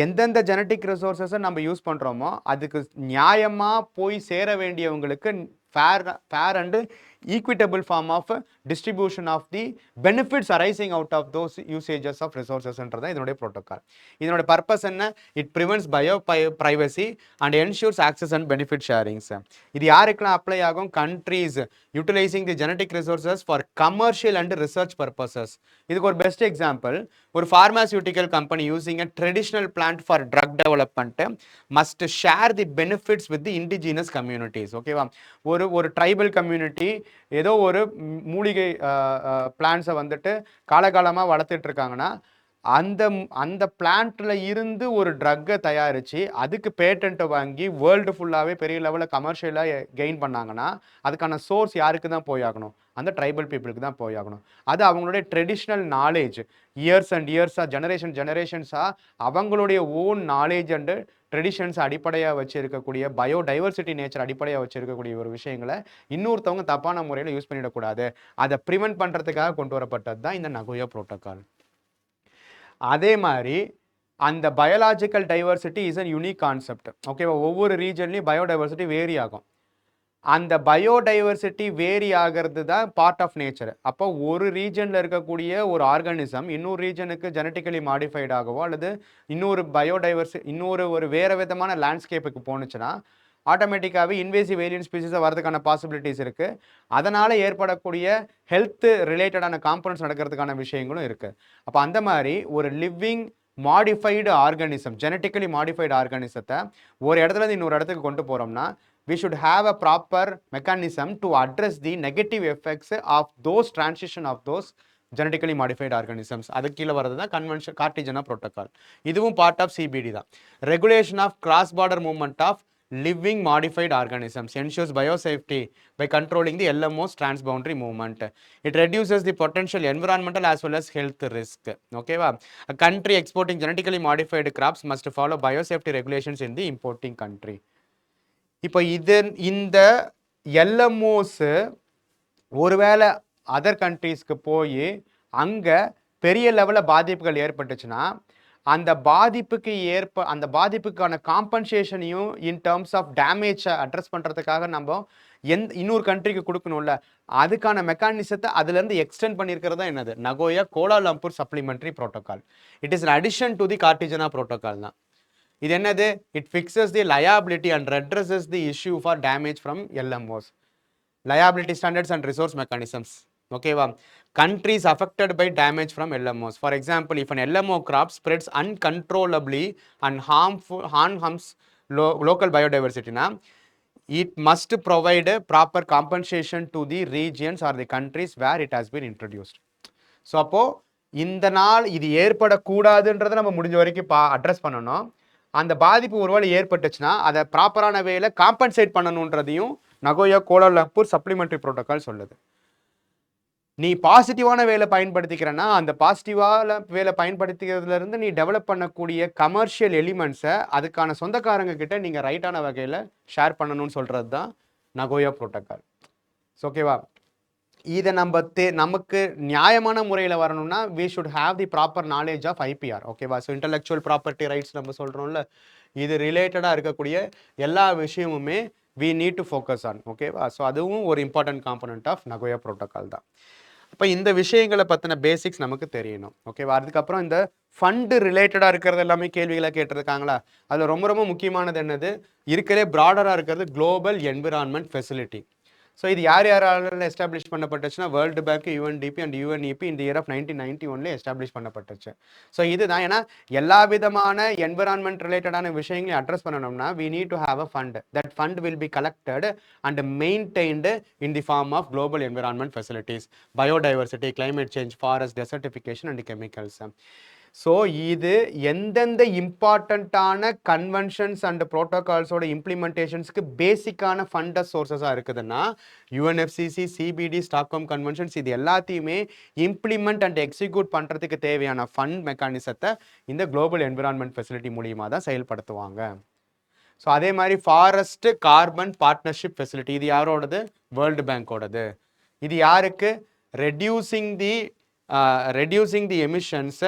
எந்தெந்த ஜெனட்டிக் ரிசோர்ஸஸை நம்ம யூஸ் பண்ணுறோமோ அதுக்கு நியாயமாக போய் சேர வேண்டியவங்களுக்கு fair and equitable form of distribution of the benefits arising out of those usages of resources என்றது இதனுடைய protocol. இதனுடைய purpose என்ன? It prevents privacy and ensures access and benefit sharings. இது யாருக்கெல்லாம் அப்ளை ஆகும்? countries utilizing the genetic resources for commercial and research purposes. இதுக்கு ஒரு best example, ஒரு pharmaceutical company using a traditional plant for drug development must share the benefits with the indigenous communities. ஓகேவா? ஒரு tribal community ஏதோ ஒரு மூலிகை பிளான்ஸை வந்துட்டு காலகாலமாக வளர்த்துட்டு இருக்காங்கன்னா அந்த பிளான்ட்ல இருந்து ஒரு ட்ரக்கை தயாரித்து அதுக்கு பேட்டன்ட்டை வாங்கி வேர்ல்டு ஃபுல்லாகவே பெரிய லெவலில் கமர்ஷியலாக கெயின் பண்ணாங்கன்னா அதுக்கான சோர்ஸ் யாருக்கு தான் போயாகணும்? அந்த ட்ரைபல் பீப்புளுக்கு தான் போயாகணும். அது அவங்களுடைய ட்ரெடிஷ்னல் நாலேஜ், இயர்ஸ் அண்ட் இயர்ஸாக ஜெனரேஷன்ஸாக அவங்களுடைய ஓன் நாலேஜ் அண்டு ட்ரெடிஷன்ஸ் அடிப்படையாக வச்சுருக்கக்கூடிய பயோடைவர்சிட்டி நேச்சர் அடிப்படையாக வச்சுருக்கக்கூடிய ஒரு விஷயங்களை இன்னொருத்தவங்க தப்பான முறையில் யூஸ் பண்ணிடக்கூடாது. அதை ப்ரிவென்ட் பண்ணுறதுக்காக கொண்டு வரப்பட்டது தான் இந்த நகோயா புரோட்டோகால். அதே மாதிரி அந்த biological diversity is an unique concept. ஓகேவா? ஒவ்வொரு ரீஜன்லையும் பயோடைவர்சிட்டி வேரி ஆகும். அந்த பயோடைவர்சிட்டி வேரி ஆகிறது தான் பார்ட் ஆஃப் நேச்சர். அப்போ ஒரு ரீஜனில் இருக்கக்கூடிய ஒரு ஆர்கானிசம் இன்னொரு ரீஜனுக்கு ஜெனட்டிக்கலி மாடிஃபைடாகவோ அல்லது இன்னொரு வேறு விதமான லேண்ட்ஸ்கேப்புக்கு போணுச்சுன்னா ஆட்டோமேட்டிக்காகவே இன்வேசிவ் ஏலியன் ஸ்பீசிஸாக வரதுக்கான பாசிபிலிட்டிஸ் இருக்குது. அதனால் ஏற்படக்கூடிய ஹெல்த் ரிலேட்டடான காம்பனன்ட்ஸ் நடக்கிறதுக்கான விஷயங்களும் இருக்குது. அப்போ அந்த மாதிரி ஒரு living modified organism, genetically modified ஆர்கானிசத்தை ஒரு இடத்துல இன்னொரு இடத்துக்கு கொண்டு போகிறோம்னா we should have a proper mechanism to address the negative effects of those transition of those genetically modified organisms. அது கீழே வரது தான் கன்வென்ஷன் கார்டிஜனா புரோட்டோகால். இதுவும் பார்ட் ஆஃப் சிபிடி தான். Regulation of cross border movement of living modified organisms ensures biosafety by controlling the LMO's transboundary movement. It reduces the potential environmental as well as health risk. Okay, a country exporting genetically modified crops must follow biosafety regulations in the importing country. இப்போ இந்த எல்எம்ஓஸு ஒருவேளை other கண்ட்ரீஸ்க்கு போய் அங்கே பெரிய லெவலில் பாதிப்புகள் ஏற்பட்டுச்சுன்னா அந்த பாதிப்புக்கான காம்பன்சேஷனையும் இன் terms of டேமேஜை address பண்ணுறதுக்காக நம்ம இன்னொரு கண்ட்ரிக்கு கொடுக்கணும்ல, அதுக்கான மெக்கானிசத்தை அதுலேருந்து எக்ஸ்டெண்ட் பண்ணியிருக்கிறது தான் என்னது? Nagoya Kuala Lumpur supplementary protocol. It is addition to the Cartagena protocol தான். இது என்னது? It fixes the liability and redresses the issue for damage from LMOs. Liability standards and resource mechanisms. ஓகேவா? countries affected by damage from LMOs. For example, if an LMO crop spreads uncontrollably and harms local biodiversity, it must provide a proper compensation to the regions or the countries where it has been introduced. So அப்போது இந்த நாள் இது ஏற்படக்கூடாதுன்றதை நம்ம முடிஞ்ச வரைக்கும் address பண்ணணும். அந்த பாதிப்பு ஒருவேளை ஏற்பட்டுச்சுன்னா அதை ப்ராப்பரான வேலை காம்பன்சேட் பண்ணணுன்றதையும் நகோயா கோலாலம்பூர் சப்ளிமெண்ட்ரி ப்ரோட்டோகால் சொல்லுது. நீ பாசிட்டிவான வேலை பயன்படுத்திக்கிறன்னா அந்த பாசிட்டிவான வேலை பயன்படுத்திக்கிறதுலேருந்து நீ டெவலப் பண்ணக்கூடிய கமர்ஷியல் எலிமெண்ட்ஸை அதுக்கான சொந்தக்காரங்க கிட்ட நீங்கள் ரைட்டான வகையில் ஷேர் பண்ணணும்னு சொல்கிறது தான் நகோயா ப்ரோட்டோகால். ஓகேவா? இதை நமக்கு நியாயமான முறையில் வரணும்னா we should have the proper knowledge of IPR. ஓகேவா? ஸோ இன்டெலெக்சுவல் ப்ராப்பர்ட்டி ரைட்ஸ் நம்ம சொல்கிறோம்ல, இது ரிலேட்டடாக இருக்கக்கூடிய எல்லா விஷயமுமே we need to focus on. ஓகேவா? ஸோ அதுவும் ஒரு important component of Nagoya protocol தான். அப்போ இந்த விஷயங்களை பற்றின பேசிக்ஸ் நமக்கு தெரியணும். ஓகேவா? அதுக்கப்புறம் இந்த ஃபண்டு ரிலேட்டடாக இருக்கிறது எல்லாமே கேள்விகளை கேட்டிருக்காங்களா? அதில் ரொம்ப ரொம்ப முக்கியமானது என்னது? இருக்கிறே ப்ராடராக இருக்கிறது குளோபல் என்விரான்மெண்ட் ஃபெசிலிட்டி. ஸோ இது யாரால எஸ்டாப்ளிஷ் பண்ணப்பட்டுச்சுன்னா world bank, UNDP and UNEP இந்த இயர் ஆஃப் 1991 எஸ்டாப்ளிஷ் பண்ணப்பட்டுச்சு. ஸோ இதுதான். ஏன்னா எல்லா விதமான என்விரான்மெண்ட் ரிலேட்டடான விஷயங்களையும் அட்ரஸ் பண்ணணும்னா we need to have a fund. That fund will be collected and maintained in the form of global environment facilities, biodiversity, climate change, forest desertification and chemicals. So இது எந்தெந்த இம்பார்ட்டண்ட்டான கன்வென்ஷன்ஸ் அண்ட் ப்ரோட்டோகால்ஸோட இம்ப்ளிமெண்டேஷன்ஸ்க்கு பேசிக்கான fundus சோர்ஸஸாக இருக்குதுன்னா யுஎன்எஃப்சிசி, CBT, Stockholm conventions இது எல்லாத்தையுமே implement and execute பண்ணுறதுக்கு தேவையான fund மெக்கானிசத்தை இந்த குளோபல் என்விரான்மெண்ட் ஃபெசிலிட்டி மூலியமாக தான் செயல்படுத்துவாங்க. ஸோ அதே மாதிரி ஃபாரஸ்ட் கார்பன் பார்ட்னர்ஷிப் ஃபெசிலிட்டி இது யாரோடது? வேர்ல்டு பேங்கோடது. இது யாருக்கு? Reducing the emissions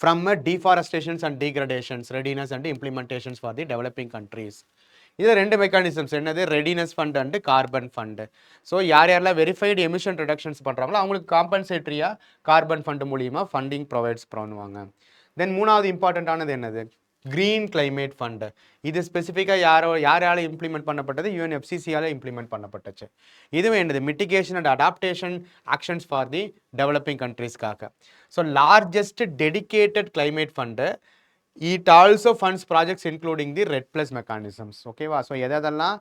from deforestations and degradations, readiness and implementations for the developing countries. இது ரெண்டு மெக்கானிசம்ஸ் என்னது? Readiness fund and carbon fund. So யாரெல்லாம் வெரிஃபைடு எமிஷன் ரிடக்ஷன்ஸ் பண்ணுறாங்களோ அவங்களுக்கு காம்பன்சேட்டரியாக கார்பன் ஃபண்டு மூலியமாக ஃபண்டிங் ப்ரொவைட்ஸ் பண்ணுவாங்க. தென் மூணாவது இம்பார்ட்டண்ட்டானது என்னது? Green climate fund. இது ஸ்பெசிஃபிக்காக யாரால இம்ப்ளிமெண்ட் பண்ணப்பட்டது? யுஎன்எஃப்சிசியால் இம்ப்ளிமெண்ட் பண்ணப்பட்டுச்சு. இதுவும் என்னது? Mitigation and adaptation actions for the developing கண்ட்ரீஸ்க்காக. So largest dedicated climate fund. It also funds projects including the REDD plus mechanisms. ஓகேவா? ஸோ எதெல்லாம்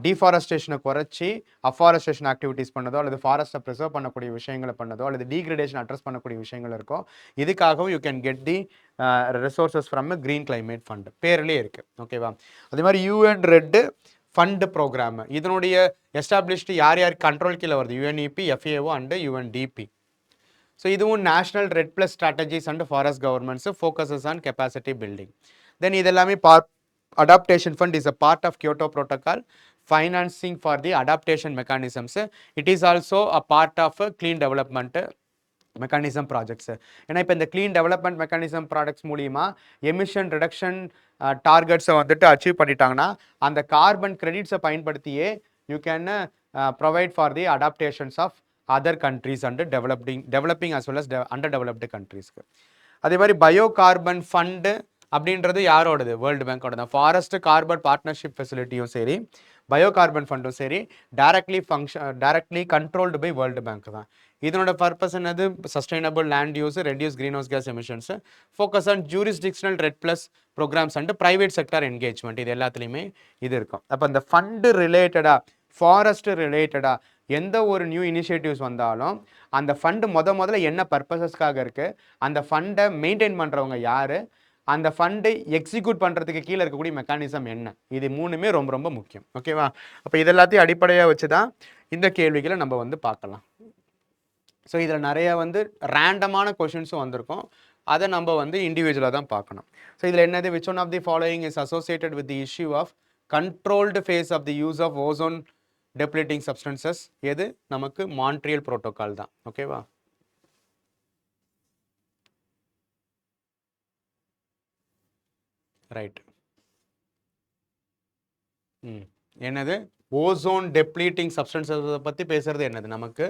டீஃபாரஸ்டேஷனை குறைச்சி அஃபாரஸ்டேஷன் ஆக்டிவிட்டீஸ் பண்ணதோ அல்லது ஃபாரஸ்ட்டை ப்ரிசர்வ் பண்ணக்கூடிய விஷயங்களை பண்ணதோ அல்லது டீக்ரடேஷன் அட்ரஸ் பண்ணக்கூடிய விஷயங்கள் இருக்கோ இதுக்காகவும் you can get the resources from green climate fund. பேர்லேயே இருக்குது. ஓகேவா? அதே மாதிரி யூஎன் ரெட் ஃபண்டு ப்ரோக்ராம் இதனுடைய எஸ்டாப்ளிஷ்டு யார் கண்ட்ரோல் கீழே வருது? UNEP, FAO and UNDP. So இதுவும் national REDD plus strategies and forest governments focuses on capacity building. Then இதெல்லாமே adaptation fund is a part of Kyoto Protocol financing for the adaptation mechanisms. It is also a part of clean development mechanism projects. ஏன்னா இப்போ இந்த clean development mechanism projects மூலிமா emission reduction டார்கெட்ஸை வந்துட்டு achieve பண்ணிட்டாங்கன்னா அந்த carbon கிரெடிட்ஸை பயன்படுத்தியே you can provide for the adaptations of other countries and developing as well as under developed கண்ட்ரீஸ்க்கு. அதே மாதிரி பயோ கார்பன் ஃபண்டு அப்படின்றது யாரோடது? வேர்ல்டு பேங்கோட தான். ஃபாரஸ்ட் கார்பன் பார்ட்னர்ஷிப் ஃபெசிலிட்டியும் சரி பயோ கார்பன் ஃபண்டும் சரி directly controlled by World Bank தான். இதனோட பர்பஸ் என்னது? Sustainable land use, reduce greenhouse gas emissions, focus on jurisdictional REDD plus programmes and private sector engagement. இது எல்லாத்துலேயுமே இது இருக்கும். அப்போ இந்த ஃபண்டு ரிலேட்டடாக ஃபாரஸ்ட் ரிலேட்டடாக எந்த ஒரு நியூ இனிஷியேட்டிவ்ஸ் வந்தாலும் அந்த ஃபண்டு முதல்ல என்ன பர்பஸஸ்க்காக இருக்குது, அந்த ஃபண்டை மெயின்டைன் பண்ணுறவங்க யார், அந்த ஃபண்டை எக்ஸிக்யூட் பண்ணுறதுக்கு கீழே இருக்கக்கூடிய மெக்கானிசம் என்ன, இது மூணுமே ரொம்ப ரொம்ப முக்கியம். ஓகேவா? அப்போ இதெல்லாத்தையும் அடிப்படையாக வச்சு தான் இந்த கேள்விகளை நம்ம வந்து பார்க்கலாம். ஸோ இதில் நிறைய வந்து ரேண்டமான கொஷின்ஸும் வந்திருக்கும். அதை நம்ம வந்து இண்டிவிஜுவலாக தான் பார்க்கணும். ஸோ இதில் என்னது? Which one of the following is associated with the issue of controlled phase of the use of ozone depleting substances? எது? நமக்கு மான்ட்ரியல் புரோட்டோகால் தான். ஓகேவா? ரைட். என்னது? ஓசோன் டெப்ளீட்டிங் சப்ஸ்டன்சஸை பற்றி பேசுறது என்னது? நமக்கு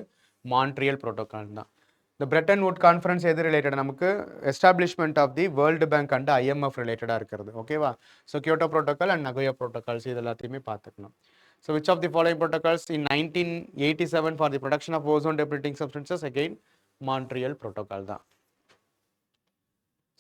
மான்ட்ரியல் புரோட்டோகால் தான். இந்த பிரெட்டன் வுட் கான்ஃபரன்ஸ் எது ரிலேட்டட்? நமக்கு establishment of the World Bank and IMF ரிலேட்டடாக இருக்கிறது. ஓகேவா? So Kyoto protocol and Nagoya protocols இது எல்லாத்தையுமே பார்த்துக்கணும். So which of the following protocols in 1987 for the production of ozone depleting substances? Again Montreal protocol தான்.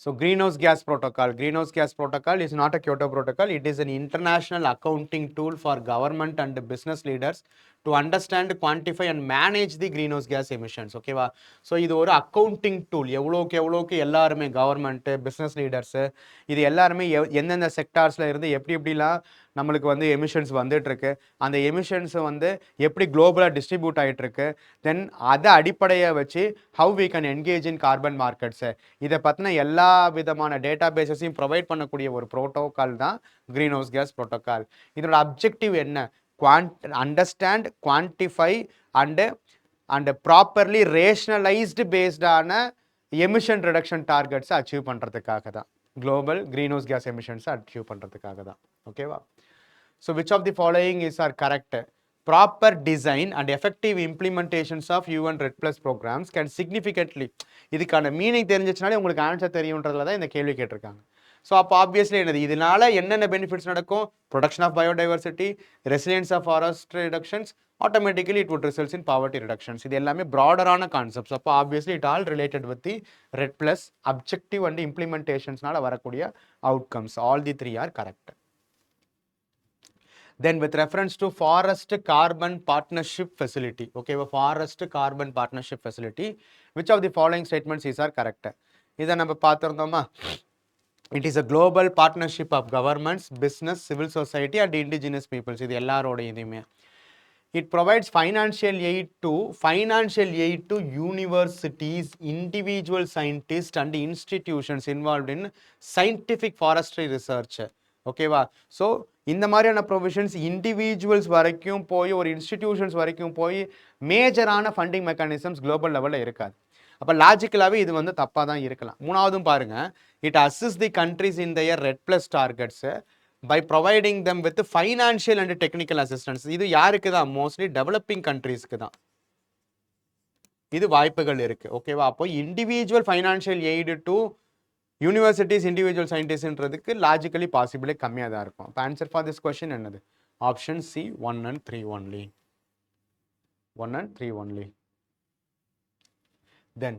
So greenhouse gas protocol is not a Kyoto protocol. It is an international accounting tool for government and business leaders to understand, quantify and manage the greenhouse gas emissions. ஓகேவா? So இது ஒரு accounting tool. எவ்வளோக்கு எல்லாருமே government, business leaders இது எல்லாருமே எந்தெந்த செக்டார்ஸில் இருந்து எப்படிலாம் நம்மளுக்கு வந்து எமிஷன்ஸ் வந்துட்டுருக்கு, அந்த எமிஷன்ஸை வந்து எப்படி குளோபலாக டிஸ்ட்ரிபியூட் ஆகிட்டுருக்கு, தென் அதை அடிப்படையாக வச்சு how we can engage in carbon markets இதை பற்றின எல்லா விதமான டேட்டா பேஸஸையும் ப்ரொவைட் பண்ணக்கூடிய ஒரு ப்ரோட்டோகால் தான் க்ரீன் ஹவுஸ் கேஸ் ப்ரோட்டோகால். இதனோட அப்ஜெக்டிவ் என்ன? Understand, quantify and properly rationalized பேஸ்டான எமிஷன் ரிடக்ஷன் டார்கெட்ஸை அச்சீவ் பண்ணுறதுக்காக தான். குளோபல் க்ரீன் ஹவுஸ் கேஸ் எமிஷன்ஸை அச்சீவ் பண்ணுறதுக்காக தான். ஓகேவா? So which of the following is are correct? Proper design and effective implementations of UN REDD plus programmes can significantly. இதுக்கான meaning தெரிஞ்சிச்சுனாலே உங்களுக்கு ஆன்சர் தெரியுன்றதுல தான் இந்த கேள்வி கேட்டிருக்காங்க. ஸோ அப்போ ஆப்வியஸ்லி என்னது? இதனால என்னென்ன பெனிஃபிட்ஸ் நடக்கும்? Production of biodiversity, resilience of forest reductions, automatically it would results in poverty reductions. இது எல்லாமே ப்ராடரான கான்செப்ட்ஸ். அப்போ obviously it all related with the REDD plus objective and இம்ப்ளிமெண்டேஷன்ஸ்னால வரக்கூடிய outcomes. All the three are correct. Then with reference to forest carbon partnership facility, okay, forest carbon partnership facility, which of the following statements is are correct? இதை நம்ம பார்த்துருந்தோமா? It is a global partnership of governments, business, civil society and indigenous peoples. இது எல்லாரோட இதுவுமே. It provides financial aid to universities, individual scientists and institutions involved in scientific forestry research. ஓகேவா? So இந்த மாதிரியான provisions individuals வரைக்கும் போய் ஒரு institutions வரைக்கும் போய் மேஜரான ஃபண்டிங் மெக்கானிசம்ஸ் குளோபல் லெவலில் இருக்காது. அப்போ லாஜிக்கலாகவே இது வந்து தப்பாக தான் இருக்கலாம். மூணாவதும் பாருங்க, it assist the countries in their REDD plus targets by providing them with financial and technical assistance. இது யாருக்கு தான்? மோஸ்ட்லி டெவலப்பிங் கண்ட்ரீஸ்க்கு தான் இது வாய்ப்புகள் இருக்கு. ஓகேவா? அப்போ individual financial aid to universities, individual சயின்டிஸ்ட்ன்றதுக்கு லாஜிக்கலி பாசிபிளே கம்மியாக தான் இருக்கும். இப்போ ஆன்சர் ஃபார் திஸ் கொஸ்டின் என்னது? Option C 1 and 3 only. 1 and 3 only. Then,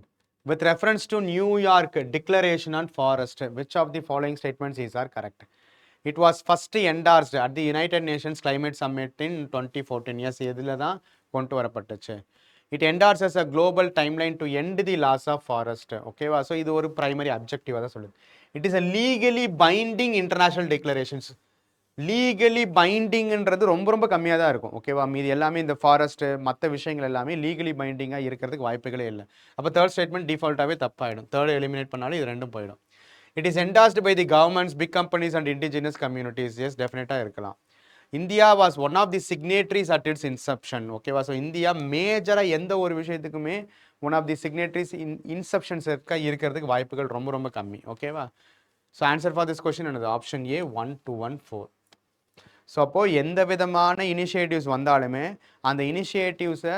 with reference to New York Declaration on Forest, which of the following statements is are correct? It was first endorsed at the United Nations Climate Summit in 2014. Yes, இதில் தான் கொண்டு வரப்பட்டுச்சு. It endorses a global timeline to end the loss of forest. ஓகேவா? So இது ஒரு primary அப்ஜெக்டிவாக தான் சொல்லுது. It is a legally binding international declarations. Legally பைண்டிங்ன்றது ரொம்ப ரொம்ப கம்மியாக தான் இருக்கும். ஓகேவா? மீது எல்லாமே இந்த ஃபாரஸ்ட்டு மற்ற விஷயங்கள் எல்லாமே லீகலி பைண்டிங்காக இருக்கிறதுக்கு வாய்ப்புகளே இல்லை. அப்போ தேர்ட் ஸ்டேட்மெண்ட் டிஃபால்ட்டாகவே தப்பாயிடும். தேர்ட் எலிமினேட் பண்ணாலும் இது ரெண்டும் போயிடும். It is endorsed by the governments, big companies and indigenous communities. Yes, டெஃபினட்டாக இருக்கலாம். India was one of the signatories at its inception. ஓகேவா? ஸோ இந்தியா மேஜராக எந்த ஒரு விஷயத்துக்குமே ஒன் ஆஃப் தி சிக்னேட்ரிஸ் இன்செப்ஷன்ஸ் இருக்கிறதுக்கு வாய்ப்புகள் ரொம்ப ரொம்ப கம்மி. ஓகேவா? So answer for this question என்னது? Option A 1, 2, 1, 4. ஸோ அப்போது எந்த விதமான இனிஷியேட்டிவ்ஸ் வந்தாலுமே அந்த இனிஷியேட்டிவ்ஸை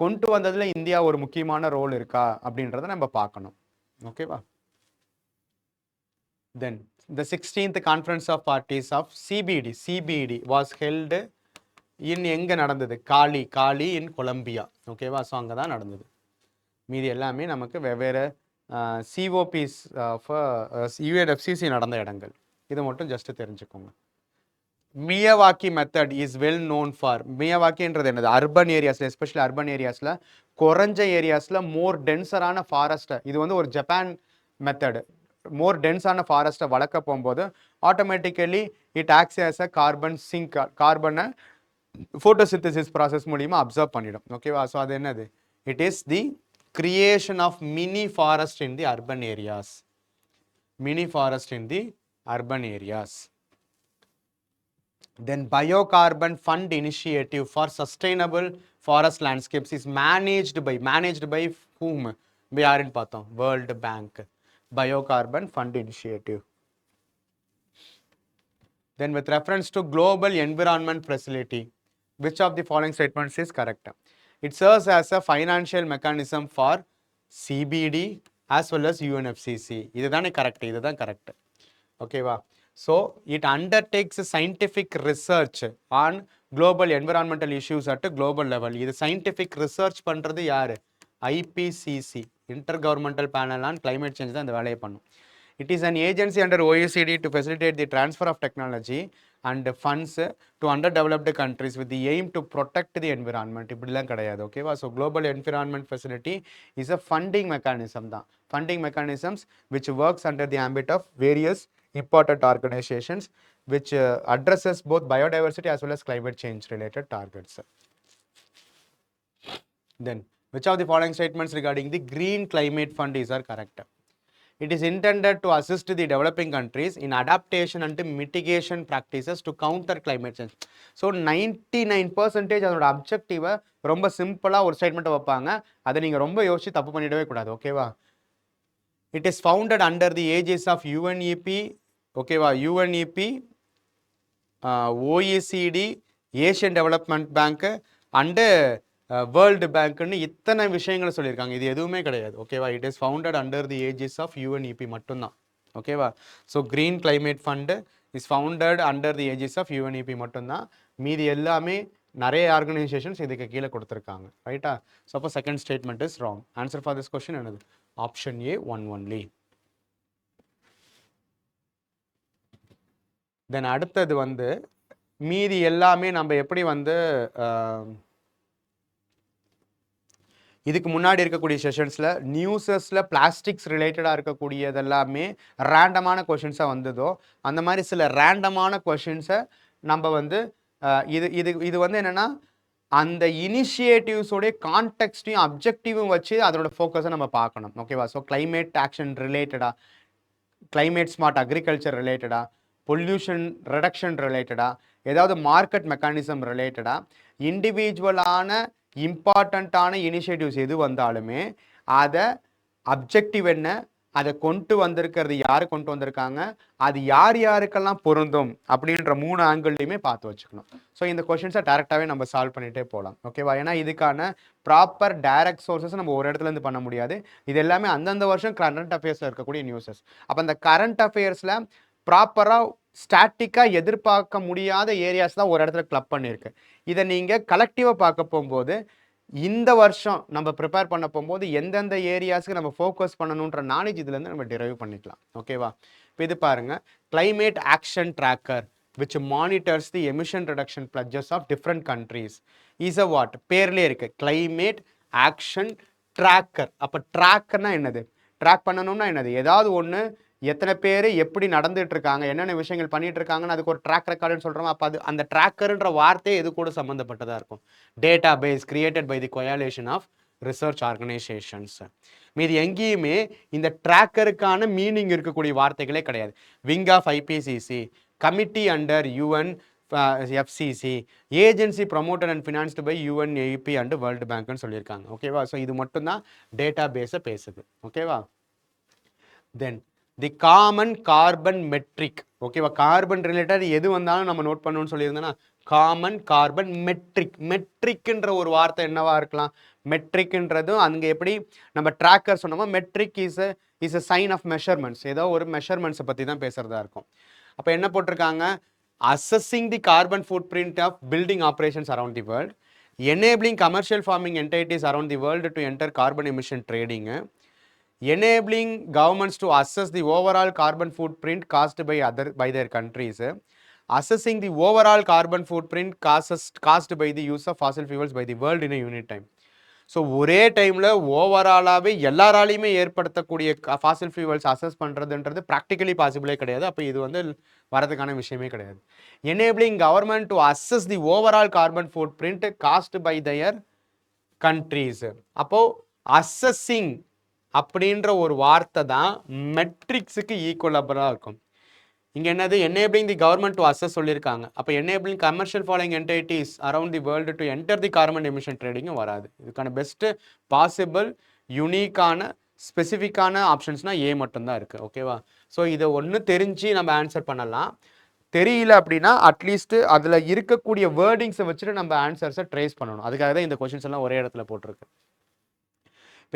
கொண்டு வந்ததில் இந்தியா ஒரு முக்கியமான ரோல் இருக்கா அப்படின்றத நம்ம பார்க்கணும். ஓகேவா? தென் the 16th Conference of Parties of CBD was held in எங்கே நடந்தது? காலி இன் கொலம்பியா. ஓகேவா? ஸோ அங்கே தான் நடந்தது. மீதி எல்லாமே நமக்கு வெவ்வேறு சிஓபிஸ் ஆஃப் UNFCCC நடந்த இடங்கள். இதை மட்டும் ஜஸ்ட்டு தெரிஞ்சுக்கோங்க. Miyawaki method is well known for. மியவாக்கின்றது என்னது? அர்பன் ஏரியாஸில், எஸ்பெஷலி அர்பன் ஏரியாஸில் குறைஞ்ச ஏரியாஸில் மோர் டென்சரான ஃபாரஸ்ட்டை, இது வந்து ஒரு ஜப்பான் மெத்தடு, மோர் டென்ஸான ஃபாரஸ்ட்டை வளர்க்க போகும்போது automatically it acts as a carbon sink, கார்பனை ஃபோட்டோசிந்தசிஸ் ப்ராசஸ் மூலிமா அப்சர்வ் பண்ணிடும். ஓகேவா? ஸோ அது என்னது? It is the creation of mini forest in the urban areas. Mini forest in the urban areas. Then Biocarbon Fund Initiative for Sustainable Forest Landscapes is managed by whom? We are in பார்த்தோம், World Bank. Biocarbon Fund Initiative. Then with reference to Global Environment Facility, which of the following statements is correct? It serves as a financial mechanism for CBD as well as UNFCCC. இதுதானே correct? இதுதான் correct. ஓகேவா? So, it undertakes scientific research on global environmental issues at a global level. இது scientific research பண்ணுறது யார்? IPCC, Intergovernmental Panel on Climate Change தான் இந்த வேலையை பண்ணும். It is an agency under OECD to facilitate the transfer of technology and funds to underdeveloped countries with the aim to protect the environment. இப்படிலாம் கிடையாது. ஓகேவா? So global environment facility is a funding mechanism தான். Funding mechanisms which works under the ambit of various important organizations which addresses both biodiversity as well as climate change related targets. Then, which of the following statements regarding the Green Climate Fund is are correct? It is intended to assist the developing countries in adaptation and mitigation practices to counter climate change. So 99% அதோட அப்ஜெக்டிவை ரொம்ப சிம்பிளாக ஒரு ஸ்டேட்மெண்ட்டை வைப்பாங்க. அதை நீங்கள் ரொம்ப யோசிச்சு தப்பு பண்ணிடவே கூடாது. ஓகேவா? It is founded under the aegis of UNEP, ஓகேவா? UNEP, OECD, Asian Development Bank and world பேங்க்னு இத்தனை விஷயங்களை சொல்லியிருக்காங்க. இது எதுவுமே கிடையாது. ஓகேவா? It is founded under the aegis of UNEP மட்டும்தான். ஓகேவா? So green climate fund is founded under the aegis of UNEP மட்டும்தான். மீதி எல்லாமே நிறைய ஆர்கனைசேஷன்ஸ் இதுக்கு கீழே கொடுத்துருக்காங்க. ரைட்டா? ஸோ அப்போ second statement is wrong. Answer for this question என்னது? Option A 1 only. தென் அடுத்தது வந்து மீதி எல்லாமே நம்ம எப்படி வந்து இதுக்கு முன்னாடி இருக்கக்கூடிய செஷன்ஸில் நியூஸஸில் பிளாஸ்டிக்ஸ் ரிலேட்டடாக இருக்கக்கூடியது எல்லாமே ரேண்டமான கொஷின்ஸாக வந்ததோ அந்த மாதிரி சில ரேண்டமான கொஷின்ஸை நம்ம வந்து இது இது இது வந்து என்னென்னா அந்த இனிஷியேட்டிவ்ஸோடைய கான்டெக்ஸ்டையும் அப்ஜெக்டிவும் வச்சு அதோட ஃபோக்கஸை நம்ம பார்க்கணும். ஓகேவா? ஸோ கிளைமேட் ஆக்ஷன் ரிலேட்டடாக, கிளைமேட் ஸ்மார்ட் அக்ரிகல்ச்சர் ரிலேட்டடாக, பொல்யூஷன் ரிடக்ஷன் ரிலேட்டடாக, ஏதாவது மார்க்கெட் மெக்கானிசம் ரிலேட்டடாக, இண்டிவிஜுவலான இம்பார்ட்டண்ட்டான இனிஷியேட்டிவ்ஸ் எது வந்தாலுமே அதை அப்ஜெக்டிவ் என்ன, அதை கொண்டு வந்திருக்கிறது யார் கொண்டு வந்திருக்காங்க, அது யார் யாருக்கெல்லாம் பொருந்தும் அப்படின்ற 3 ஆங்கிள்லையுமே பார்த்து வச்சுக்கணும். ஸோ இந்த கொஷின்ஸை டேரெக்டாகவே நம்ம சால்வ் பண்ணிகிட்டே போகலாம். ஓகேவா? ஏன்னா இதுக்கான ப்ராப்பர் டைரக்ட் சோர்ஸஸ் நம்ம ஒரு இடத்துலேருந்து பண்ண முடியாது. இது எல்லாமே அந்தந்த வருஷம் கரண்ட் அஃபேர்ஸில் இருக்கக்கூடிய நியூஸஸ். அப்போ அந்த கரண்ட் அஃபேர்ஸில் ப்ராப்பராக ஸ்டாட்டிக்காக எதிர்பார்க்க முடியாத ஏரியாஸ் தான் ஒரு இடத்துல கிளப் பண்ணியிருக்கு. இதை நீங்கள் கலெக்டிவாக பார்க்க போகும்போது இந்த வருஷம் நம்ம ப்ரிப்பேர் பண்ண போகும்போது எந்தெந்த ஏரியாஸ்க்கு நம்ம ஃபோக்கஸ் பண்ணணுன்ற நாலேஜ் இதுலேருந்து நம்ம டிரைவ் பண்ணிக்கலாம். ஓகேவா? இப்போ இது பாருங்கள், climate action tracker which monitors the emission reduction pledges of different countries is a what? பேர்லேயே இருக்குது, கிளைமேட் ஆக்ஷன் ட்ராக்கர். அப்போ ட்ராக்கர்னா என்னது? ட்ராக் பண்ணணும்னா என்னது? ஏதாவது ஒன்று எத்தனை பேர் எப்படி நடந்துட்டு இருக்காங்க, என்னென்ன விஷயங்கள் பண்ணிட்டு இருக்காங்கன்னு அதுக்கு ஒரு ட்ராக் ரெக்கார்டுன்னு சொல்கிறோம். அப்போ அது அந்த ட்ராக்கர்ன்ற வார்த்தையே எது கூட சம்மந்தப்பட்டதாக இருக்கும்? Database created by the coalition of research organisations. மீது எங்கேயுமே இந்த ட்ராக்கருக்கான மீனிங் இருக்கக்கூடிய வார்த்தைகளே கிடையாது. Wing of IPCC, committee under UN FCCC, agency promoted and financed by UNEP and world பேங்க்னு சொல்லியிருக்காங்க. ஓகேவா? ஸோ இது மட்டும்தான் டேட்டா பேஸை பேசுது. ஓகேவா? Then the common carbon metric. ஓகேவா? கார்பன் ரிலேட்டட் எது வந்தாலும் நம்ம நோட் பண்ணணும்னு சொல்லியிருந்தேன்னா காமன் கார்பன் மெட்ரிக். மெட்ரிக்ன்ற ஒரு வார்த்தை என்னவா இருக்கலாம்? மெட்ரிக்ன்றதும் அங்கே எப்படி நம்ம ட்ராக்கர் சொன்னோமோ metric is a sign of measurements. ஏதோ ஒரு மெஷர்மெண்ட்ஸை பற்றி தான் பேசுகிறதா இருக்கும். அப்போ என்ன போட்டிருக்காங்க? Assessing the carbon footprint of building operations around the world, enabling commercial farming entities around the world to enter carbon emission trading, enabling governments to assess the overall carbon footprint caused by their countries, assessing the overall carbon footprint caused by the use of fossil fuels by the world in a unit time. So ஒரே டைமில் ஓவராலாகவே எல்லாராலையுமே ஏற்படுத்தக்கூடிய fossil fuels assess பண்ணுறதுன்றது practically பாசிபிளே கிடையாது. அப்போ இது வந்து வரதுக்கான விஷயமே கிடையாது. Enabling government to assess the overall carbon footprint cost by their countries. அப்போது அசஸிங் அப்படின்ற ஒரு வார்த்தை தான் மெட்ரிக்ஸுக்கு ஈக்குவலபிளாக இருக்கும். இங்கே என்னது? Enabling the government to assess சொல்லியிருக்காங்க. அப்போ enabling commercial following entities around the world to enter the carbon emission ட்ரேடிங்கும் வராது. இதுக்கான பெஸ்ட்டு பாசிபிள் யூனிக்கான ஸ்பெசிஃபிக்கான ஆப்ஷன்ஸ்னால் ஏ மட்டும்தான் இருக்குது. ஓகேவா? ஸோ இதை ஒன்று தெரிஞ்சு நம்ம ஆன்சர் பண்ணலாம். தெரியல அப்படின்னா அட்லீஸ்ட்டு அதில் இருக்கக்கூடிய வேர்டிங்ஸை வச்சுட்டு நம்ம ஆன்சர்ஸை ட்ரேஸ் பண்ணணும். அதுக்காக தான் இந்த கொஷின்ஸ் எல்லாம் ஒரே இடத்துல போட்டிருக்கு.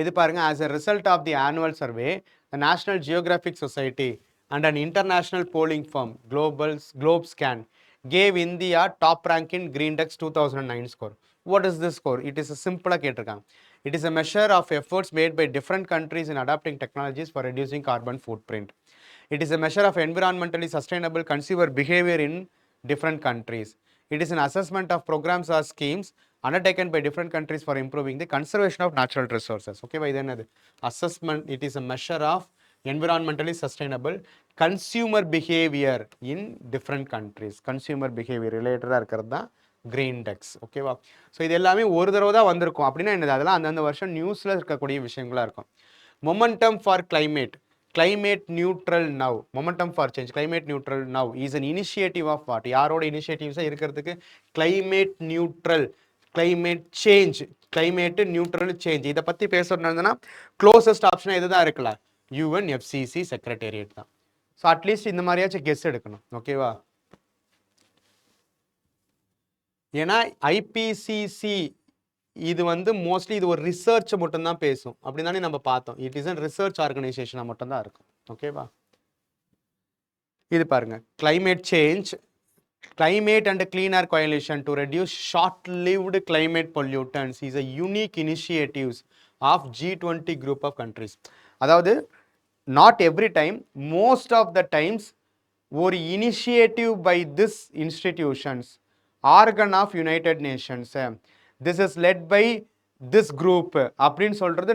இது பாருங்க, as a result of the annual survey, the National Geographic Society and an international polling firm, GlobeScan, gave India top rank in GreenDex 2009 score. What is this score? It is a simple கேட்டிருக்காங்க. It is a measure of efforts made by different countries in adopting technologies for reducing carbon footprint. It is a measure of environmentally sustainable consumer behavior in different countries. It is an assessment of programs or schemes undertaken by different countries for improving the conservation of natural resources. Okay, by then assessment, it is a measure of environmentally sustainable consumer behavior in different countries. Consumer behavior related இருக்கிறது தான் GreenDex. ஓகேவா? So இது எல்லாமே ஒரு தடவை தான் வந்திருக்கும். அப்படின்னா என்னது? அதெல்லாம் அந்தந்த வருஷம் நியூஸில் இருக்கக்கூடிய விஷயங்களாக இருக்கும். Momentum for climate, climate neutral now, momentum for change, climate neutral now is an initiative of what? யாரோட இனிஷியேட்டிவ்ஸாக இருக்கிறதுக்கு? climate neutral, climate change, climate neutral change. இதை பற்றி பேசுறதுனா க்ளோசஸ்ட் ஆப்ஷனாக எது தான் இருக்கலாம்? UNFCC செக்ரட்டேரியட் தான். ஸோ அட்லீஸ்ட் இந்த மாதிரியாச்சும் கெஸ் எடுக்கணும். ஓகேவா? ஏன்னா ஐபிசிசி இது வந்து மோஸ்ட்லி இது ஒரு ரிசர்ச் மட்டும்தான் பேசும். அப்படி தானே நம்ம பார்த்தோம். இட் இஸ் அ ரிசர்ச் ஆர்கனைசேஷனாக மட்டும்தான் இருக்கும். ஓகேவா? இது பாருங்க, climate change, climate and clean air coalition to reduce short-lived climate pollutants is a unique initiatives of G20 group of countries. அதாவது not every time, most of the times ஒரு initiative by this institutions, organ of United Nations. This is led by this group அப்படின்னு சொல்கிறது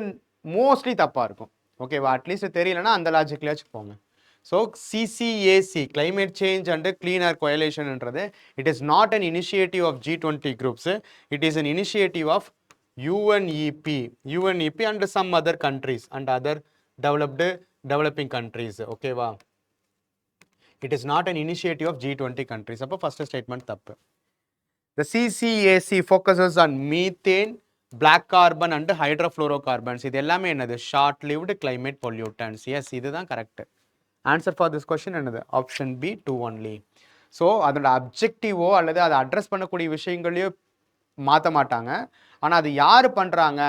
mostly தப்பாக இருக்கும். ஓகேவா? At least தெரியலனா அந்த லாஜிக்லேயாச்சும் போங்க. So CCAC climate change and clean air coalitionன்றது it is not an initiative of G20 groups, it is an initiative of UNEP and some other countries and other developing countries. ஓகேவா? It is not an initiative of G20 countries. அப்போ first statement தப்பு. The CCAC focuses on methane, black carbon and hydrofluorocarbons. இது எல்லாமே என்னது? Short lived climate pollutants. Yes, இதுதான் correct. Answer for this question என்னது? Option B 2 only. So அதோட அப்ஜெக்டிவோ அல்லது அதை அட்ரஸ் பண்ணக்கூடிய விஷயங்களையோ மாற்ற மாட்டாங்க. ஆனால் அது யார் பண்ணுறாங்க,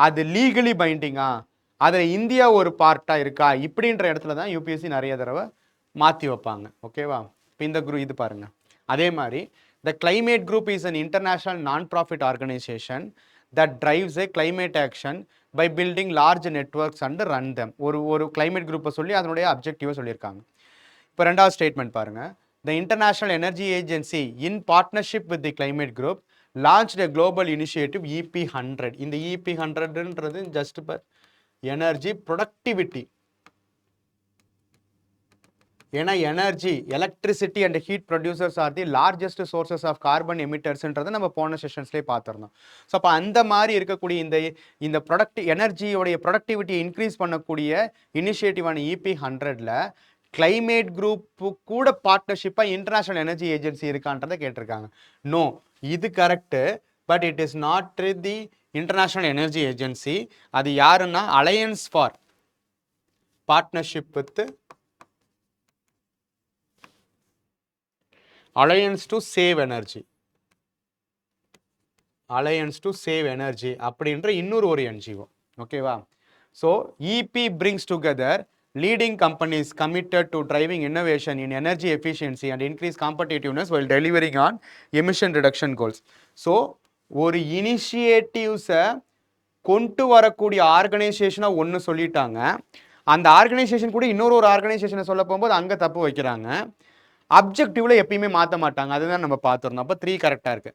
அது லீகலி பைண்டிங்கா, அதில் இந்தியா ஒரு பார்ட்டாக இருக்கா, இப்படின்ற இடத்துல தான் யூபிஎஸ்சி நிறைய தடவை மாற்றி வைப்பாங்க. ஓகேவா? இப்போ இந்த குரூப் இது பாருங்கள். அதே மாதிரி the climate group is an international non-profit organization that drives a climate action by building large networks and run them. ஒரு climate group சொல்லி அதனுடைய அப்ஜெக்டிவை சொல்லியிருக்காங்க. இப்போ ரெண்டாவது ஸ்டேட்மெண்ட் பாருங்கள். The International Energy Agency in partnership with the climate group launched a global initiative EP100. இந்த EP100ன்றது just for energy productivity. ஏன்னா energy, electricity and heat producers are the largest sources of carbon எமிட்டர்ஸ்ன்றதை நம்ம போன செஷன்ஸ்லேயே பார்த்துருந்தோம். So அப்போ அந்த மாதிரி இருக்கக்கூடிய இந்த எனர்ஜியோடைய ப்ரொடக்டிவிட்டியை இன்க்ரீஸ் பண்ணக்கூடிய இனிஷியேட்டிவான EP100ல் கிளைமேட் குரூப்பு கூட பார்ட்னர்ஷிப்பாக இன்டர்நேஷ்னல் எனர்ஜி ஏஜென்சி இருக்கான்றதை கேட்டிருக்காங்க. நோ, இது correct, but it is not the international energy agency. அது யாருன்னா alliance for partnership with alliance to save energy, alliance to save energy அப்படின்ற இன்னொரு ஒரு என்ஜிஓ. ஓகேவா? So EB brings together leading companies committed to driving innovation in energy efficiency and increase competitiveness while delivering on emission reduction goals. So ஒரு இனிஷியேட்டிவ்ஸை கொண்டு வரக்கூடிய ஆர்கனைசேஷனாக ஒன்று சொல்லிட்டாங்க, அந்த ஆர்கனைசேஷன் கூட இன்னொரு ஆர்கனைசேஷனை சொல்ல போகும்போது அங்கே தப்பு வைக்கிறாங்க. அப்ஜெக்டிவ்ல எப்பயுமே மாற்ற மாட்டாங்க. அதுதான் நம்ம பார்த்துருந்தோம். அப்போ 3 கரெக்டாக இருக்கு.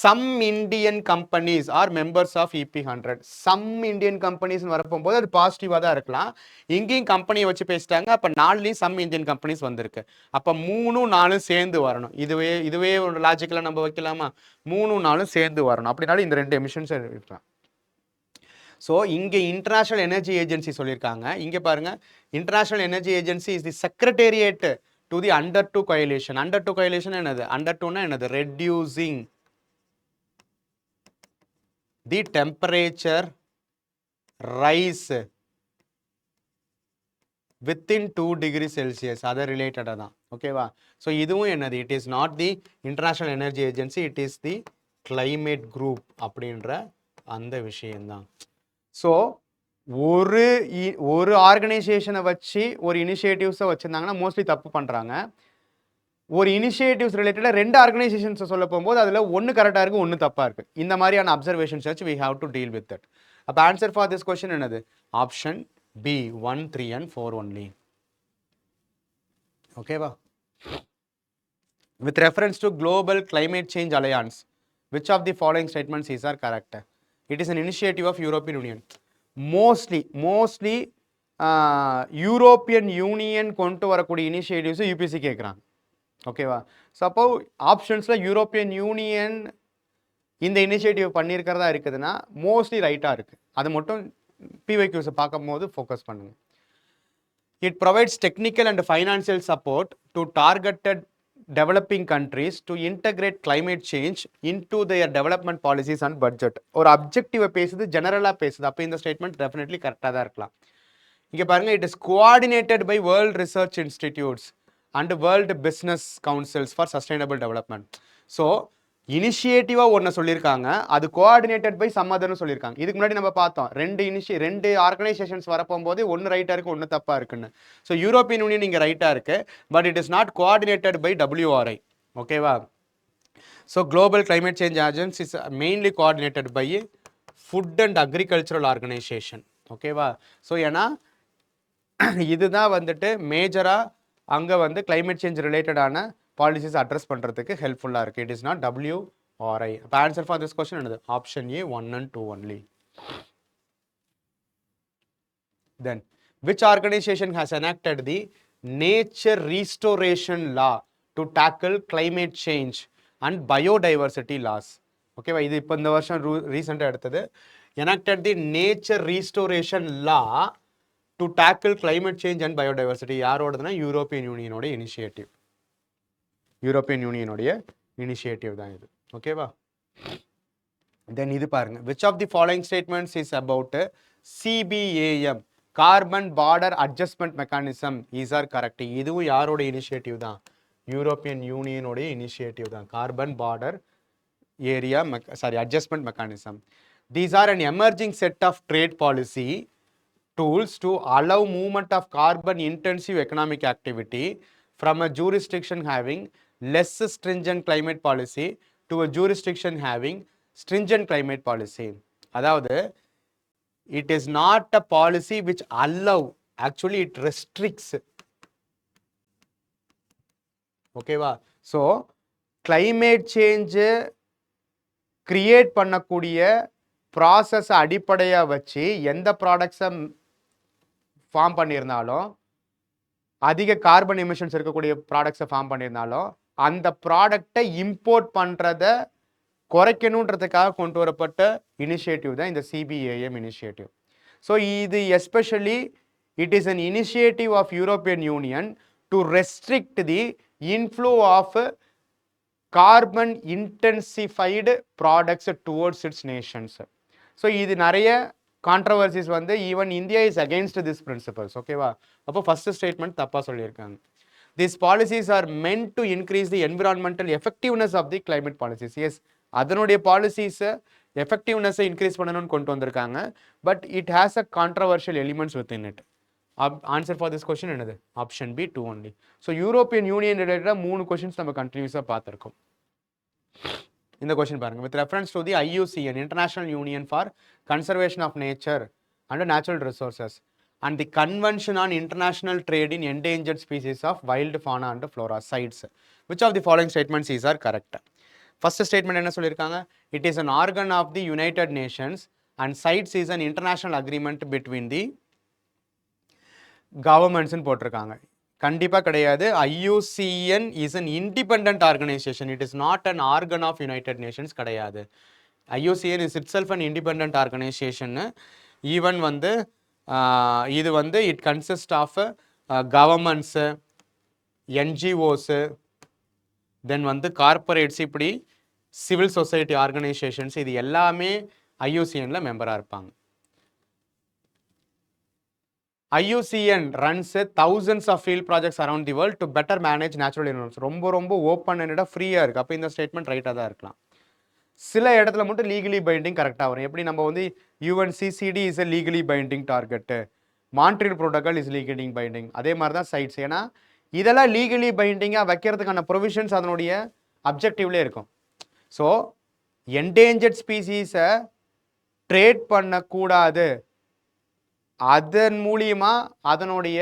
Some Indian companies are members of EP100. Some Indian companies வரப்போகும்போது அது பாசிட்டிவாக தான் இருக்கலாம். இங்கேயும் கம்பெனியை வச்சு பேசிட்டாங்க. அப்போ 4லையும் சம் இந்தியன் கம்பெனிஸ் வந்திருக்கு. அப்போ 3, 4 சேர்ந்து வரணும். இதுவே ஒரு லாஜிக்கலாக நம்ம வைக்கலாமா? 3, 4 சேர்ந்து வரணும். அப்படின்னாலும் இந்த 2 எமிஷன்ஸ் இருக்கலாம். ஸோ இங்கே இன்டர்நேஷ்னல் எனர்ஜி ஏஜென்சி சொல்லியிருக்காங்க. இங்கே பாருங்க, international energy agency is the secretariat to the under 2 coalition. Under 2 coalition என்னது? அண்டர் 2னா என்னது? Reducing the temperature rise within 2 degree Celsius. அதை ரிலேட்டடாக தான். ஓகேவா? ஸோ இதுவும் என்னது? It is not the international energy agency, it is the climate group அப்படின்ற அந்த விஷயம்தான். ஸோ ஒரு ஆர்கனைசேஷனை வச்சு ஒரு இனிஷியேட்டிவ்ஸை வச்சுருந்தாங்கன்னா மோஸ்ட்லி தப்பு பண்ணுறாங்க. ஒரு இனிஷியேட்டிவ்ஸ் ரிலேட்டடாக 2 ஆர்கனைசேஷன்ஸை சொல்ல போகும்போது அதில் ஒன்று கரெக்டாக இருக்குது, ஒன்று தப்பாக இருக்குது. இந்த மாதிரியான அப்சர்வேஷன்ஸ் வச்சு we have to deal with that. அப்போ ஆன்சர் ஃபார் திஸ் கொஸ்டின் என்னது? Option B 1, 3 and 4 only. ஓகேவா? With reference to Global Climate Change Alliance, which of the following statements is are correct? It is an initiative of European Union. Mostly European union கொண்டு வரக்கூடிய initiatives UPSC கேட்குறாங்க. ஓகேவா? So அப்போ ஆப்ஷன்ஸில் European union இந்த initiative பண்ணியிருக்கிறதா இருக்குதுன்னா mostly ரைட்டாக இருக்குது. அது மட்டும் PYQஸை பார்க்கும் போது ஃபோக்கஸ் பண்ணுங்கள். It provides technical and financial support to targeted developing countries to integrate climate change into their development policies and budget. ஒரு அப்ஜெக்டிவை பேசுது, ஜெனரலாக பேசுது. அப்போ இந்த ஸ்டேட்மெண்ட் டெஃபினெட்லி கரெக்டாக தான் இருக்கலாம். இங்கே பாருங்கள், it is coordinated by world research institutes and world business councils for sustainable development. So இனிஷியேட்டிவாக ஒன்று சொல்லியிருக்காங்க, அது கோஆர்டினேட்டட் பை சம் அதர்னு சொல்லியிருக்காங்க. இதுக்கு முன்னாடி நம்ம பார்த்தோம், 2 ஆர்கனைசேஷன்ஸ் வரப்போகும்போது ஒன்று ரைட்டாக இருக்குது, ஒன்று தப்பாக இருக்குன்னு. ஸோ யூரோப்பியன் யூனியன் இங்கே ரைட்டாக இருக்குது, but it is not coordinated by WRI. ஓகேவா? So global climate change agency is mainly coordinated by food and agricultural organisation. ஓகேவா? ஸோ ஏன்னா இதுதான் வந்துட்டு மேஜராக அங்கே வந்து கிளைமேட் சேஞ்ச் ரிலேட்டடான பாலிசிஸ் அட்ரஸ் பண்ணுறதுக்கு ஹெல்ப்ஃபுல்லாக இருக்குது. It is not WRI. RI. The answer for this question is option A, 1 and 2 only. Then, which organization has enacted the nature restoration law to tackle climate change and biodiversity loss? Okay, இது இப்போ இந்த வருஷம் ரீசெண்டாக எடுத்தது. Enacted the nature restoration law to tackle climate change and biodiversity. யாரோடதுன்னா European யூனியனோட initiative. European யூனியனோடைய initiative தான் இது. ஓகேவா? Then இது பாருங்க. Which of the following statements is about CBAM, carbon border adjustment mechanism, is are correct? இதுவும் யாரோட initiative தான்? European யூனியனோடைய initiative தான். Carbon border area adjustment mechanism. These are an emerging set of trade policy tools to allow movement of carbon intensive economic activity from a jurisdiction having less stringent climate policy to a jurisdiction having stringent climate policy. அதாவது it is not a policy which allow, actually it restricts. ஓகேவா? So climate change create பண்ணக்கூடிய process அடிப்படையாக வச்சு எந்த ப்ராடக்ட்ஸை form பண்ணியிருந்தாலும், அதிக carbon emissions இருக்கக்கூடிய ப்ராடக்ட்ஸை ஃபார்ம் பண்ணியிருந்தாலும், அந்த ப்ராடக்டை இம்போர்ட் பண்ணுறத குறைக்கணுன்றதுக்காக கொண்டு வரப்பட்ட இனிஷியேட்டிவ் தான் இந்த சிபிஏஎம் இனிஷியேட்டிவ். ஸோ இது especially it is an initiative of European Union to restrict the inflow of carbon intensified products towards its nations. So இது நிறைய கான்ட்ரவர்சிஸ் வந்து even India is against this principles. ஓகேவா? அப்போ first statement தப்பாக சொல்லியிருக்காங்க. These policies are meant to increase the environmental effectiveness of the climate policies. Yes, அதனுடைய பாலிசிஸை எஃபெக்டிவ்னஸை increase பண்ணணும்னு கொண்டு வந்திருக்காங்க. But it has a controversial elements within it. Answer for this question என்னது? Option B 2 only. So European union ரிலேட்டடாக 3 questions நம்ம கண்டினியூஸாக பார்த்துருக்கோம். இந்த கொஸ்டின் பாருங்க. With reference to the IUCN, international union for conservation of nature and natural resources, and the Convention on International Trade in Endangered Species of Wild Fauna and Flora, CITES. Which of the following statements is are correct? First statement என்ன சொல்லியிருக்காங்க? It is an organ of the United Nations and CITES is an international agreement between the governments ன்னு போட்டிருக்காங்க. கண்டிப்பாக கிடையாது. IUCN is an independent organization. It is not an organ of United Nations. கிடையாது. IUCN is itself an independent organization. Even வந்து இது வந்து it consist of governments, NGOs, then வந்து corporates, இப்படி சிவில் சொசைட்டி ஆர்கனைசேஷன்ஸ், இது எல்லாமே ஐயூசிஎனில் மெம்பராக இருப்பாங்க. IUCN runs thousands of field projects around the world to better manage natural environments. ரொம்ப ரொம்ப ஓப்பன் அண்டடாக ஃப்ரீயாக இருக்குது. அப்போ இந்த ஸ்டேட்மெண்ட் ரைட்டாக தான் இருக்கலாம். சில இடத்துல மட்டும் லீகலி பைண்டிங் கரெக்டாக வரும். எப்படி நம்ம வந்து UNCCD is a legally binding target, Montreal protocol is legally binding, அதே மாதிரி தான் சைட்ஸ். ஏன்னா இதெல்லாம் லீகலி பைண்டிங்காக வைக்கிறதுக்கான ப்ரொவிஷன்ஸ் அதனுடைய அப்ஜெக்டிவ்லேயே இருக்கும். ஸோ என்டேஞ்சர்ட் ஸ்பீசிஸை ட்ரேட் பண்ணக்கூடாது, அதன் மூலியமாக அதனுடைய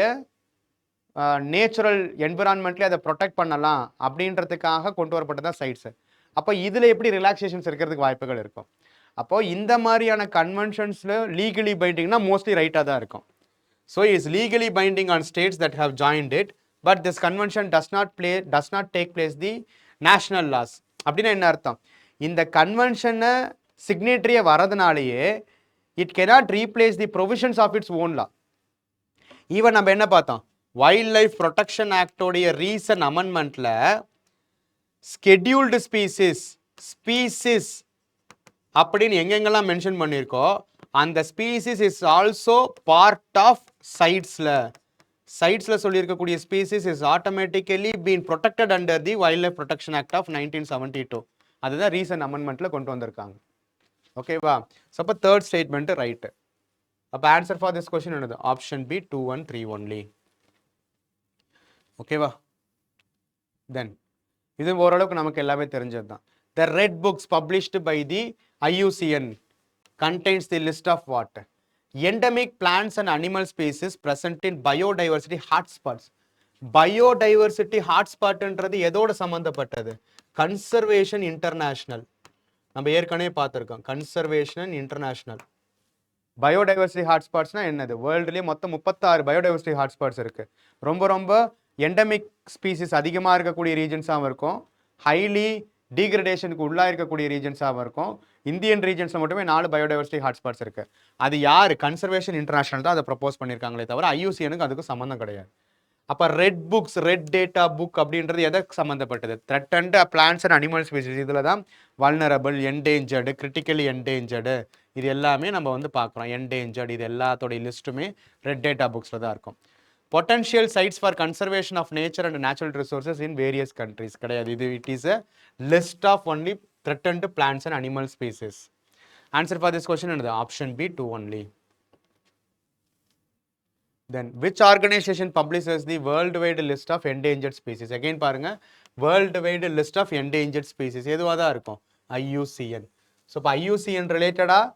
நேச்சுரல் என்விரான்மெண்ட்லேயே அதை ப்ரொடெக்ட் பண்ணலாம் அப்படின்றதுக்காக கொண்டு வரப்பட்டதான் சைட்ஸு. அப்போ இதில் எப்படி ரிலாக்ஸேஷன்ஸ் இருக்கிறதுக்கு வாய்ப்புகள் இருக்கும். அப்போது இந்த மாதிரியான கன்வென்ஷன்ஸில் லீகலி பைண்டிங்னா மோஸ்ட்லி ரைட்டாக தான் இருக்கும். So is legally binding on states that have joined it, but this convention does not take place the national laws. அப்படின்னா என்ன அர்த்தம்? இந்த கன்வென்ஷனை சிக்னேட்டரியை வரதுனாலேயே it cannot replace the provisions of its own law. Even நம்ம என்ன பார்த்தோம்? வைல்ட் லைஃப் ப்ரொடெக்ஷன் ஆக்டோடைய ரீசன்ட் அமெண்ட்மெண்ட்டில் ஸ்கெடியூல்டு ஸ்பீசிஸ் அப்படின்னு எங்கெங்கெல்லாம் மென்ஷன் பண்ணியிருக்கோ அந்த species is also part of சைட்ஸில் சொல்லியிருக்கக்கூடிய species is automatically been protected under the wildlife protection act of 1972. அதுதான் ரீசன்ட் அமெண்ட்மெண்ட்டில் கொண்டு வந்திருக்காங்க. ஓகேவா? ஸோ அப்போ தேர்ட் ஸ்டேட்மெண்ட்டு ரைட்டு. அப்போ ஆன்சர் ஃபார் திஸ் கொஸ்டின் என்னது? Option B 2 1 3 only. ஓகேவா? தென் இது ஓரளவுக்கு நமக்கு எல்லாமே தெரிஞ்சது தான். The red books published by the IUCN contains the list of what? Endemic plants and animal species present in biodiversity hotspots. Biodiversity hotspot என்றது எதோட சம்பந்தப்பட்டது? Conservation international. நம்ம ஏற்கனவே பார்த்துருக்கோம். Conservation and international. பயோடைவர்சிட்டி ஹாட்ஸ்பாட்ஸ்னால் என்னது? வேர்ல்டுலேயே மொத்தம் 36 பயோடைவர்சிட்டி ஹாட்ஸ்பாட்ஸ் இருக்குது. ரொம்ப ரொம்ப எண்டமிக் ஸ்பீசிஸ் அதிகமாக இருக்கக்கூடிய ரீஜன்ஸாகவும் இருக்கும், ஹைலி டீக்ரடேஷனுக்கு உள்ளாக இருக்கக்கூடிய ரீஜன்ஸாகவும் இருக்கும். இந்தியன் ரீஜன்ஸில் மட்டுமே 4 பயோடைவர்சிட்டி ஹாட்ஸ்பாட்ஸ் இருக்குது. அது யார்? கன்சர்வேஷன் இன்டர்நேஷனல் தான் அதை ப்ரப்போஸ் பண்ணியிருக்காங்களே தவிர ஐயூசிஎனுக்கு அதுக்கு சம்மந்தம் கிடையாது. அப்போ red books, red data book அப்படின்றது எதற்கு சம்மந்தப்பட்டது? Threatened plants and animal species. இதில் தான் வல்னரபிள், என்டேஞ்சர்டு, கிரிட்டிக்கலி என்டேஞ்சர்டு இது எல்லாமே நம்ம வந்து பார்க்குறோம். என்டேஞ்சர்டு இது எல்லாத்தோடைய லிஸ்ட்டுமே ரெட் டேட்டா புக்ஸில் தான் இருக்கும். Potential sites for conservation of nature and natural resources in various countries கிடையாது. இது it is a list of only threatened plants and animal species. Answer for this question என்னது? Option B 2 only. Then which organization publishes the worldwide list of endangered species? Again பாருங்க, worldwide list of endangered species எதுவாக தான் இருக்கும்? IUCN. So இப்போ IUCN ரிலேட்டடாக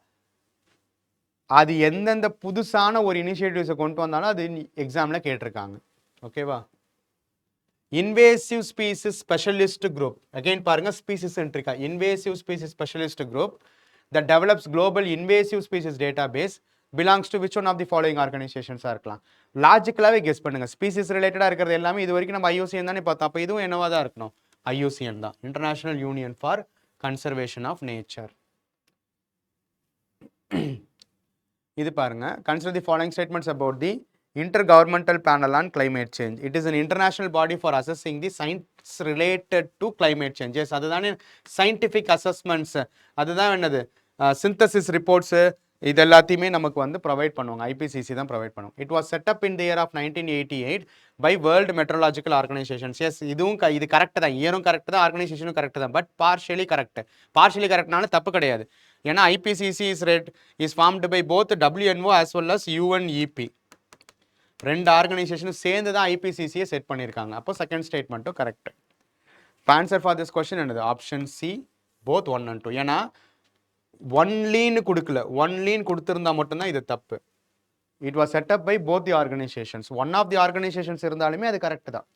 அது எந்தெந்த புதுசான ஒரு இனிஷியேட்டிவ்ஸை கொண்டு வந்தாலும் அது எக்ஸாமில் கேட்டிருக்காங்க. ஓகேவா? Invasive species specialist group. Again பாருங்க, ஸ்பீசிஸ் இருக்கா? Invasive species specialist group that develops global invasive species database belongs to which one of the following organizations இருக்கலாம்? லாஜிக்கலாகவே கெஸ் பண்ணுங்க. ஸ்பீசிஸ் ரிலேட்டடாக இருக்கிறது எல்லாமே இது வரைக்கும் நம்ம ஐயூசிஎன் தானே பார்த்தோம். அப்போ இதுவும் என்னவா தான் இருக்கணும்? ஐயூசிஎன் தான், international union for conservation of nature. இது பாருங்க, consider the following statements about the Intergovernmental Panel on Climate Change. It is an international body for assessing the science related to climate change. Yes, அதுதானே scientific assessments, அதுதான் என்னது synthesis reports, இது எல்லாத்தையுமே நமக்கு வந்து provide பண்ணுவாங்க. ஐபிசிசி தான் provide பண்ணுவோம். It was set up in the year of 1988 by world meteorological organisations. Yes, இதுவும் இது கரெக்ட் தான், இயரும் கரெக்ட் தான், ஆர்கனைசேஷனும் கரெக்ட் தான், பட் பார்ஷியலி கரெக்ட். பார்ஷியலி கரெக்ட்னாலும் தப்பு கிடையாது. ஏன்னா IPCC is formed by both WNO as well as UNEP. ரெண்டு ஆர்கனைசேஷனும் சேர்ந்து தான் ஐபிசிசியை செட் பண்ணியிருக்காங்க. அப்போ செகண்ட் ஸ்டேட்மெண்ட்டும் correct. Answer for this question என்னது? Option C, both 1 and 2. ஏன்னா ஒன்லீன்னு கொடுக்கல, ஒன்லீன் கொடுத்துருந்தா மட்டும்தான் இது தப்பு. It was set up by both the organizations. One of the organizations இருந்தாலுமே அது கரெக்ட் தான்.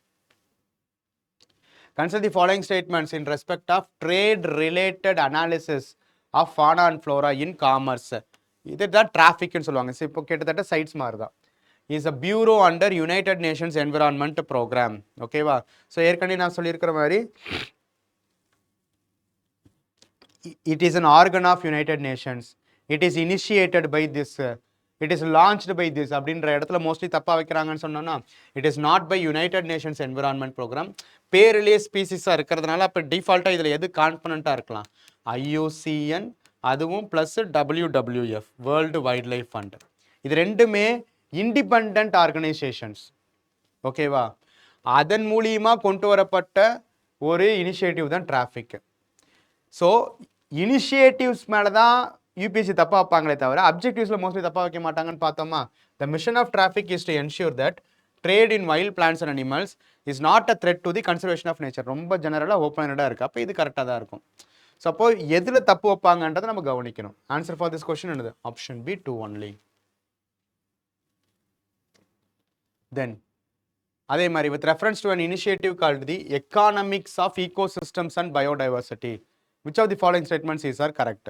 Consider the following statements in respect of trade related analysis of fauna and flora in commerce. இதுதான் டிராஃபிக்னு சொல்லுவாங்க. இப்போ கிட்டத்தட்ட சைட்ஸ் மாதிரி தான். Is a bureau under United Nations Environment Programme. ஓகேவா? ஸோ ஏற்கனவே நான் சொல்லியிருக்கிற மாதிரி it is an organ of United Nations. It is initiated by this. It is launched by this. அப்படின்ற இடத்துல மோஸ்ட்லி தப்பாக வைக்கிறாங்கன்னு சொன்னோன்னா, it is not by United Nations Environment Programme. பேரிலே ஸ்பீசிஸாக இருக்கிறதுனால அப்போ டிஃபால்ட்டாக இதில் எது கான்ஃபனண்ட்டாக இருக்கலாம்? IUCN, அதுவும் plus WWF, world wild life fund. இது ரெண்டுமே இண்டிபெண்ட் ஆர்கனைசேஷன்ஸ். ஓகேவா? அதன் மூலியமாக கொண்டு வரப்பட்ட ஒரு இனிஷியேட்டிவ் தான் டிராஃபிக். ஸோ இனிஷியேட்டிவ்ஸ் மேலே தான் யூபிஎஸ்சி தப்பாக வைப்பாங்களே தவிர அப்ஜெக்டிவ்ஸில் மோஸ்ட்லி தப்பாக வைக்க மாட்டாங்கன்னு பார்த்தோமா? The mission of TRAFFIC is to ensure that trade in wild plants and animals is not a threat to the conservation of nature. ரொம்ப ஜெனரலாக ஓப்பனடாக இருக்குது. அப்போ இது கரெக்டாக தான் இருக்கும். சப்போஸ் எதில் தப்பு வைப்பாங்கன்றதை நம்ம கவனிக்கணும். ஆன்சர் ஃபார் திஸ் கொஸ்டின் என்னது? Option B 2 only. தென் அதே மாதிரி with reference to an initiative called the economics of ecosystems and biodiversity. Which of the following statements is are correct?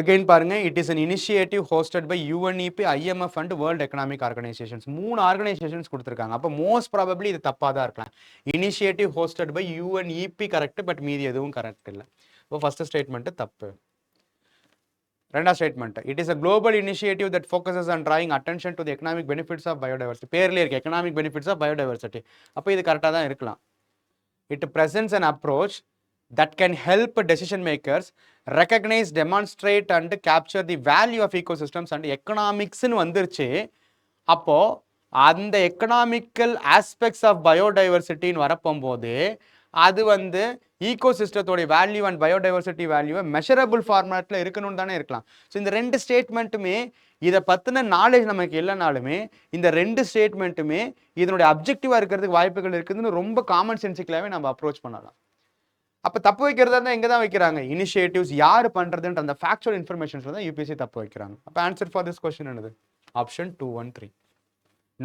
Again பாருங்க, it is an initiative hosted by UNEP, IMF and World Economic Organizations. 3 organizations கொடுத்துருக்காங்க. அப்போ most probably இது தப்பாக தான் இருக்கலாம். Initiative hosted by UNEP correct, but மீதி எதுவும் correct இல்லை. இப்போ ஃபர்ஸ்ட் ஸ்டேட்மெண்ட் தப்பு. ரெண்டாவது statement, it is a global initiative that focuses on drawing attention to the economic benefits of biodiversity. பேர்லேயே இருக்கு எக்கனாமிக் பெனிஃபிட்ஸ் ஆஃப் பயோடைவர்சிட்டி. அப்போ இது கரெக்டாக தான் இருக்கலாம். It presents an approach that can help decision makers recognize, demonstrate and capture the value of ecosystems and economics னு வந்துருச்சு. அப்போ அந்த எக்கனாமிக்கல் ஆஸ்பெக்ட்ஸ் ஆஃப் பயோடைவர்சிட்டின்னு வரப்போகும்போது அது வந்து ஈகோசிஸ்டத்தோடைய வேல்யூ அண்ட் பயோடைவர்சிட்டி வேல்யூவை மெஷரபிள் ஃபார்மேட்டில் இருக்கணும்னு தானே இருக்கலாம். ஸோ இந்த ரெண்டு ஸ்டேட்மெண்ட்டுமே இதை பற்றின நாலேஜ் நமக்கு இல்லைனாலுமே இந்த ரெண்டு ஸ்டேட்மெண்ட்டுமே இதனுடைய அப்ஜெக்டிவாக இருக்கிறதுக்கு வாய்ப்புகள் இருக்குதுன்னு ரொம்ப காமன் சென்சிக்கலாகவே நம்ம அப்ரோச் பண்ணலாம். அப்போ தப்பு வைக்கிறதா இருந்தால் எங்கே தான் வைக்கிறாங்க? இனிஷியேட்டிவ்ஸ் யார் பண்ணுறதுன்ற அந்த ஃபேக்சுவல் இன்ஃபர்மேஷன்ஸில் தான் யூபிஎஸ்சி தப்பு வைக்கிறாங்க. அப்போ ஆன்சர் ஃபார் திஸ் கொஸ்டின் என்னது? Option 2 and 3.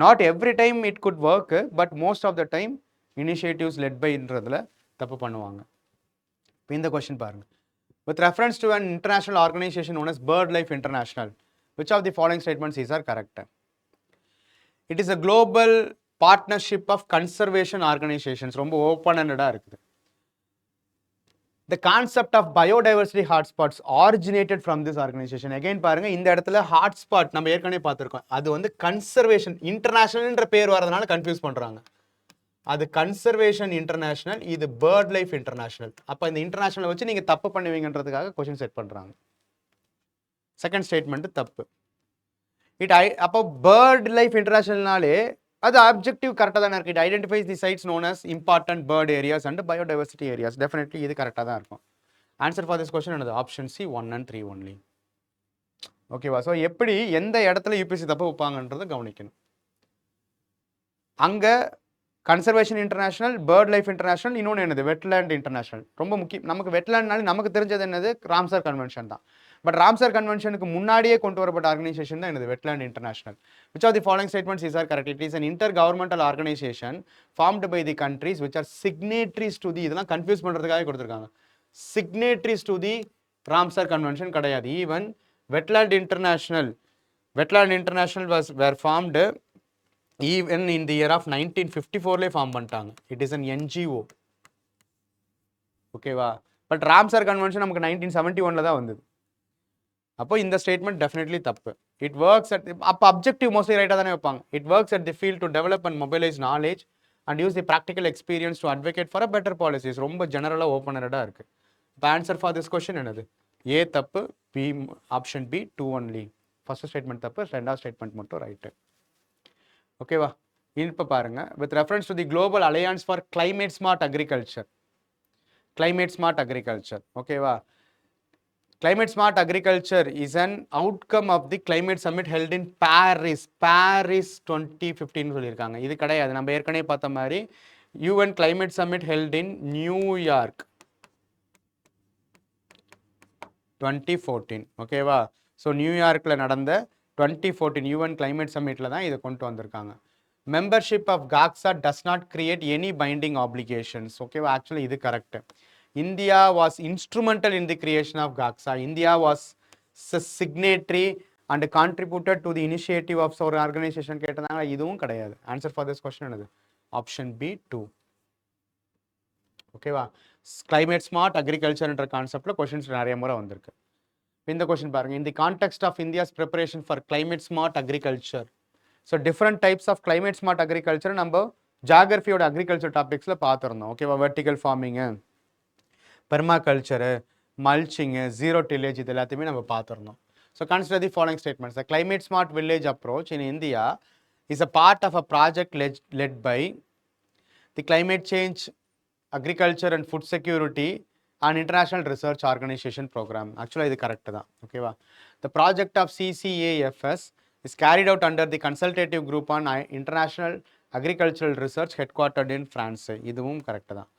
Not every time it could work, but most of the time initiatives led பைன்றதுல தப்பு பண்ணுவாங்க. இப்போ இந்த கொஸ்டின் பாருங்க, with reference to an international organization known as BirdLife International. Which of the following statements is are correct? It is a global partnership of conservation organizations. ரொம்ப ஓப்பன்-ended-ஆ இருக்குது. The concept of biodiversity hotspots originated from this organization. Again பாருங்க இந்த இடத்துல hotspot நம்ம ஏற்கனவே பார்த்திருக்கோம். அது வந்து கன்சர்வேஷன் இன்டர்நேஷனல்ன்ற பேர் வரதுனால கன்ஃபியூஸ் பண்றாங்க. அது கன்சர்வேஷன் இன்டர்நேஷனல், இது பேர்ட் லைஃப் இன்டர்நேஷனல். அப்ப இந்த இன்டர்நேஷனல் வச்சு நீங்க தப்பு பண்ணுவீங்கன்றதுக்காக क्वेश्चन செட் பண்றாங்க. செகண்ட் ஸ்டேட்மெண்ட் தப்பு. அப்போ பேர்ட் லைஃப் இன்டர்நேஷனல்னாலே அது ஆப்ஜெக்டிவ் கரெக்டாக தானே இருக்குது. It identifies the sites known as important bird areas and biodiversity areas. Definitely இது கரெக்டாக தான் இருக்கும். ஆன்சர் ஃபார் திஸ் கொஸ்டின் என்னது? Option C 1 and 3 only. ஓகேவா? ஸோ எப்படி எந்த இடத்துல யூபிஎஸ்சி தப்பு வைப்பாங்கன்றதை கவனிக்கணும். அங்கே Conservation International, bird life International, இன்னொன்று என்னது? Wetland International. ரொம்ப முக்கியம். நமக்கு வெட்லேண்ட்னாலே நமக்கு தெரிஞ்சது என்னது? ராம்சார் கன்வென்ஷன் தான். பட் ராம்சார் கன்வென்ஷனுக்கு முன்னாடியே கொண்டு வரப்பட்ட ஆர்கனைசேஷன் தான் என்னது? Wetland international. Which are the following statements is are correct? It is an intergovernmental organization formed by the countries which are signatories to the, இதெல்லாம் கன்ஃபியூஸ் பண்ணுறதுக்காக கொடுத்துருக்காங்க. signatories to the Ramsar convention கிடையாது. Even wetland international were formed even in the year of 1954 form பண்ணிட்டாங்க. It is an NGO. ஓகேவா? But Ramsar convention நமக்கு 1971 தான் வந்தது. அப்போ இந்த ஸ்டேட்மெண்ட் டெஃபினெட்லி தப்பு. இட் ஒர்க்ஸ் அட், அப்போ அப்ஜெக்டிவ் மோஸ்ட்லி ரைட்டாக தானே வைப்பாங்க. It works at the field to develop and mobilise knowledge and use the practical experience to advocate for a better policies. ரொம்ப ஜெனரலாக ஓப்பனடாக இருக்குது. இப்போ ஆன்சர் ஃபார் திஸ் கொஸ்டின் என்னது? ஏ தப்பு, பி ஆப்ஷன் பி 2 ஒன்லி. ஃபர்ஸ்ட் ஸ்டேட்மெண்ட் தப்பு, ரெண்டாவது statement மட்டும் ரைட்டு. ஓகேவா? இப்போ பாருங்க, with reference to the Global Alliance for Climate smart Agriculture. ஓகேவா? Climate smart agriculture is an outcome of the climate summit held in Paris 2015 சொல்லியிருக்காங்க. இது கிடையாது. நம்ம ஏற்கனவே பார்த்த மாதிரி UN climate summit held in New York 2014. ஓகேவா? ஸோ நியூயார்க்கில் நடந்த 2014 UN climate summitல தான் இதை கொண்டு வந்திருக்காங்க. Membership of GACSA does not create any binding obligations. ஓகேவா? ஆக்சுவலி இது correct. India was instrumental in the creation of GACSA. India was signatory and contributed to the initiative of our organization. கேட்டதாங்க, இதுவும் கிடையாது. Answer for this question என்னது? Option B 2. ஓகேவா? Climate smart அக்ரிகல்ச்சர்ன்ற கான்செப்ட்ல questions நிறைய முறை வந்திருக்கு. இந்த கொஸ்டின் பாருங்க. In the context of India's preparation for climate smart agriculture. So different types of climate smart agriculture நம்ம ஜாகிரஃபியோட அக்ரிகல்ச்சர் டாபிக்ஸில் பார்த்துருந்தோம். ஓகேவா? Vertical farming, permaculture, mulching, zero tillage, இது எல்லாத்தையுமே நம்ம பார்த்துருந்தோம். So consider the following statements. The climate smart village approach in India is a part of a project led by the climate Change Agriculture and Food security and International Research Organization Programme. ஆக்சுவலாக இது correct தான். ஓகேவா? The project of CCAFS is carried out under the consultative group on international agricultural research headquartered in France. இதுவும் correct தான்.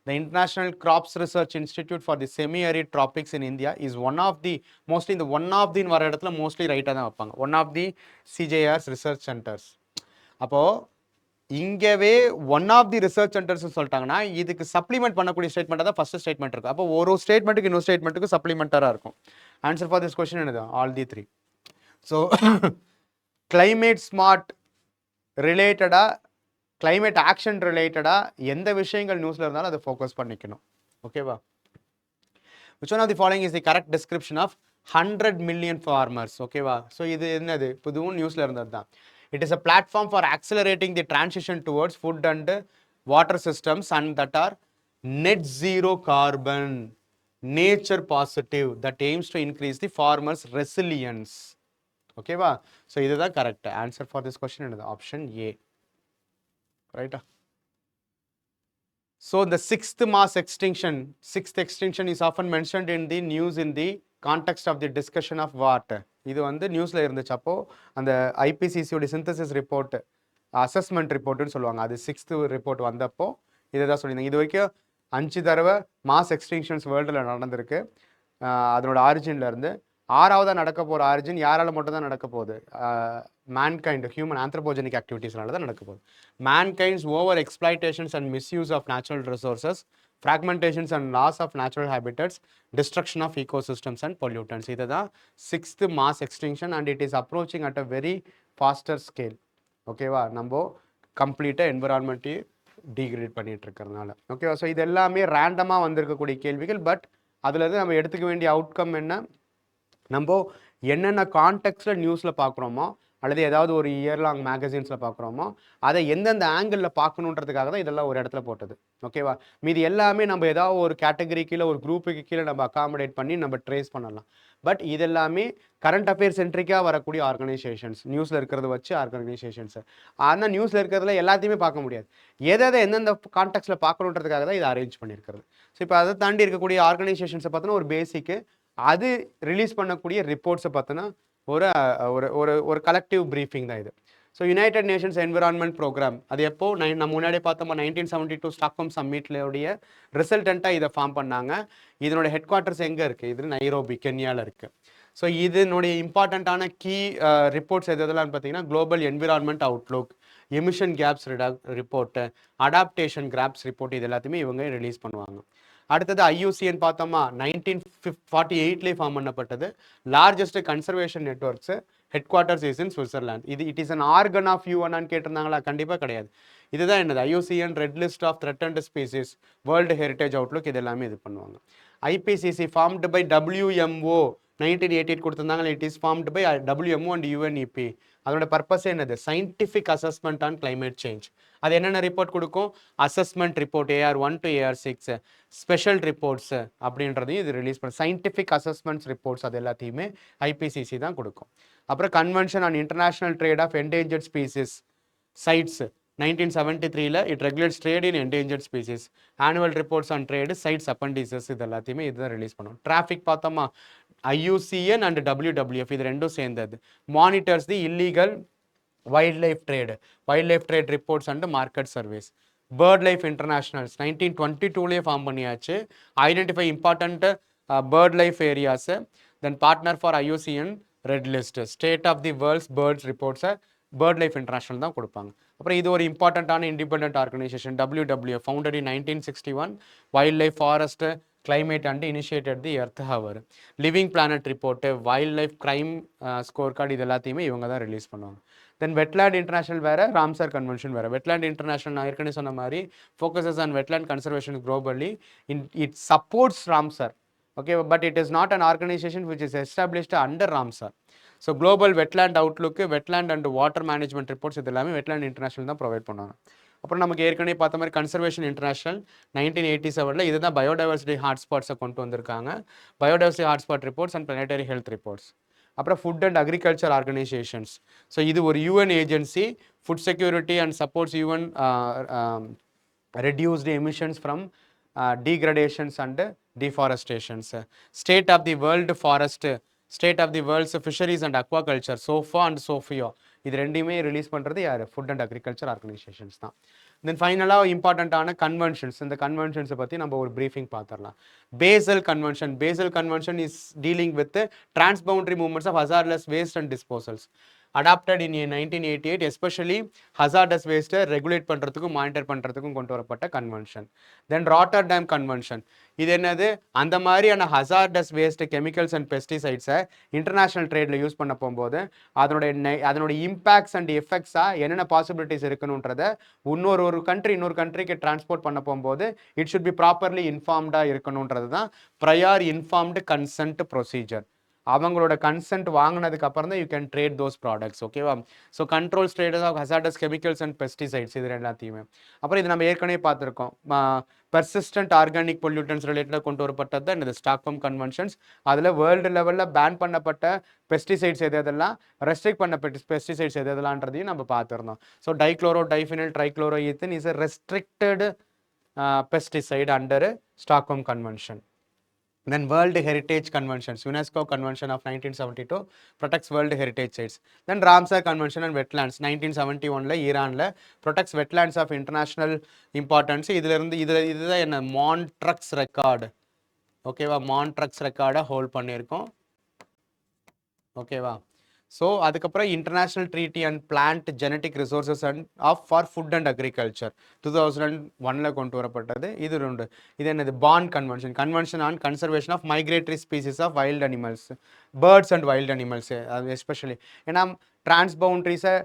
The International Crops Research Institute for the Semi-Arid Tropics in India is one of the, mostly இந்த one of தின்னு வர இடத்துல mostly ரைட்டாக தான் வைப்பாங்க. One of the CJR's research centres. அப்போது இங்கேவே one of the research centres சொல்லிட்டாங்கன்னா இதுக்கு சப்ளிமெண்ட் பண்ணக்கூடிய ஸ்டேட்மெண்ட்டாக தான் ஃபர்ஸ்ட் ஸ்டேட்மெண்ட் இருக்கும். அப்போ ஒரு ஸ்டேட்மெண்ட்டுக்கு இன்னொரு ஸ்டேட்மெண்ட்டுக்கு சப்ளிமெண்ட்டாக இருக்கும். ஆன்சர் ஃபார் திஸ் கொஸ்டின் என்னது? All the 3. So climate smart ரிலேட்டடாக, கிளைமேட் ஆக்ஷன் ரிலேட்டடாக எந்த விஷயங்கள் நியூஸில் இருந்தாலும் அதை ஃபோக்கஸ் பண்ணிக்கணும். ஓகேவா? Which one of the following is the correct description of 100 million farmers. ஓகேவா? ஸோ இது என்னது? இதுவும் நியூஸில் இருந்தது தான். It is a platform for accelerating the transition towards food and water systems and that are net zero carbon, nature positive, that AIIMS to increase the farmers resilience. ஓகேவா? So இதுதான் correct. Answer for this question என்னது? Option A. ரைட்டா? So the sixth extinction is often mentioned in the news in the context of the discussion of what? இது வந்து நியூஸில் இருந்துச்சு. அப்போது அந்த ஐபிசிசியோட சிந்தசிஸ் ரிப்போர்ட், அசஸ்மெண்ட் ரிப்போர்ட்டுன்னு சொல்லுவாங்க. அது 6th ரிப்போர்ட் வந்தப்போ இதை தான் சொல்லியிருந்தாங்க. இது வரைக்கும் 5 தடவை மாஸ் எக்ஸ்டிங்ஷன்ஸ் வேர்ல்டில் நடந்திருக்கு. அதனோட ஆரிஜின்லேருந்து 6ஆவதாக நடக்க போகிற ஆரிஜின் யாரால் மட்டும் தான் நடக்க போகுது? மேன்கைண்ட், ஹியூமன் ஆந்த்ரோபோஜெனிக் ஆக்டிவிட்டீஸ்னால தான் நடக்க போகுது. Mankind's over exploitations and misuse of natural resources fragmentations and loss of natural habitats, destruction of ecosystems and pollutants. இதுதான் 6th mass extinction and it is approaching at a very faster scale. ஓகேவா, நம்ம கம்ப்ளீட்டாக என்விரான்மெண்ட்டை degrade பண்ணிட்டு இருக்கிறதுனால. ஓகேவா, so இது எல்லாமே ரேண்டமாக வந்திருக்கக்கூடிய கேள்விகள். பட் அதுலேருந்து நம்ம எடுத்துக்க வேண்டிய அவுட்கம் என்ன, நம்ம என்னென்ன கான்டெக்ட்ல நியூஸில் பார்க்குறோமோ அல்லது ஏதாவது ஒரு இயர் லாங் மேகசின்ஸில் பார்க்குறோமோ அதை எந்தெந்த ஆங்கிளில் பார்க்கணுன்றதுக்காக தான் இதெல்லாம் ஒரு இடத்துல போட்டது. ஓகேவா, மீது எல்லாமே நம்ம ஏதாவது ஒரு கேட்டகரி கீழே ஒரு குரூப்புக்கு கீழே நம்ம அகாமடேட் பண்ணி நம்ம ட்ரேஸ் பண்ணலாம். பட் இது எல்லாமே கரண்ட் அஃபேர்ஸ் சென்ட்ரிக்காக வரக்கூடிய ஆர்கனைசேஷன்ஸ், நியூஸில் இருக்கிறத வச்சு ஆர்கனைசேஷன்ஸ். ஆனால் நியூஸில் இருக்கிறதுல எல்லாத்தையுமே பார்க்க முடியாது, எதை எந்தெந்த கான்டெக்ட்ல பார்க்கணுன்றதுக்காக தான் இதை அரேஞ்ச் பண்ணியிருக்கிறது. ஸோ இப்போ அதை தாண்டி இருக்கக்கூடிய ஆர்கனைசேஷன்ஸை பார்த்தோன்னா ஒரு பேசிக்கு, அது ரிலீஸ் பண்ணக்கூடிய ரிப்போர்ட்ஸை பார்த்தோன்னா ஒரு ஒரு ஒரு கலெக்டிவ் ப்ரீஃபிங் தான் இது. So United Nations Environment Programme அது எப்போ நம்ம முன்னாடியே பார்த்தோமா 1972 ஸ்டாக்ஹோம் சம்மிட்லோடைய ரிசல்டண்ட்டாக இதை ஃபார்ம் பண்ணாங்க. இதனுடைய ஹெட் குவார்ட்டர்ஸ் எங்கே இருக்குது, இது நைரோபி, கென்யாவில் இருக்குது. ஸோ இதனுடைய இம்பார்ட்டண்ட்டான கீ ரிப்போர்ட்ஸ் எதெல்லாம் பார்த்தீங்கன்னா Global Environment Outlook, emission gaps report, adaptation gaps report, இது எல்லாத்தையுமே இவங்க ரிலீஸ் பண்ணுவாங்க. அடுத்தது ஐயூசிஎன் பார்த்தோமா 1948 ஃபார்ம் பண்ணப்பட்டது. Largest conservation networks, headquarters is in Switzerland. It is an organ of யூஎன்னு கேட்டிருந்தாங்களா, கண்டிப்பாக கிடையாது. இதுதான் என்னது IUCN red list of threatened species, world heritage outlook, இது எல்லாமே இது பண்ணுவாங்க. ஐபிசிசி ஃபார்ம்டு பை WMO 1988 கொடுத்துருந்தாங்க. It is formed by WMO and UNEP. அதோட பர்பஸ் என்னது, scientific assessment on climate change. அது என்னென்ன ரிப்போர்ட் கொடுக்கும், assessment report AR1 to AR6, special reports அப்படின்றதையும் இது ரிலீஸ் பண்ண, சயின்டிஃபிக் அசஸ்மெண்ட்ஸ் ரிப்போர்ட்ஸ் அது எல்லாத்தையுமே ஐபிசிசி தான் கொடுக்கும். அப்புறம் convention on international trade of endangered species CITES 1973 it regulates trade in endangered species. Annual reports on trade, CITES appendices, இது எல்லாத்தையுமே இதுதான் ரிலீஸ் பண்ணும். டிராஃபிக் பார்த்தோமா IUCN அண்ட் WWF இது ரெண்டும் சேர்ந்தது. Monitors the illegal wildlife trade reports and market surveys. Bird life international's 1922 form பண்ணியாச்சு. Identify important bird life areas. Then partner for IUCN red list. State of the world's birds ரிப்போர்ட்ஸை bird life international தான் கொடுப்பாங்க. அப்புறம் இது ஒரு இம்பார்ட்டண்ட்டான independent organisation WWF, founded in 1961. Wildlife, forest, climate and initiated the earth hour. Living planet report, wildlife crime score card, இது எல்லாத்தையுமே இவங்க தான் ரிலீஸ் பண்ணுவாங்க. தென் வெட்லேண்ட் இன்டர்நேஷனல் வேறு, ராம்சர் கன்வென்ஷன் வேறு. வெட்லேண்ட் இன்டர்நேஷனல் நான் ஏற்கனவே சொன்ன மாதிரி focuses on wetland conservation globally. It supports Ramsar. Okay, but it is not an organisation which is established under Ramsar. So global wetland outlook, wetland and water management reports, இது எல்லாமே wetland international தான் provide பண்ணுவாங்க. அப்புறம் நமக்கு ஏற்கனவே பார்த்த மாதிரி conservation international 1987 இதுதான் பயோடைவர்சிட்டி ஹாட்ஸ்பாட்ஸை கொண்டு வந்திருக்காங்க. Biodiversity hotspot reports and planetary health reports. அப்புறம் food and agriculture organisations. So இது ஒரு UN agency, food security and supports UN reduced emissions from degradations and deforestations. State of the world forest, state of the world's fisheries and aquaculture, SOFA and SOFIA, இது ரெண்டையுமே release பண்ணுறது யார், food and agriculture organisations தான். தென் ஃபைனலாக இம்பார்ட்டண்ட்டான conventions. இந்த கன்வென்ஷன்ஸை பற்றி நம்ம ஒரு ப்ரீஃபிங் பார்த்துடலாம். Basel convention is dealing with transboundary movements of hazardless waste and disposals. adopted in 1988, especially hazardous வேஸ்ட்டை ரெகுலேட் பண்ணுறதுக்கும் மானிட்டர் பண்ணுறதுக்கும் கொண்டு வரப்பட்ட கன்வென்ஷன். தென் ராட்டர்டாம் கன்வென்ஷன், இது என்னது, அந்த மாதிரியான ஹசார்டஸ் வேஸ்ட் கெமிக்கல்ஸ் அண்ட் பெஸ்டிசைட்ஸை இன்டர்நேஷனல் ட்ரேடில் யூஸ் பண்ண போகும்போது அதனுடைய இம்பேக்ட்ஸ் அண்ட் எஃபெக்ட்ஸாக என்னென்ன பாசிபிலிட்டிஸ் இருக்கணுன்றதை இன்னொரு கண்ட்ரிக்கு டிரான்ஸ்போர்ட் பண்ண போகும்போது இட் ஷுட் பி ப்ராப்பர்லி இன்ஃபார்ம்டாக இருக்கணுன்றது தான் ப்ரையர் இன்ஃபார்ம்டு கன்சென்ட் ப்ரொசீஜர். அவங்களோட கன்சென்ட் வாங்கினதுக்கு அப்புறம் தான் you can trade those products. ஓகேவா, so controls traders of hazardous chemicals and pesticides, இது எல்லாத்தையுமே. அப்புறம் இது நம்ம ஏற்கனவே பார்த்துருக்கோம். பெர்சிஸ்டன்ட் ஆர்கானிக் பொல்யூட்டன்ஸ் ரிலேட்டடாக கொண்டு வரப்பட்டது தான் இந்த ஸ்டாக்ஹோம் கன்வென்ஷன்ஸ். அதில் வேர்ல்டு லெவலில் பேன் பண்ணப்பட்ட பெஸ்டிசைட்ஸ் எதெல்லாம், ரெஸ்ட்ரிக்ட் பண்ணப்பட்ட பெஸ்டிசைட்ஸ் எதெல்லாம்ன்றதையும் நம்ம பார்த்துருந்தோம். So dichlorodiphenyltrichloroethane is a restricted pesticide under Stockholm Convention. Then World Heritage Conventions, UNESCO Convention of 1972 protects World Heritage Sites. Then Ramsar Convention on Wetlands 1971 ஈரான்ல protects wetlands of international importance. இதுதான் என்ன மான்ட்ரக்ஸ் record. ஓகேவா, மான்ட்ரக்ஸ் ரெக்கார்டை hold பண்ணியிருக்கோம். ஓகேவா, so அதுக்கப்புறம் international treaty and plant genetic resources and for food and agriculture 2001 கொண்டு வரப்பட்டது. இது ரெண்டு. இது என்னது? Bonn convention, convention on conservation of migratory species of wild animals, birds and wild animals. அது எஸ்பெஷலி ஏன்னா டிரான்ஸ் பவுண்ட்ரிஸை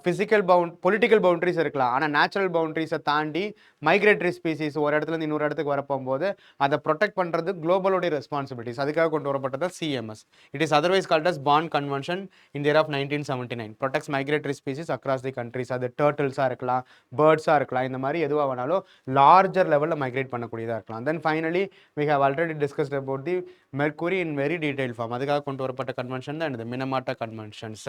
ஃபிசிக்கல் பொலிட்டிக்கல் பவுண்ட்ரிஸ் இருக்கலாம், ஆனால் நேச்சுரல் பவுண்ட்ரிஸை தாண்டி மைக்ரேட்டரி ஸ்பீசிஸ் ஒரு இடத்துல இன்னொரு இடத்துக்கு வரப்போகும்போது அதை ப்ரொடெக்ட் பண்ணுறது குளோபலோடைய ரெஸ்பான்சிபிலிட்டிஸ். அதுக்காக கொண்டு வரப்பட்டது CMS. It is otherwise called as Bonn Convention in year of 1979. Protects migratory species across the countries. அது டர்ட்டில்ஸாக இருக்கலாம், பேர்ட்ஸாக இருக்கலாம், இந்த மாதிரி எதுவாக வேணாலும் லார்ஜர் லெவலில் மைக்ரேட் பண்ணக்கூடியதாக இருக்கலாம். Then finally we have already discussed about the mercury in very detailed form. அதுக்காக கொண்டு வரப்பட்ட கன்வென்ஷன் தான் இந்த Minamata conventions,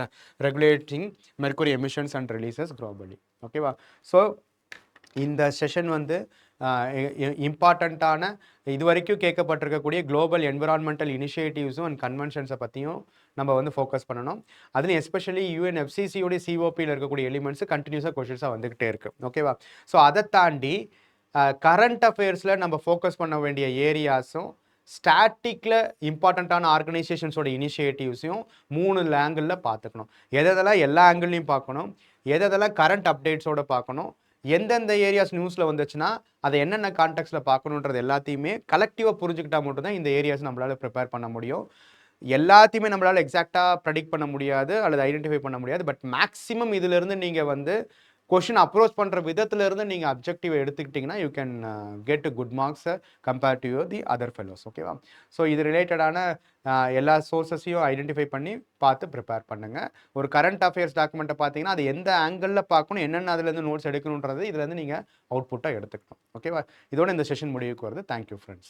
regulating mercury emissions and releases globally. ஓகேவா? ஸோ இந்த செஷன் வந்து இம்பார்ட்டண்ட்டான இது வரைக்கும் கேட்கப்பட்டிருக்கக்கூடிய குளோபல் என்விரான்மெண்டல் இனிஷியேட்டிவ்ஸும் அண்ட் கன்வென்ஷன்ஸை பற்றியும் நம்ம வந்து ஃபோக்கஸ் பண்ணணும். அதுலேயும் எஸ்பெஷலி யூஎன்எஃப்சிசியோடைய சிஓபியில் இருக்கக்கூடிய எலிமெண்ட்ஸ் கண்டினியூஸாக கொஷின்ஸாக வந்துக்கிட்டே இருக்குது. ஓகேவா? ஸோ அதை தாண்டி கரண்ட் அஃபேர்ஸில் நம்ம ஃபோக்கஸ் பண்ண வேண்டிய ஏரியாஸும் ஸ்டாட்டிக்கில் இம்பார்ட்டண்ட்டான ஆர்கனைசேஷன்ஸோட இனிஷியேட்டிவ்ஸையும் 3 ஆங்கிளில் பார்த்துக்கணும். எதெல்லாம் எல்லா ஆங்கிள்லையும் பார்க்கணும், எதெல்லாம் கரண்ட் அப்டேட்ஸோட பார்க்கணும், எந்தெந்த ஏரியாஸ் நியூஸில் வந்துச்சுன்னா அதை என்னென்ன கான்டெக்ட்ஸில் பார்க்கணுன்றது எல்லாத்தையுமே கலெக்டிவாக புரிஞ்சுக்கிட்டா மட்டும்தான் இந்த ஏரியாஸ் நம்மளால் ப்ரிப்பேர் பண்ண முடியும். எல்லாத்தையுமே நம்மளால் எக்ஸாக்டாக ப்ரெடிக்ட் பண்ண முடியாது அல்லது ஐடென்டிஃபை பண்ண முடியாது. பட் மேக்ஸிமம் இதிலிருந்து நீங்கள் வந்து கொஷின் அப்ரோச் பண்ணுற விதத்துலேருந்து நீங்கள் அப்ஜெக்டிவ் எடுத்துக்கிட்டிங்கன்னா you can get good marks compare to the other fellows. ஓகேவா? ஸோ இது ரிலேட்டடான எல்லா சோர்ஸஸையும் ஐடென்டிஃபை பண்ணி பார்த்து ப்ரிப்பேர் பண்ணுங்கள். ஒரு கரண்ட் அஃபேர்ஸ் டாக்குமெண்ட்டை பார்த்தீங்கன்னா அது எந்த ஆங்கிளில் பார்க்கணும், என்னென்ன அதுலேருந்து நோட்ஸ் எடுக்கணுன்றது இதுலேருந்து நீங்கள் அவுட்புட்டாக எடுத்துக்கணும். ஓகேவா? இதோட இந்த செஷன் முடிவுக்கு வருது. Thank you friends.